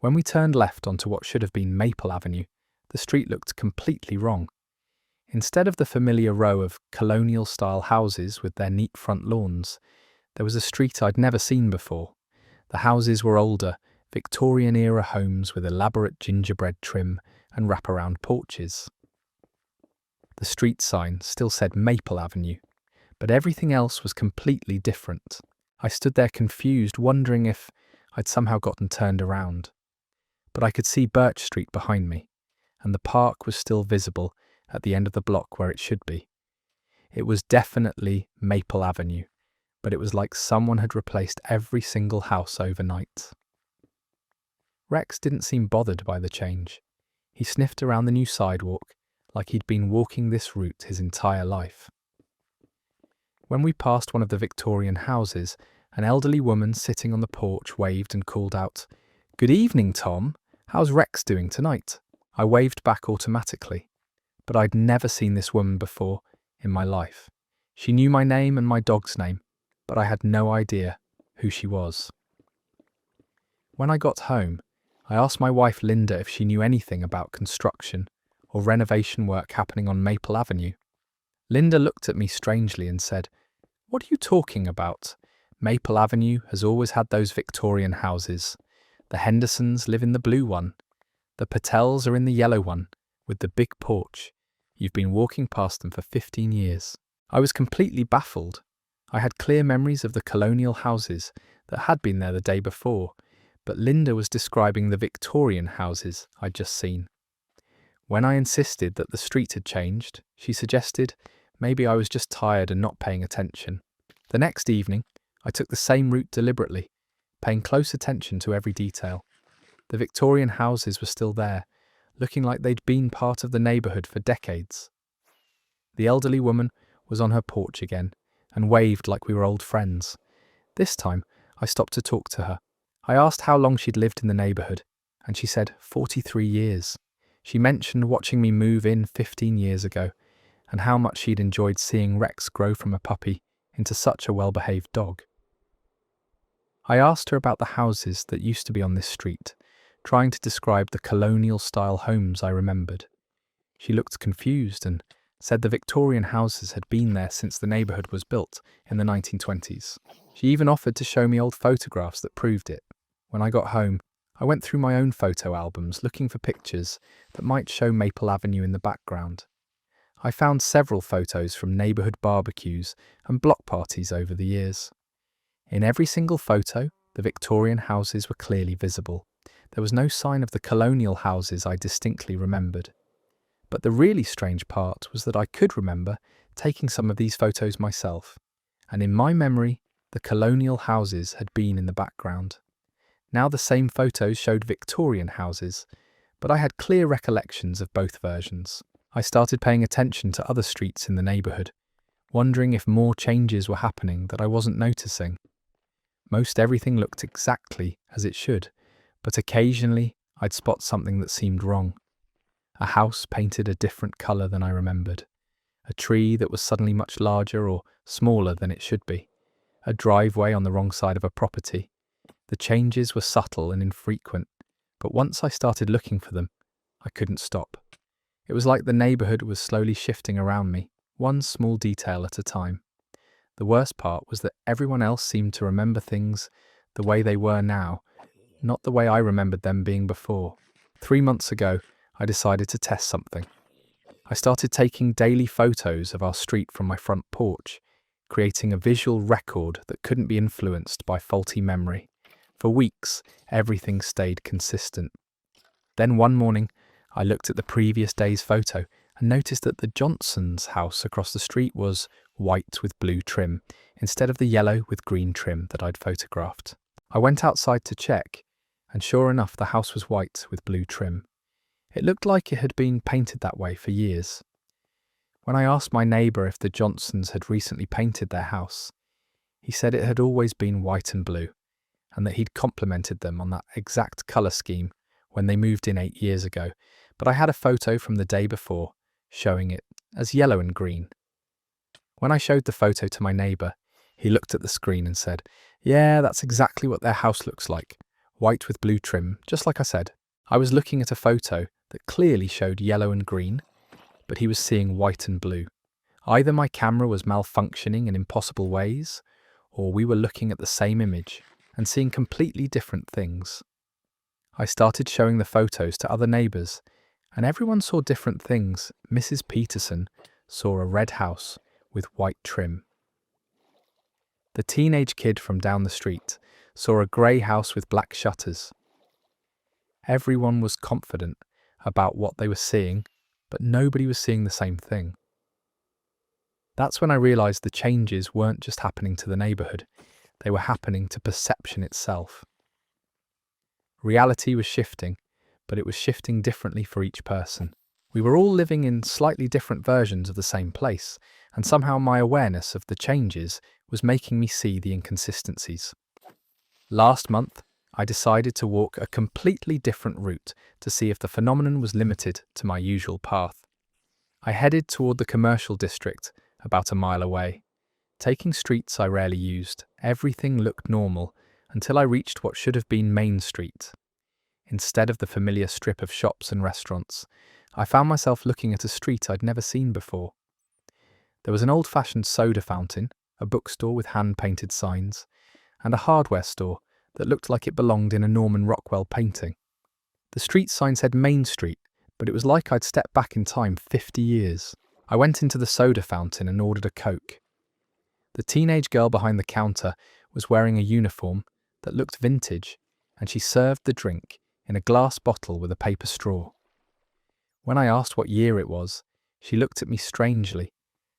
When we turned left onto what should have been Maple Avenue, the street looked completely wrong. Instead of the familiar row of colonial-style houses with their neat front lawns, there was a street I'd never seen before. The houses were older, Victorian-era homes with elaborate gingerbread trim and wraparound porches. The street sign still said Maple Avenue, but everything else was completely different. I stood there confused, wondering if I'd somehow gotten turned around. But I could see Birch Street behind me, and the park was still visible at the end of the block where it should be. It was definitely Maple Avenue, but it was like someone had replaced every single house overnight. Rex didn't seem bothered by the change. He sniffed around the new sidewalk like he'd been walking this route his entire life. When we passed one of the Victorian houses, an elderly woman sitting on the porch waved and called out, "Good evening, Tom. How's Rex doing tonight?" I waved back automatically, but I'd never seen this woman before in my life. She knew my name and my dog's name, but I had no idea who she was. When I got home, I asked my wife Linda if she knew anything about construction or renovation work happening on Maple Avenue. Linda looked at me strangely and said, "What are you talking about? Maple Avenue has always had those Victorian houses. The Hendersons live in the blue one. The Patels are in the yellow one, with the big porch. You've been walking past them for 15 years. I was completely baffled. I had clear memories of the colonial houses that had been there the day before, but Linda was describing the Victorian houses I'd just seen. When I insisted that the street had changed, she suggested maybe I was just tired and not paying attention. The next evening, I took the same route deliberately, paying close attention to every detail. The Victorian houses were still there, looking like they'd been part of the neighbourhood for decades. The elderly woman was on her porch again and waved like we were old friends. This time, I stopped to talk to her. I asked how long she'd lived in the neighbourhood, and she said 43 years. She mentioned watching me move in 15 years ago, and how much she'd enjoyed seeing Rex grow from a puppy into such a well-behaved dog. I asked her about the houses that used to be on this street, trying to describe the colonial-style homes I remembered. She looked confused and said the Victorian houses had been there since the neighbourhood was built in the 1920s. She even offered to show me old photographs that proved it. When I got home, I went through my own photo albums looking for pictures that might show Maple Avenue in the background. I found several photos from neighbourhood barbecues and block parties over the years. In every single photo, the Victorian houses were clearly visible. There was no sign of the colonial houses I distinctly remembered. But the really strange part was that I could remember taking some of these photos myself, and in my memory, the colonial houses had been in the background. Now the same photos showed Victorian houses, but I had clear recollections of both versions. I started paying attention to other streets in the neighbourhood, wondering if more changes were happening that I wasn't noticing. Most everything looked exactly as it should, but occasionally I'd spot something that seemed wrong. A house painted a different colour than I remembered. A tree that was suddenly much larger or smaller than it should be. A driveway on the wrong side of a property. The changes were subtle and infrequent, but once I started looking for them, I couldn't stop. It was like the neighbourhood was slowly shifting around me, one small detail at a time. The worst part was that everyone else seemed to remember things the way they were now, not the way I remembered them being before. 3 months ago, I decided to test something. I started taking daily photos of our street from my front porch, creating a visual record that couldn't be influenced by faulty memory. For weeks, everything stayed consistent. Then one morning, I looked at the previous day's photo and noticed that the Johnsons' house across the street was white with blue trim, instead of the yellow with green trim that I'd photographed. I went outside to check, and sure enough, the house was white with blue trim. It looked like it had been painted that way for years. When I asked my neighbour if the Johnsons had recently painted their house, he said it had always been white and blue, and that he'd complimented them on that exact colour scheme when they moved in 8 years ago, but I had a photo from the day before showing it as yellow and green. When I showed the photo to my neighbour, he looked at the screen and said, "Yeah, that's exactly what their house looks like, white with blue trim, just like I said." I was looking at a photo that clearly showed yellow and green, but he was seeing white and blue. Either my camera was malfunctioning in impossible ways, or we were looking at the same image and seeing completely different things. I started showing the photos to other neighbours, and everyone saw different things. Mrs. Peterson saw a red house with white trim. The teenage kid from down the street saw a grey house with black shutters. Everyone was confident about what they were seeing, but nobody was seeing the same thing. That's when I realised the changes weren't just happening to the neighbourhood, they were happening to perception itself. Reality was shifting, but it was shifting differently for each person. We were all living in slightly different versions of the same place, and somehow my awareness of the changes was making me see the inconsistencies. Last month, I decided to walk a completely different route to see if the phenomenon was limited to my usual path. I headed toward the commercial district, about a mile away. Taking streets I rarely used, everything looked normal until I reached what should have been Main Street. Instead of the familiar strip of shops and restaurants, I found myself looking at a street I'd never seen before. There was an old-fashioned soda fountain, a bookstore with hand-painted signs, and a hardware store that looked like it belonged in a Norman Rockwell painting. The street sign said Main Street, but it was like I'd stepped back in time 50 years. I went into the soda fountain and ordered a Coke. The teenage girl behind the counter was wearing a uniform that looked vintage, and she served the drink in a glass bottle with a paper straw. When I asked what year it was, she looked at me strangely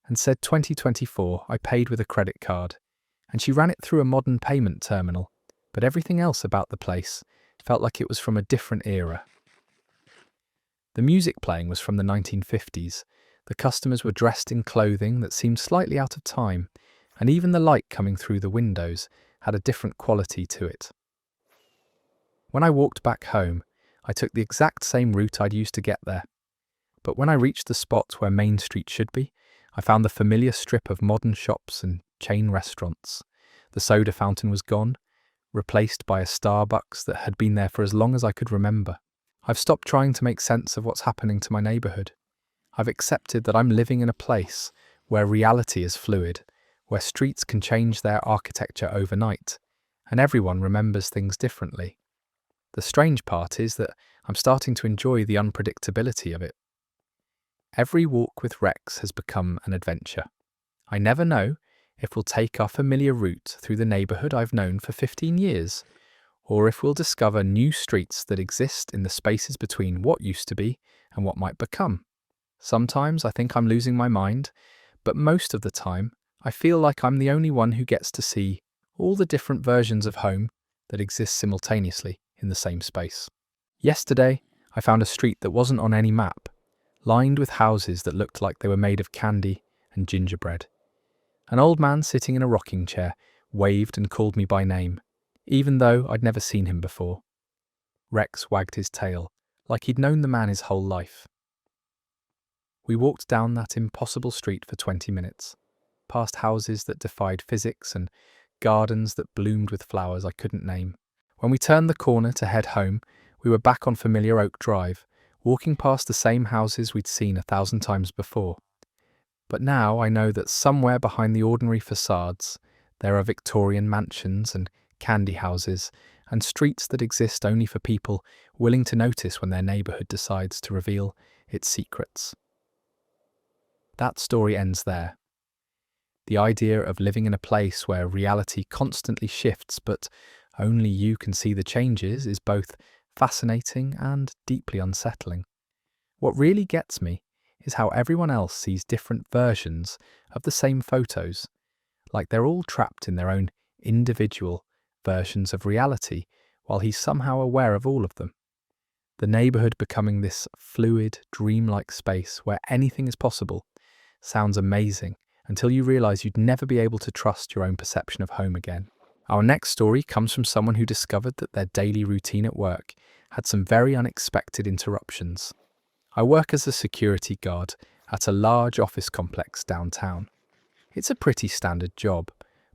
and said 2024. I paid with a credit card, and she ran it through a modern payment terminal, but everything else about the place felt like it was from a different era. The music playing was from the 1950s. The customers were dressed in clothing that seemed slightly out of time, and even the light coming through the windows had a different quality to it. When I walked back home, I took the exact same route I'd used to get there. But when I reached the spot where Main Street should be, I found the familiar strip of modern shops and chain restaurants. The soda fountain was gone, replaced by a Starbucks that had been there for as long as I could remember. I've stopped trying to make sense of what's happening to my neighbourhood. I've accepted that I'm living in a place where reality is fluid, where streets can change their architecture overnight, and everyone remembers things differently. The strange part is that I'm starting to enjoy the unpredictability of it. Every walk with Rex has become an adventure. I never know if we'll take our familiar route through the neighbourhood I've known for 15 years, or if we'll discover new streets that exist in the spaces between what used to be and what might become. Sometimes I think I'm losing my mind, but most of the time I feel like I'm the only one who gets to see all the different versions of home that exist simultaneously in the same space. Yesterday, I found a street that wasn't on any map, lined with houses that looked like they were made of candy and gingerbread. An old man sitting in a rocking chair waved and called me by name, even though I'd never seen him before. Rex wagged his tail, like he'd known the man his whole life. We walked down that impossible street for 20 minutes, past houses that defied physics and gardens that bloomed with flowers I couldn't name. When we turned the corner to head home, we were back on familiar Oak Drive, walking past the same houses we'd seen 1,000 times before. But now I know that somewhere behind the ordinary facades, there are Victorian mansions and candy houses and streets that exist only for people willing to notice when their neighbourhood decides to reveal its secrets. That story ends there. The idea of living in a place where reality constantly shifts but only you can see the changes is both fascinating and deeply unsettling. What really gets me is how everyone else sees different versions of the same photos, like they're all trapped in their own individual versions of reality, while he's somehow aware of all of them. The neighbourhood becoming this fluid, dreamlike space where anything is possible sounds amazing until you realise you'd never be able to trust your own perception of home again. Our next story comes from someone who discovered that their daily routine at work had some very unexpected interruptions. I work as a security guard at a large office complex downtown. It's a pretty standard job,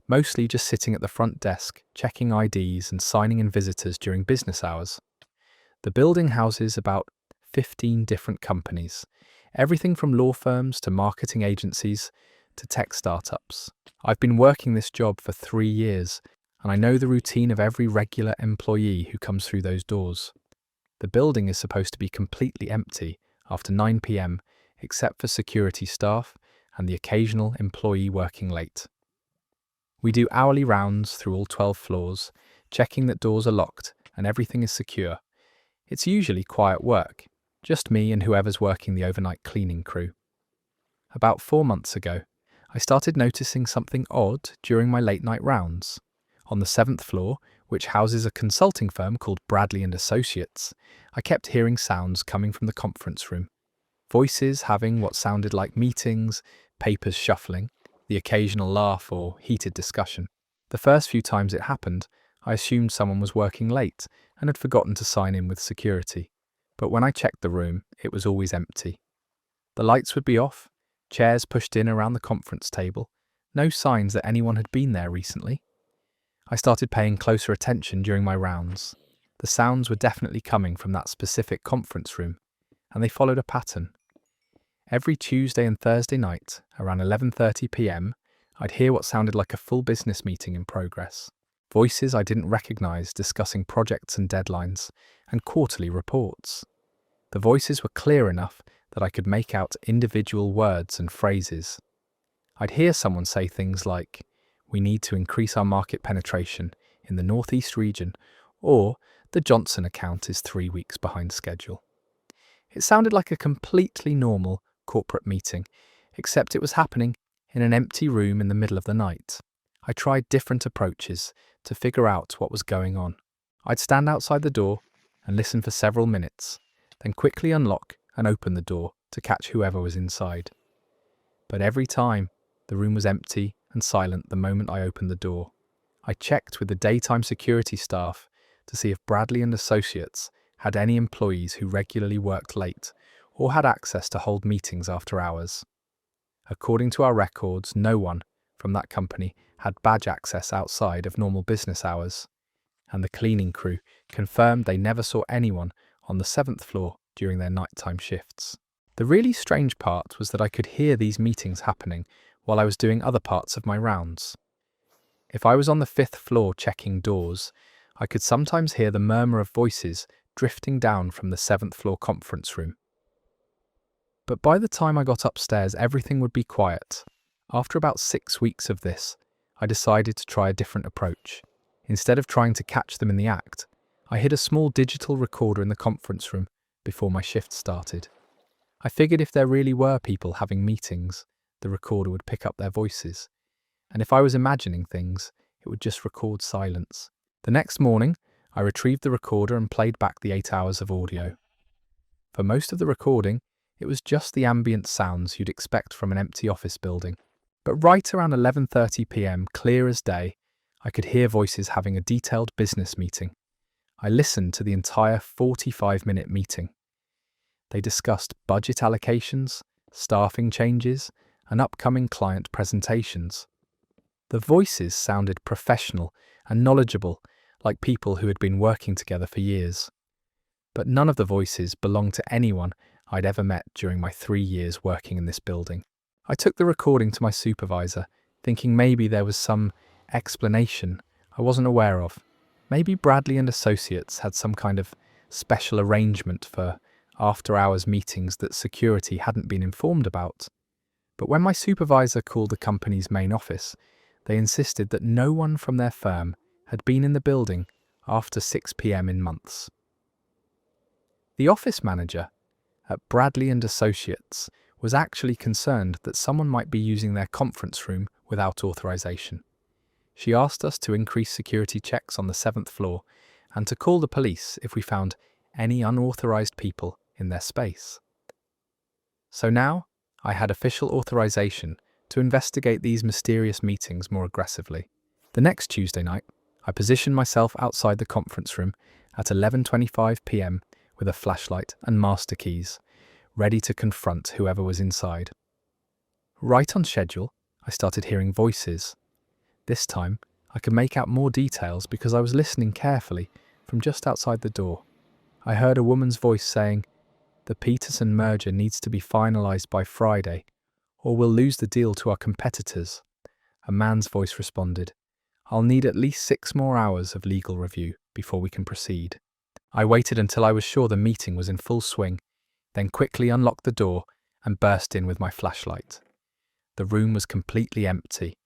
mostly just sitting at the front desk, checking IDs and signing in visitors during business hours. The building houses about 15 different companies, everything from law firms to marketing agencies to tech startups. I've been working this job for 3 years, and I know the routine of every regular employee who comes through those doors. The building is supposed to be completely empty after 9 p.m, except for security staff and the occasional employee working late. We do hourly rounds through all 12 floors, checking that doors are locked and everything is secure. It's usually quiet work, just me and whoever's working the overnight cleaning crew. About 4 months ago, I started noticing something odd during my late night rounds. On the 7th floor, which houses a consulting firm called Bradley & Associates, I kept hearing sounds coming from the conference room. Voices having what sounded like meetings, papers shuffling, the occasional laugh or heated discussion. The first few times it happened, I assumed someone was working late and had forgotten to sign in with security. But when I checked the room, it was always empty. The lights would be off, chairs pushed in around the conference table, no signs that anyone had been there recently. I started paying closer attention during my rounds. The sounds were definitely coming from that specific conference room, and they followed a pattern. Every Tuesday and Thursday night, around 11:30 p.m, I'd hear what sounded like a full business meeting in progress. Voices I didn't recognise discussing projects and deadlines, and quarterly reports. The voices were clear enough that I could make out individual words and phrases. I'd hear someone say things like, "We need to increase our market penetration in the Northeast region," or "The Johnson account is 3 weeks behind schedule." It sounded like a completely normal corporate meeting, except it was happening in an empty room in the middle of the night. I tried different approaches to figure out what was going on. I'd stand outside the door and listen for several minutes, then quickly unlock and open the door to catch whoever was inside. But every time, the room was empty and silent the moment I opened the door. I checked with the daytime security staff to see if Bradley & Associates had any employees who regularly worked late or had access to hold meetings after hours. According to our records, no one from that company had badge access outside of normal business hours, and the cleaning crew confirmed they never saw anyone on the 7th floor during their nighttime shifts. The really strange part was that I could hear these meetings happening while I was doing other parts of my rounds. If I was on the 5th floor checking doors, I could sometimes hear the murmur of voices drifting down from the 7th floor conference room. But by the time I got upstairs, everything would be quiet. After about 6 weeks of this, I decided to try a different approach. Instead of trying to catch them in the act, I hid a small digital recorder in the conference room before my shift started. I figured if there really were people having meetings, the recorder would pick up their voices. And if I was imagining things, it would just record silence. The next morning, I retrieved the recorder and played back the 8 hours of audio. For most of the recording, it was just the ambient sounds you'd expect from an empty office building. But right around 11:30 p.m, clear as day, I could hear voices having a detailed business meeting. I listened to the entire 45-minute meeting. They discussed budget allocations, staffing changes, and upcoming client presentations. The voices sounded professional and knowledgeable, like people who had been working together for years. But none of the voices belonged to anyone I'd ever met during my 3 years working in this building. I took the recording to my supervisor, thinking maybe there was some explanation I wasn't aware of. Maybe Bradley and Associates had some kind of special arrangement for after-hours meetings that security hadn't been informed about. But when my supervisor called the company's main office, they insisted that no one from their firm had been in the building after 6 p.m. in months. The office manager at Bradley and Associates was actually concerned that someone might be using their conference room without authorization. She asked us to increase security checks on the 7th floor and to call the police if we found any unauthorized people in their space. So now I had official authorization to investigate these mysterious meetings more aggressively. The next Tuesday night, I positioned myself outside the conference room at 11:25 p.m. with a flashlight and master keys, ready to confront whoever was inside. Right on schedule, I started hearing voices. This time, I could make out more details because I was listening carefully from just outside the door. I heard a woman's voice saying, "The Peterson merger needs to be finalized by Friday, or we'll lose the deal to our competitors." A man's voice responded, "I'll need at least 6 more hours of legal review before we can proceed." I waited until I was sure the meeting was in full swing, then quickly unlocked the door and burst in with my flashlight. The room was completely empty.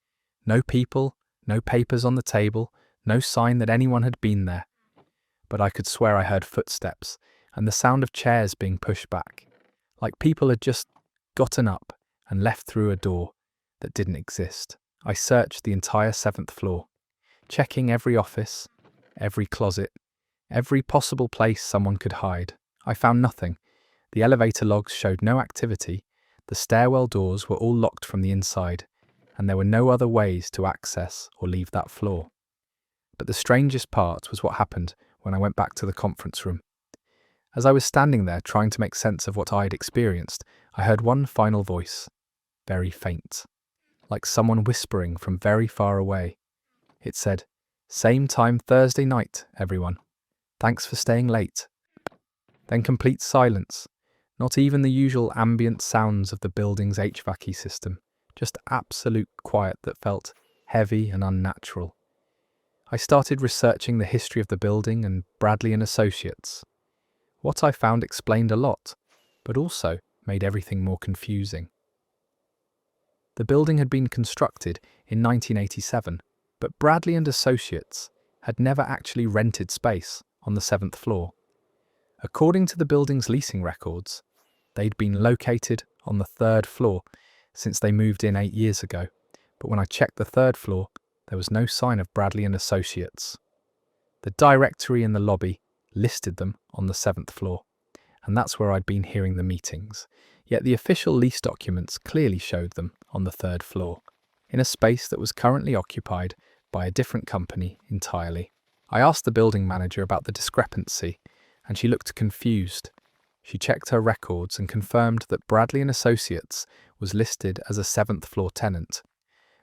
No people, no papers on the table, no sign that anyone had been there. But I could swear I heard footsteps and the sound of chairs being pushed back, like people had just gotten up and left through a door that didn't exist. I searched the entire 7th floor, checking every office, every closet, every possible place someone could hide. I found nothing. The elevator logs showed no activity, the stairwell doors were all locked from the inside, and there were no other ways to access or leave that floor. But the strangest part was what happened when I went back to the conference room. As I was standing there trying to make sense of what I had experienced, I heard one final voice, very faint, like someone whispering from very far away. It said, "Same time Thursday night, everyone. Thanks for staying late." Then complete silence, not even the usual ambient sounds of the building's HVAC system, just absolute quiet that felt heavy and unnatural. I started researching the history of the building and Bradley and Associates. What I found explained a lot, but also made everything more confusing. The building had been constructed in 1987, but Bradley and Associates had never actually rented space on the 7th floor. According to the building's leasing records, they'd been located on the 3rd floor since they moved in 8 years ago, but when I checked the 3rd floor, there was no sign of Bradley and Associates. The directory in the lobby listed them on the 7th floor, and that's where I'd been hearing the meetings, yet the official lease documents clearly showed them on the 3rd floor, in a space that was currently occupied by a different company entirely. I asked the building manager about the discrepancy, and she looked confused. She checked her records and confirmed that Bradley and Associates was listed as a 7th floor tenant,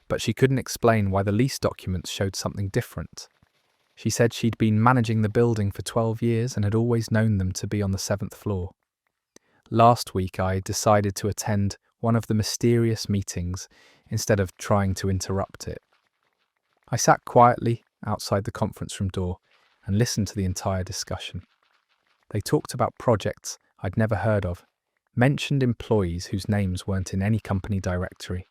but she couldn't explain why the lease documents showed something different. She said she'd been managing the building for 12 years and had always known them to be on the 7th floor. Last week I decided to attend one of the mysterious meetings instead of trying to interrupt it. I sat quietly outside the conference room door and listened to the entire discussion. They talked about projects I'd never heard of, mentioned employees whose names weren't in any company directory,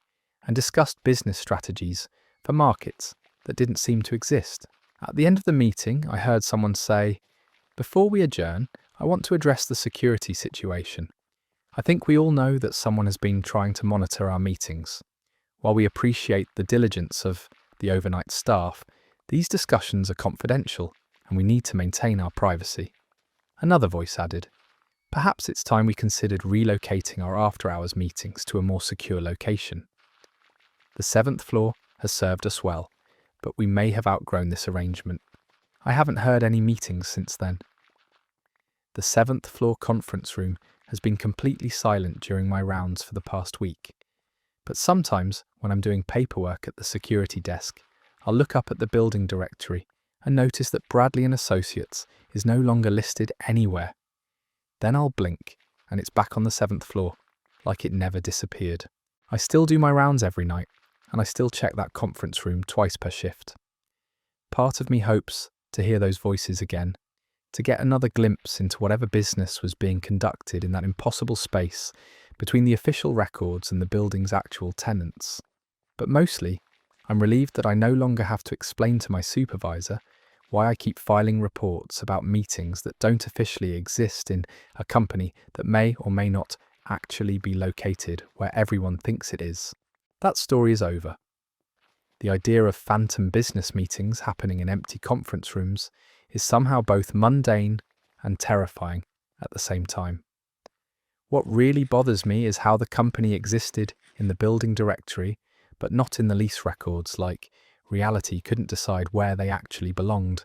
and discussed business strategies for markets that didn't seem to exist. At the end of the meeting, I heard someone say, "Before we adjourn, I want to address the security situation. I think we all know that someone has been trying to monitor our meetings. While we appreciate the diligence of the overnight staff, these discussions are confidential and we need to maintain our privacy." Another voice added, "Perhaps it's time we considered relocating our after-hours meetings to a more secure location. The 7th floor has served us well, but we may have outgrown this arrangement. I haven't heard any meetings since then." The 7th floor conference room has been completely silent during my rounds for the past week. But sometimes, when I'm doing paperwork at the security desk, I'll look up at the building directory and notice that Bradley and Associates is no longer listed anywhere. Then I'll blink, and it's back on the 7th floor, like it never disappeared. I still do my rounds every night, and I still check that conference room twice per shift. Part of me hopes to hear those voices again, to get another glimpse into whatever business was being conducted in that impossible space between the official records and the building's actual tenants. But mostly, I'm relieved that I no longer have to explain to my supervisor why I keep filing reports about meetings that don't officially exist in a company that may or may not actually be located where everyone thinks it is. That story is over. The idea of phantom business meetings happening in empty conference rooms is somehow both mundane and terrifying at the same time. What really bothers me is how the company existed in the building directory, but not in the lease records, like reality couldn't decide where they actually belonged.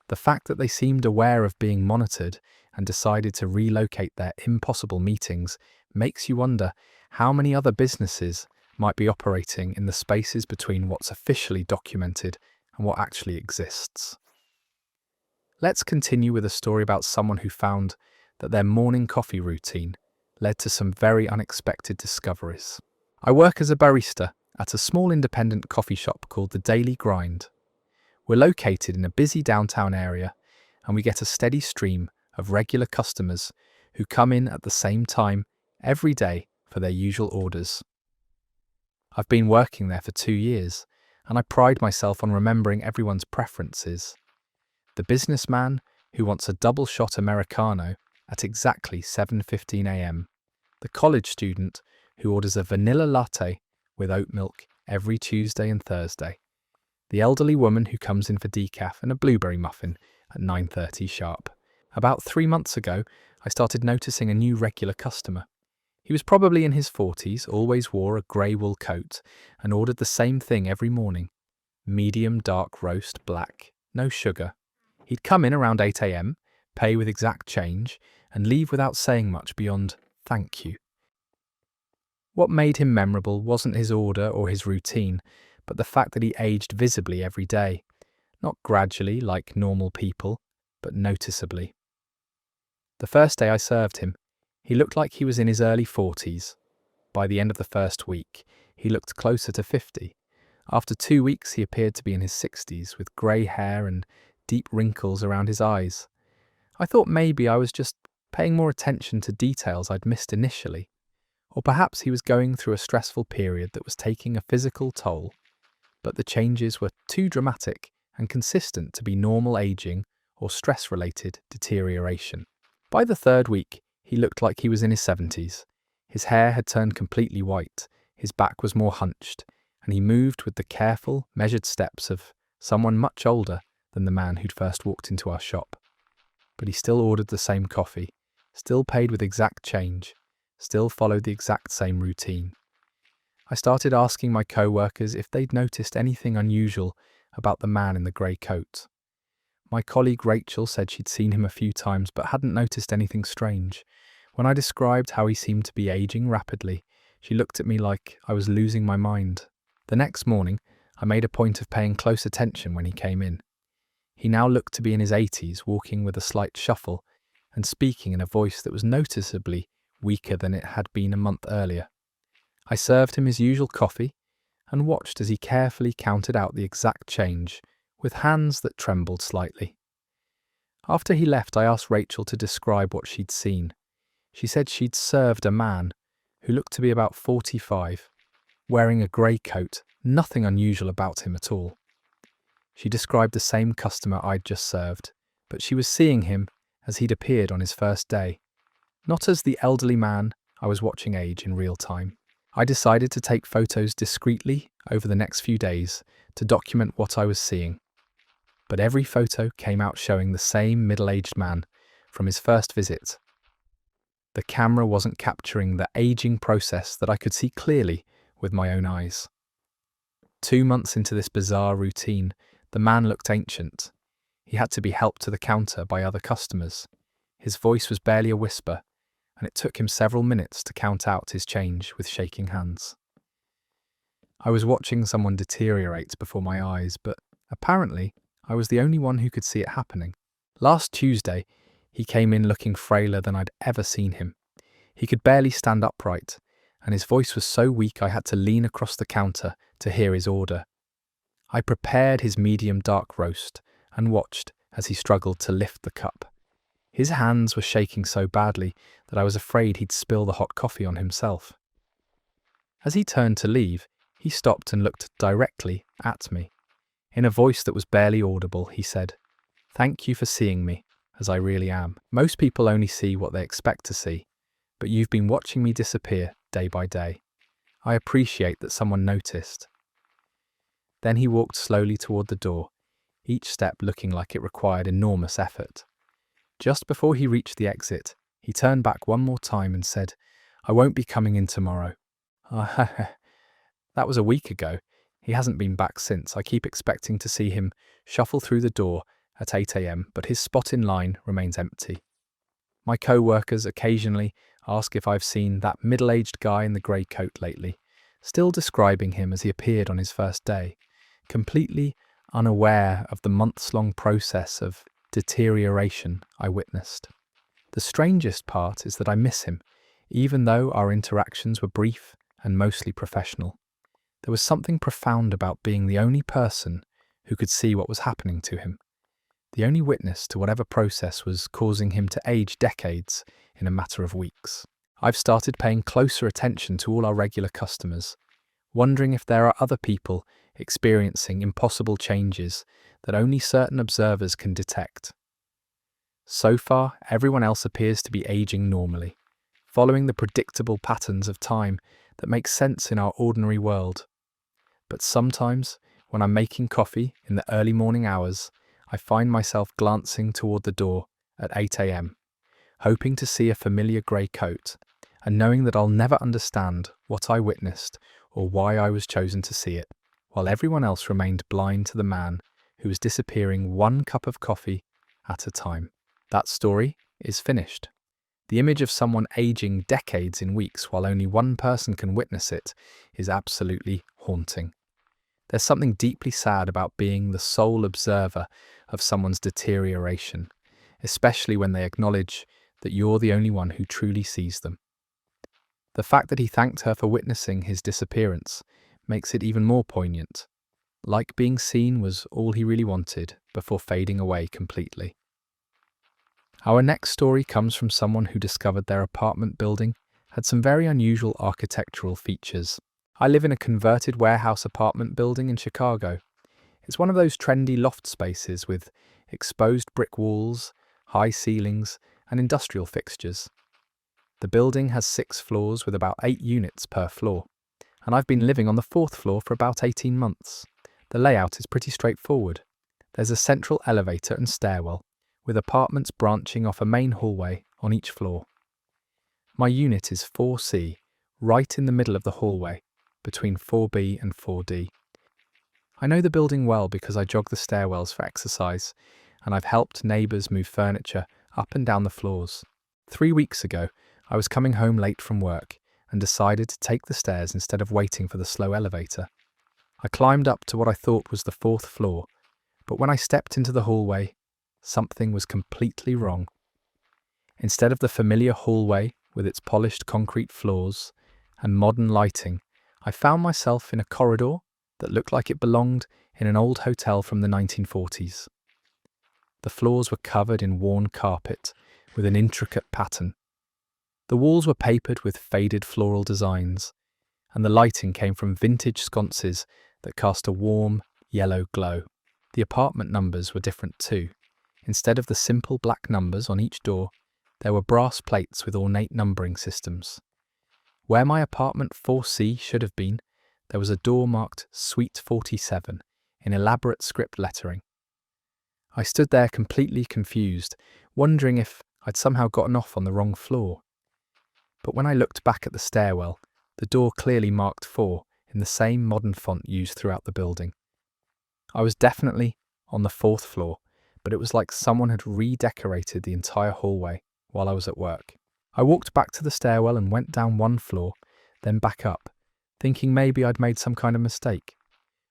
The fact that they seemed aware of being monitored and decided to relocate their impossible meetings makes you wonder how many other businesses might be operating in the spaces between what's officially documented and what actually exists. Let's continue with a story about someone who found that their morning coffee routine led to some very unexpected discoveries. I work as a barista at a small independent coffee shop called The Daily Grind. We're located in a busy downtown area, and we get a steady stream of regular customers who come in at the same time every day for their usual orders. I've been working there for 2 years, and I pride myself on remembering everyone's preferences. The businessman who wants a double shot Americano at exactly 7:15 a.m. The college student who orders a vanilla latte with oat milk every Tuesday and Thursday. The elderly woman who comes in for decaf and a blueberry muffin at 9:30 sharp. About 3 months ago, I started noticing a new regular customer. He was probably in his 40s, always wore a grey wool coat, and ordered the same thing every morning. Medium dark roast black, no sugar. He'd come in around 8 a.m, pay with exact change, and leave without saying much beyond "thank you." What made him memorable wasn't his order or his routine, but the fact that he aged visibly every day. Not gradually like normal people, but noticeably. The first day I served him, he looked like he was in his early 40s. By the end of the first week, he looked closer to 50. After 2 weeks, he appeared to be in his 60s, with grey hair and deep wrinkles around his eyes. I thought maybe I was just paying more attention to details I'd missed initially. Or perhaps he was going through a stressful period that was taking a physical toll. But the changes were too dramatic and consistent to be normal aging or stress-related deterioration. By the 3rd week, he looked like he was in his 70s. His hair had turned completely white, his back was more hunched, and he moved with the careful, measured steps of someone much older than the man who'd first walked into our shop. But he still ordered the same coffee, still paid with exact change, still followed the exact same routine. I started asking my co-workers if they'd noticed anything unusual about the man in the grey coat. My colleague Rachel said she'd seen him a few times but hadn't noticed anything strange. When I described how he seemed to be aging rapidly, she looked at me like I was losing my mind. The next morning, I made a point of paying close attention when he came in. He now looked to be in his 80s, walking with a slight shuffle and speaking in a voice that was noticeably weaker than it had been a month earlier. I served him his usual coffee and watched as he carefully counted out the exact change, with hands that trembled slightly. After he left, I asked Rachel to describe what she'd seen. She said she'd served a man who looked to be about 45, wearing a grey coat, nothing unusual about him at all. She described the same customer I'd just served, but she was seeing him as he'd appeared on his first day, not as the elderly man I was watching age in real time. I decided to take photos discreetly over the next few days to document what I was seeing. But every photo came out showing the same middle-aged man from his first visit. The camera wasn't capturing the aging process that I could see clearly with my own eyes. 2 months into this bizarre routine, the man looked ancient. He had to be helped to the counter by other customers. His voice was barely a whisper, and it took him several minutes to count out his change with shaking hands. I was watching someone deteriorate before my eyes, but apparently I was the only one who could see it happening. Last Tuesday, he came in looking frailer than I'd ever seen him. He could barely stand upright, and his voice was so weak I had to lean across the counter to hear his order. I prepared his medium dark roast and watched as he struggled to lift the cup. His hands were shaking so badly that I was afraid he'd spill the hot coffee on himself. As he turned to leave, he stopped and looked directly at me. In a voice that was barely audible, he said, "Thank you for seeing me, as I really am. Most people only see what they expect to see, but you've been watching me disappear day by day. I appreciate that someone noticed." Then he walked slowly toward the door, each step looking like it required enormous effort. Just before he reached the exit, he turned back one more time and said, "I won't be coming in tomorrow." That was a week ago. He hasn't been back since. I keep expecting to see him shuffle through the door at 8 a.m, but his spot in line remains empty. My co-workers occasionally ask if I've seen that middle-aged guy in the grey coat lately, still describing him as he appeared on his first day, completely unaware of the months-long process of deterioration I witnessed. The strangest part is that I miss him, even though our interactions were brief and mostly professional. There was something profound about being the only person who could see what was happening to him, the only witness to whatever process was causing him to age decades in a matter of weeks. I've started paying closer attention to all our regular customers, wondering if there are other people experiencing impossible changes that only certain observers can detect. So far, everyone else appears to be aging normally, following the predictable patterns of time that make sense in our ordinary world. But sometimes, when I'm making coffee in the early morning hours, I find myself glancing toward the door at 8 a.m, hoping to see a familiar grey coat, and knowing that I'll never understand what I witnessed or why I was chosen to see it, while everyone else remained blind to the man who was disappearing one cup of coffee at a time. That story is finished. The image of someone aging decades in weeks while only one person can witness it is absolutely haunting. There's something deeply sad about being the sole observer of someone's deterioration, especially when they acknowledge that you're the only one who truly sees them. The fact that he thanked her for witnessing his disappearance makes it even more poignant, like being seen was all he really wanted before fading away completely. Our next story comes from someone who discovered their apartment building had some very unusual architectural features. I live in a converted warehouse apartment building in Chicago. It's one of those trendy loft spaces with exposed brick walls, high ceilings, and industrial fixtures. The building has 6 floors with about 8 units per floor, and I've been living on the 4th floor for about 18 months. The layout is pretty straightforward. There's a central elevator and stairwell, with apartments branching off a main hallway on each floor. My unit is 4C, right in the middle of the hallway, between 4B and 4D. I know the building well because I jog the stairwells for exercise, and I've helped neighbours move furniture up and down the floors. 3 weeks ago, I was coming home late from work and decided to take the stairs instead of waiting for the slow elevator. I climbed up to what I thought was the 4th floor, but when I stepped into the hallway, something was completely wrong. Instead of the familiar hallway with its polished concrete floors and modern lighting, I found myself in a corridor that looked like it belonged in an old hotel from the 1940s. The floors were covered in worn carpet with an intricate pattern. The walls were papered with faded floral designs, and the lighting came from vintage sconces that cast a warm, yellow glow. The apartment numbers were different too. Instead of the simple black numbers on each door, there were brass plates with ornate numbering systems. Where my apartment 4C should have been, there was a door marked Suite 47 in elaborate script lettering. I stood there completely confused, wondering if I'd somehow gotten off on the wrong floor. But when I looked back at the stairwell, the door clearly marked 4 in the same modern font used throughout the building. I was definitely on the 4th floor, but it was like someone had redecorated the entire hallway while I was at work. I walked back to the stairwell and went down one floor, then back up, thinking maybe I'd made some kind of mistake.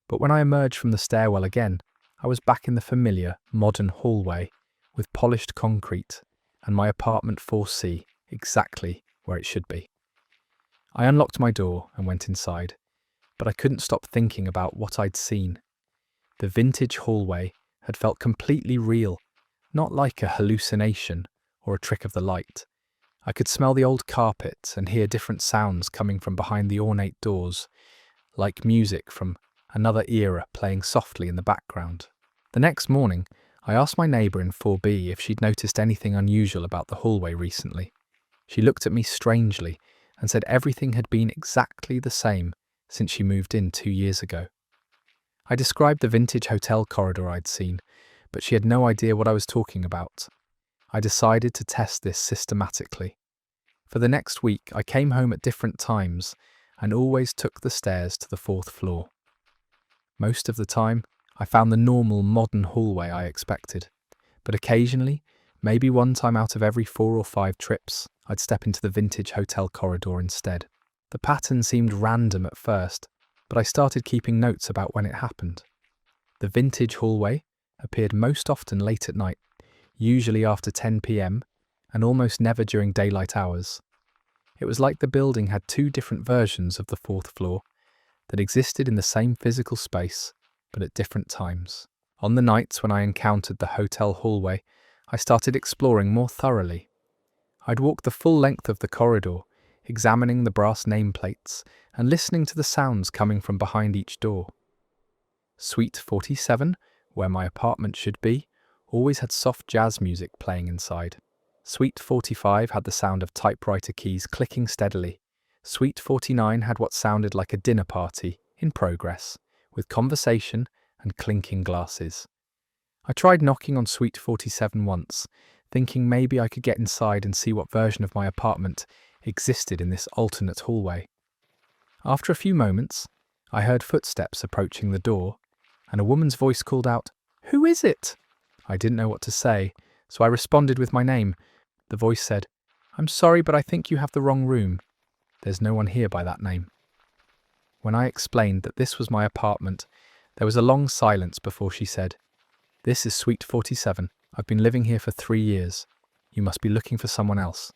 But when I emerged from the stairwell again, I was back in the familiar, modern hallway with polished concrete and my apartment 4C exactly where it should be. I unlocked my door and went inside, but I couldn't stop thinking about what I'd seen. The vintage hallway had felt completely real, not like a hallucination or a trick of the light. I could smell the old carpet and hear different sounds coming from behind the ornate doors, like music from another era playing softly in the background. The next morning, I asked my neighbour in 4B if she'd noticed anything unusual about the hallway recently. She looked at me strangely and said everything had been exactly the same since she moved in 2 years ago. I described the vintage hotel corridor I'd seen, but she had no idea what I was talking about. I decided to test this systematically. For the next week, I came home at different times and always took the stairs to the 4th floor. Most of the time, I found the normal modern hallway I expected, but occasionally, maybe one time out of every 4 or 5 trips, I'd step into the vintage hotel corridor instead. The pattern seemed random at first, but I started keeping notes about when it happened. The vintage hallway appeared most often late at night, usually after 10 p.m, and almost never during daylight hours. It was like the building had 2 different versions of the 4th floor that existed in the same physical space, but at different times. On the nights when I encountered the hotel hallway, I started exploring more thoroughly. I'd walk the full length of the corridor, examining the brass nameplates and listening to the sounds coming from behind each door. Suite 47, where my apartment should be, always had soft jazz music playing inside. Suite 45 had the sound of typewriter keys clicking steadily. Suite 49 had what sounded like a dinner party in progress, with conversation and clinking glasses. I tried knocking on Suite 47 once, thinking maybe I could get inside and see what version of my apartment existed in this alternate hallway. After a few moments, I heard footsteps approaching the door, and a woman's voice called out, "Who is it?" I didn't know what to say, so I responded with my name. The voice said, "I'm sorry, but I think you have the wrong room. There's no one here by that name." When I explained that this was my apartment, there was a long silence before she said, "This is Suite 47. I've been living here for 3 years. You must be looking for someone else."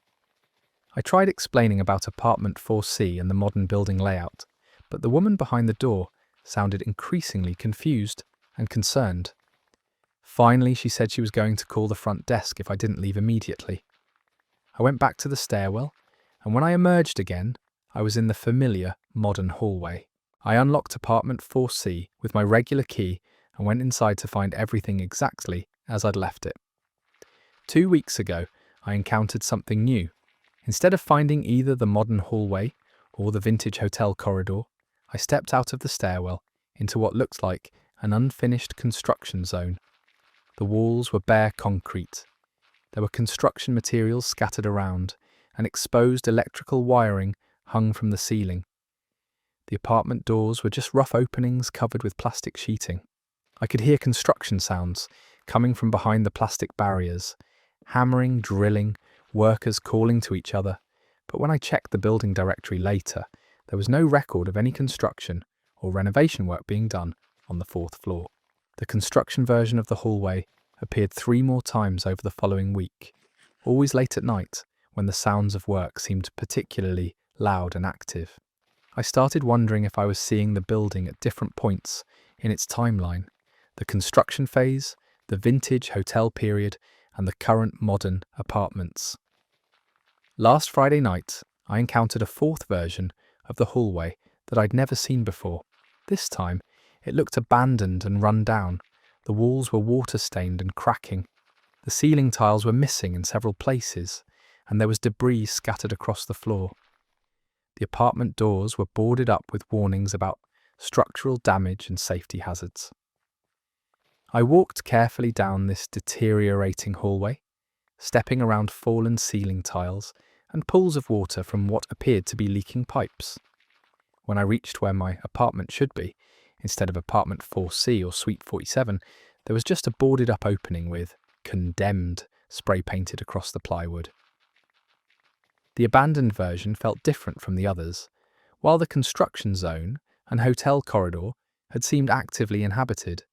I tried explaining about apartment 4C and the modern building layout, but the woman behind the door sounded increasingly confused and concerned. Finally, she said she was going to call the front desk if I didn't leave immediately. I went back to the stairwell, and when I emerged again, I was in the familiar modern hallway. I unlocked apartment 4C with my regular key and went inside to find everything exactly as I'd left it. 2 weeks ago, I encountered something new. Instead of finding either the modern hallway or the vintage hotel corridor, I stepped out of the stairwell into what looked like an unfinished construction zone. The walls were bare concrete. There were construction materials scattered around, and exposed electrical wiring hung from the ceiling. The apartment doors were just rough openings covered with plastic sheeting. I could hear construction sounds coming from behind the plastic barriers, hammering, drilling, workers calling to each other, but when I checked the building directory later, there was no record of any construction or renovation work being done on the 4th floor. The construction version of the hallway appeared 3 more times over the following week, always late at night, when the sounds of work seemed particularly loud and active. I started wondering if I was seeing the building at different points in its timeline: the construction phase, the vintage hotel period, and the current modern apartments. Last Friday night, I encountered a fourth version of the hallway that I'd never seen before. This time, it looked abandoned and run down. The walls were water-stained and cracking. The ceiling tiles were missing in several places, and there was debris scattered across the floor. The apartment doors were boarded up with warnings about structural damage and safety hazards. I walked carefully down this deteriorating hallway, stepping around fallen ceiling tiles and pools of water from what appeared to be leaking pipes. When I reached where my apartment should be, instead of apartment 4C or suite 47, there was just a boarded-up opening with "Condemned" spray-painted across the plywood. The abandoned version felt different from the others. While the construction zone and hotel corridor had seemed actively inhabited,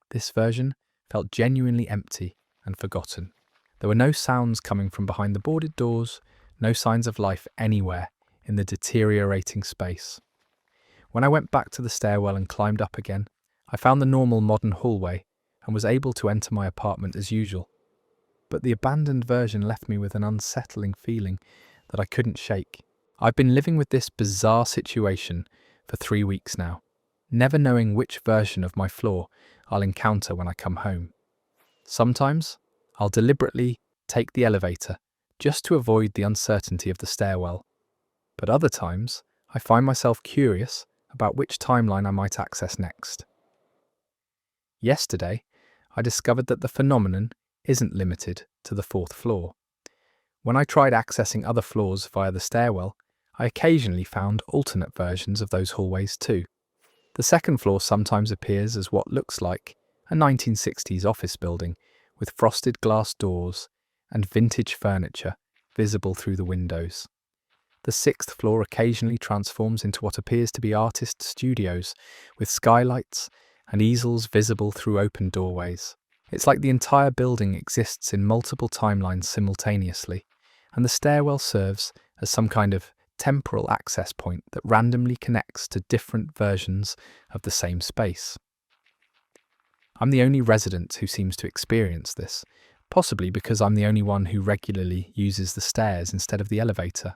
this version felt genuinely empty and forgotten. There were no sounds coming from behind the boarded doors, no signs of life anywhere in the deteriorating space. When I went back to the stairwell and climbed up again, I found the normal modern hallway and was able to enter my apartment as usual. But the abandoned version left me with an unsettling feeling that I couldn't shake. I've been living with this bizarre situation for 3 weeks now, never knowing which version of my floor I'll encounter when I come home. Sometimes I'll deliberately take the elevator just to avoid the uncertainty of the stairwell. But other times, I find myself curious about which timeline I might access next. Yesterday, I discovered that the phenomenon isn't limited to the 4th floor. When I tried accessing other floors via the stairwell, I occasionally found alternate versions of those hallways too. The 2nd floor sometimes appears as what looks like a 1960s office building with frosted glass doors and vintage furniture visible through the windows. The 6th floor occasionally transforms into what appears to be artist studios with skylights and easels visible through open doorways. It's like the entire building exists in multiple timelines simultaneously, and the stairwell serves as some kind of temporal access point that randomly connects to different versions of the same space. I'm the only resident who seems to experience this, possibly because I'm the only one who regularly uses the stairs instead of the elevator.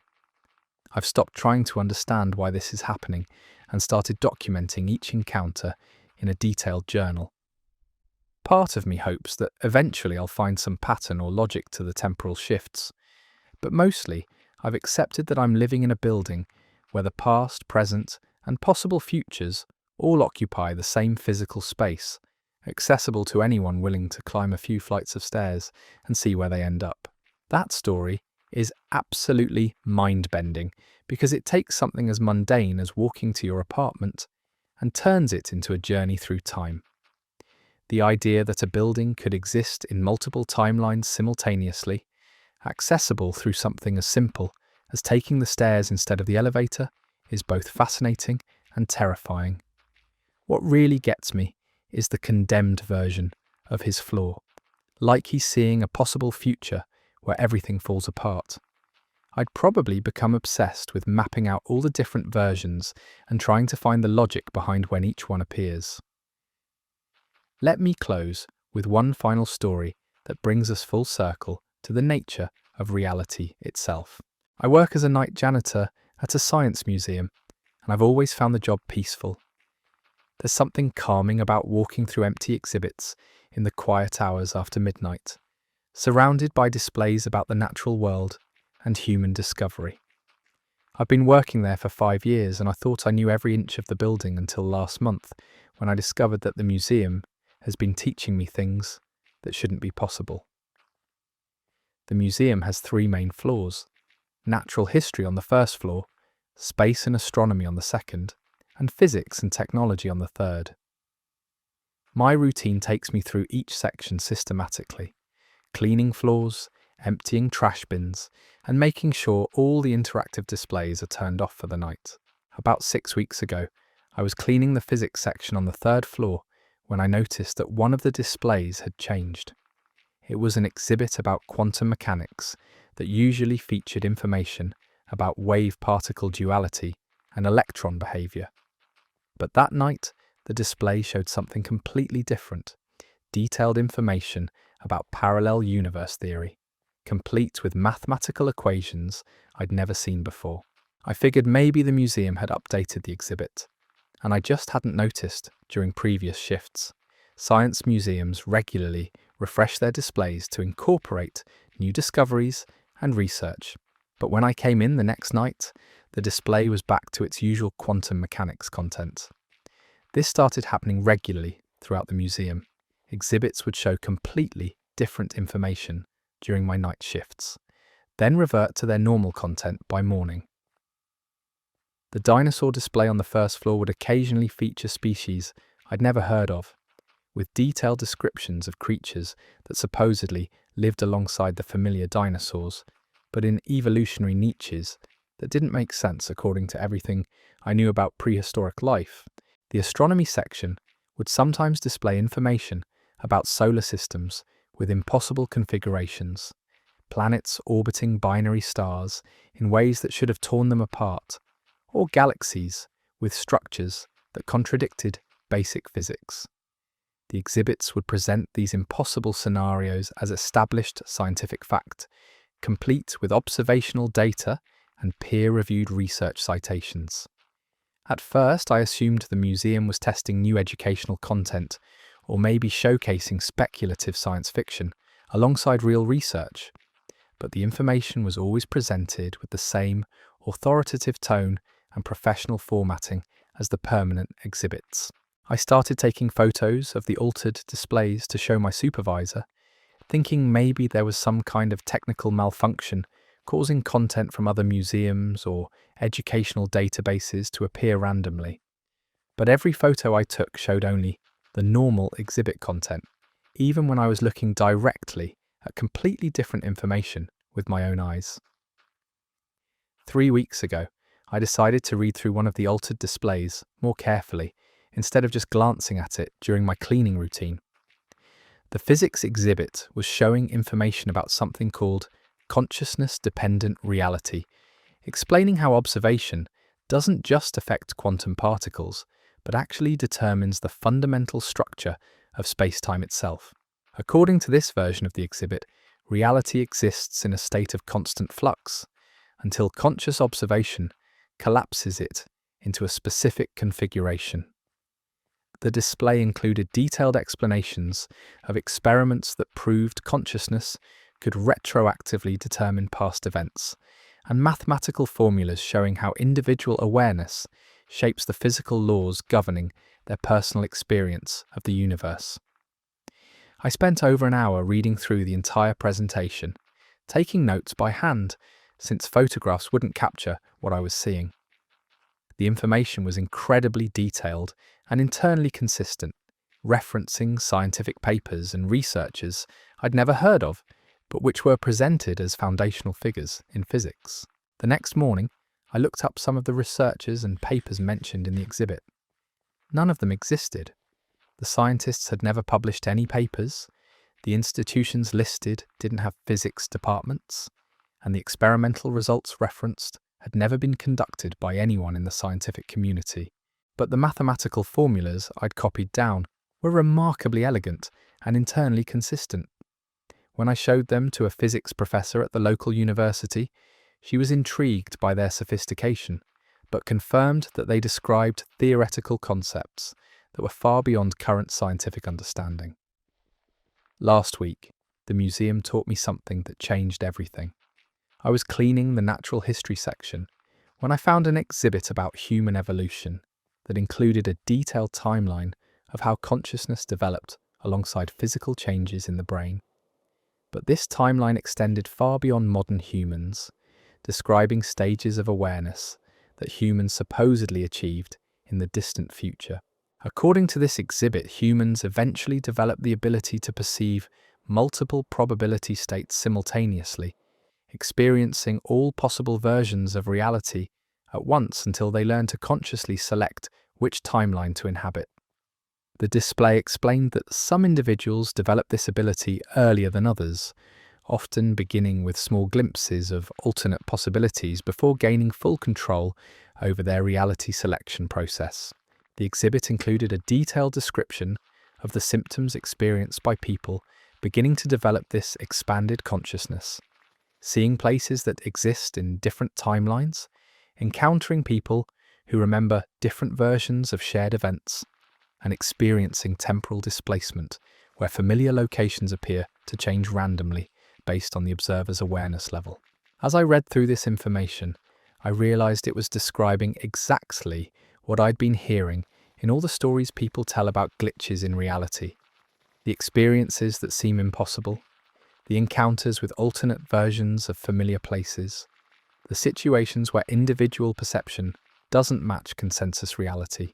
I've stopped trying to understand why this is happening and started documenting each encounter in a detailed journal. Part of me hopes that eventually I'll find some pattern or logic to the temporal shifts, but mostly I've accepted that I'm living in a building where the past, present, and possible futures all occupy the same physical space, accessible to anyone willing to climb a few flights of stairs and see where they end up. That story is absolutely mind-bending because it takes something as mundane as walking to your apartment and turns it into a journey through time. The idea that a building could exist in multiple timelines simultaneously, accessible through something as simple as taking the stairs instead of the elevator, is both fascinating and terrifying. What really gets me is the condemned version of his floor, like he's seeing a possible future where everything falls apart. I'd probably become obsessed with mapping out all the different versions and trying to find the logic behind when each one appears. Let me close with one final story that brings us full circle to the nature of reality itself. I work as a night janitor at a science museum, and I've always found the job peaceful. There's something calming about walking through empty exhibits in the quiet hours after midnight, surrounded by displays about the natural world and human discovery. I've been working there for 5 years, and I thought I knew every inch of the building until last month, when I discovered that the museum has been teaching me things that shouldn't be possible. The museum has 3 main floors: natural history on the 1st floor, space and astronomy on the 2nd, and physics and technology on the 3rd. My routine takes me through each section systematically, cleaning floors, emptying trash bins, and making sure all the interactive displays are turned off for the night. About 6 weeks ago, I was cleaning the physics section on the 3rd floor when I noticed that one of the displays had changed. It was an exhibit about quantum mechanics that usually featured information about wave-particle duality and electron behavior. But that night, the display showed something completely different: detailed information about parallel universe theory, complete with mathematical equations I'd never seen before. I figured maybe the museum had updated the exhibit, and I just hadn't noticed during previous shifts. Science museums regularly refresh their displays to incorporate new discoveries and research. But when I came in the next night, the display was back to its usual quantum mechanics content. This started happening regularly throughout the museum. Exhibits would show completely different information during my night shifts, then revert to their normal content by morning. The dinosaur display on the first floor would occasionally feature species I'd never heard of, with detailed descriptions of creatures that supposedly lived alongside the familiar dinosaurs, but in evolutionary niches that didn't make sense according to everything I knew about prehistoric life. The astronomy section would sometimes display information about solar systems with impossible configurations, planets orbiting binary stars in ways that should have torn them apart, or galaxies with structures that contradicted basic physics. The exhibits would present these impossible scenarios as established scientific fact, complete with observational data and peer-reviewed research citations. At first, I assumed the museum was testing new educational content, or maybe showcasing speculative science fiction alongside real research. But the information was always presented with the same authoritative tone and professional formatting as the permanent exhibits. I started taking photos of the altered displays to show my supervisor, thinking maybe there was some kind of technical malfunction causing content from other museums or educational databases to appear randomly. But every photo I took showed only the normal exhibit content, even when I was looking directly at completely different information with my own eyes. 3 weeks ago, I decided to read through one of the altered displays more carefully, instead of just glancing at it during my cleaning routine. The physics exhibit was showing information about something called consciousness-dependent reality, explaining how observation doesn't just affect quantum particles, but actually determines the fundamental structure of space-time itself. According to this version of the exhibit, reality exists in a state of constant flux, until conscious observation collapses it into a specific configuration. The display included detailed explanations of experiments that proved consciousness could retroactively determine past events, and mathematical formulas showing how individual awareness shapes the physical laws governing their personal experience of the universe. I spent over an hour reading through the entire presentation, taking notes by hand, since photographs wouldn't capture what I was seeing. The information was incredibly detailed and internally consistent, referencing scientific papers and researchers I'd never heard of, but which were presented as foundational figures in physics. The next morning, I looked up some of the researchers and papers mentioned in the exhibit. None of them existed. The scientists had never published any papers, the institutions listed didn't have physics departments, and the experimental results referenced had never been conducted by anyone in the scientific community. But the mathematical formulas I'd copied down were remarkably elegant and internally consistent. When I showed them to a physics professor at the local university, she was intrigued by their sophistication, but confirmed that they described theoretical concepts that were far beyond current scientific understanding. Last week, the museum taught me something that changed everything. I was cleaning the natural history section when I found an exhibit about human evolution that included a detailed timeline of how consciousness developed alongside physical changes in the brain. But this timeline extended far beyond modern humans, describing stages of awareness that humans supposedly achieved in the distant future. According to this exhibit, humans eventually developed the ability to perceive multiple probability states simultaneously, experiencing all possible versions of reality at once until they learned to consciously select which timeline to inhabit. The display explained that some individuals develop this ability earlier than others, often beginning with small glimpses of alternate possibilities before gaining full control over their reality selection process. The exhibit included a detailed description of the symptoms experienced by people beginning to develop this expanded consciousness, seeing places that exist in different timelines, encountering people who remember different versions of shared events, and experiencing temporal displacement, where familiar locations appear to change randomly based on the observer's awareness level. As I read through this information, I realized it was describing exactly what I'd been hearing in all the stories people tell about glitches in reality. The experiences that seem impossible, the encounters with alternate versions of familiar places, the situations where individual perception doesn't match consensus reality.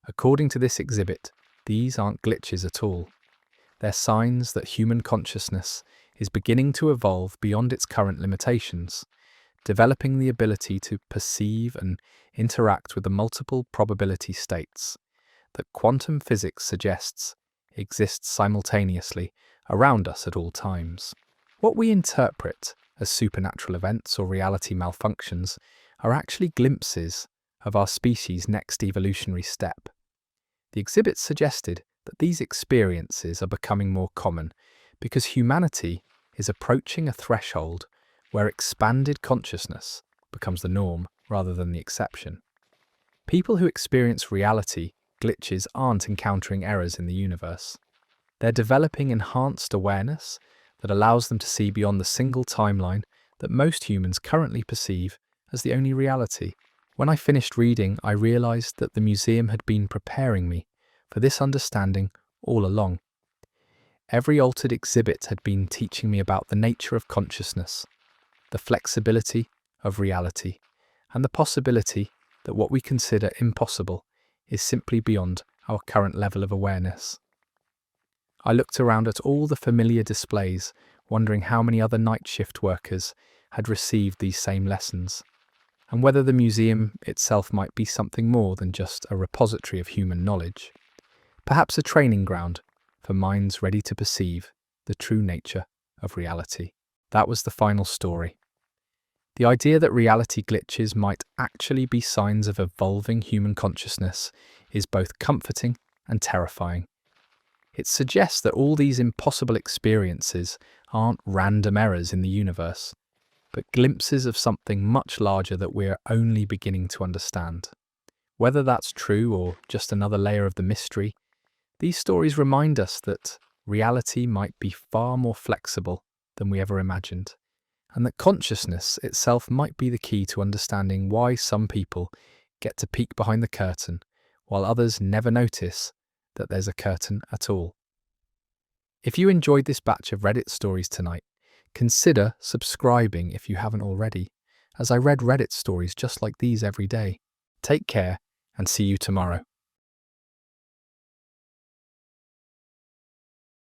According to this exhibit, these aren't glitches at all. They're signs that human consciousness is beginning to evolve beyond its current limitations, developing the ability to perceive and interact with the multiple probability states that quantum physics suggests exist simultaneously around us at all times. What we interpret as supernatural events or reality malfunctions are actually glimpses of our species' next evolutionary step. The exhibit suggested that these experiences are becoming more common because humanity is approaching a threshold where expanded consciousness becomes the norm rather than the exception. People who experience reality glitches aren't encountering errors in the universe. They're developing enhanced awareness that allows them to see beyond the single timeline that most humans currently perceive as the only reality. When I finished reading, I realized that the museum had been preparing me for this understanding all along. Every altered exhibit had been teaching me about the nature of consciousness, the flexibility of reality, and the possibility that what we consider impossible is simply beyond our current level of awareness. I looked around at all the familiar displays, wondering how many other night shift workers had received these same lessons, and whether the museum itself might be something more than just a repository of human knowledge, perhaps a training ground for minds ready to perceive the true nature of reality. That was the final story. The idea that reality glitches might actually be signs of evolving human consciousness is both comforting and terrifying. It suggests that all these impossible experiences aren't random errors in the universe, but glimpses of something much larger that we're only beginning to understand. Whether that's true or just another layer of the mystery, these stories remind us that reality might be far more flexible than we ever imagined, and that consciousness itself might be the key to understanding why some people get to peek behind the curtain, while others never notice that there's a curtain at all. If you enjoyed this batch of Reddit stories tonight, consider subscribing if you haven't already, as I read Reddit stories just like these every day. Take care and see you tomorrow.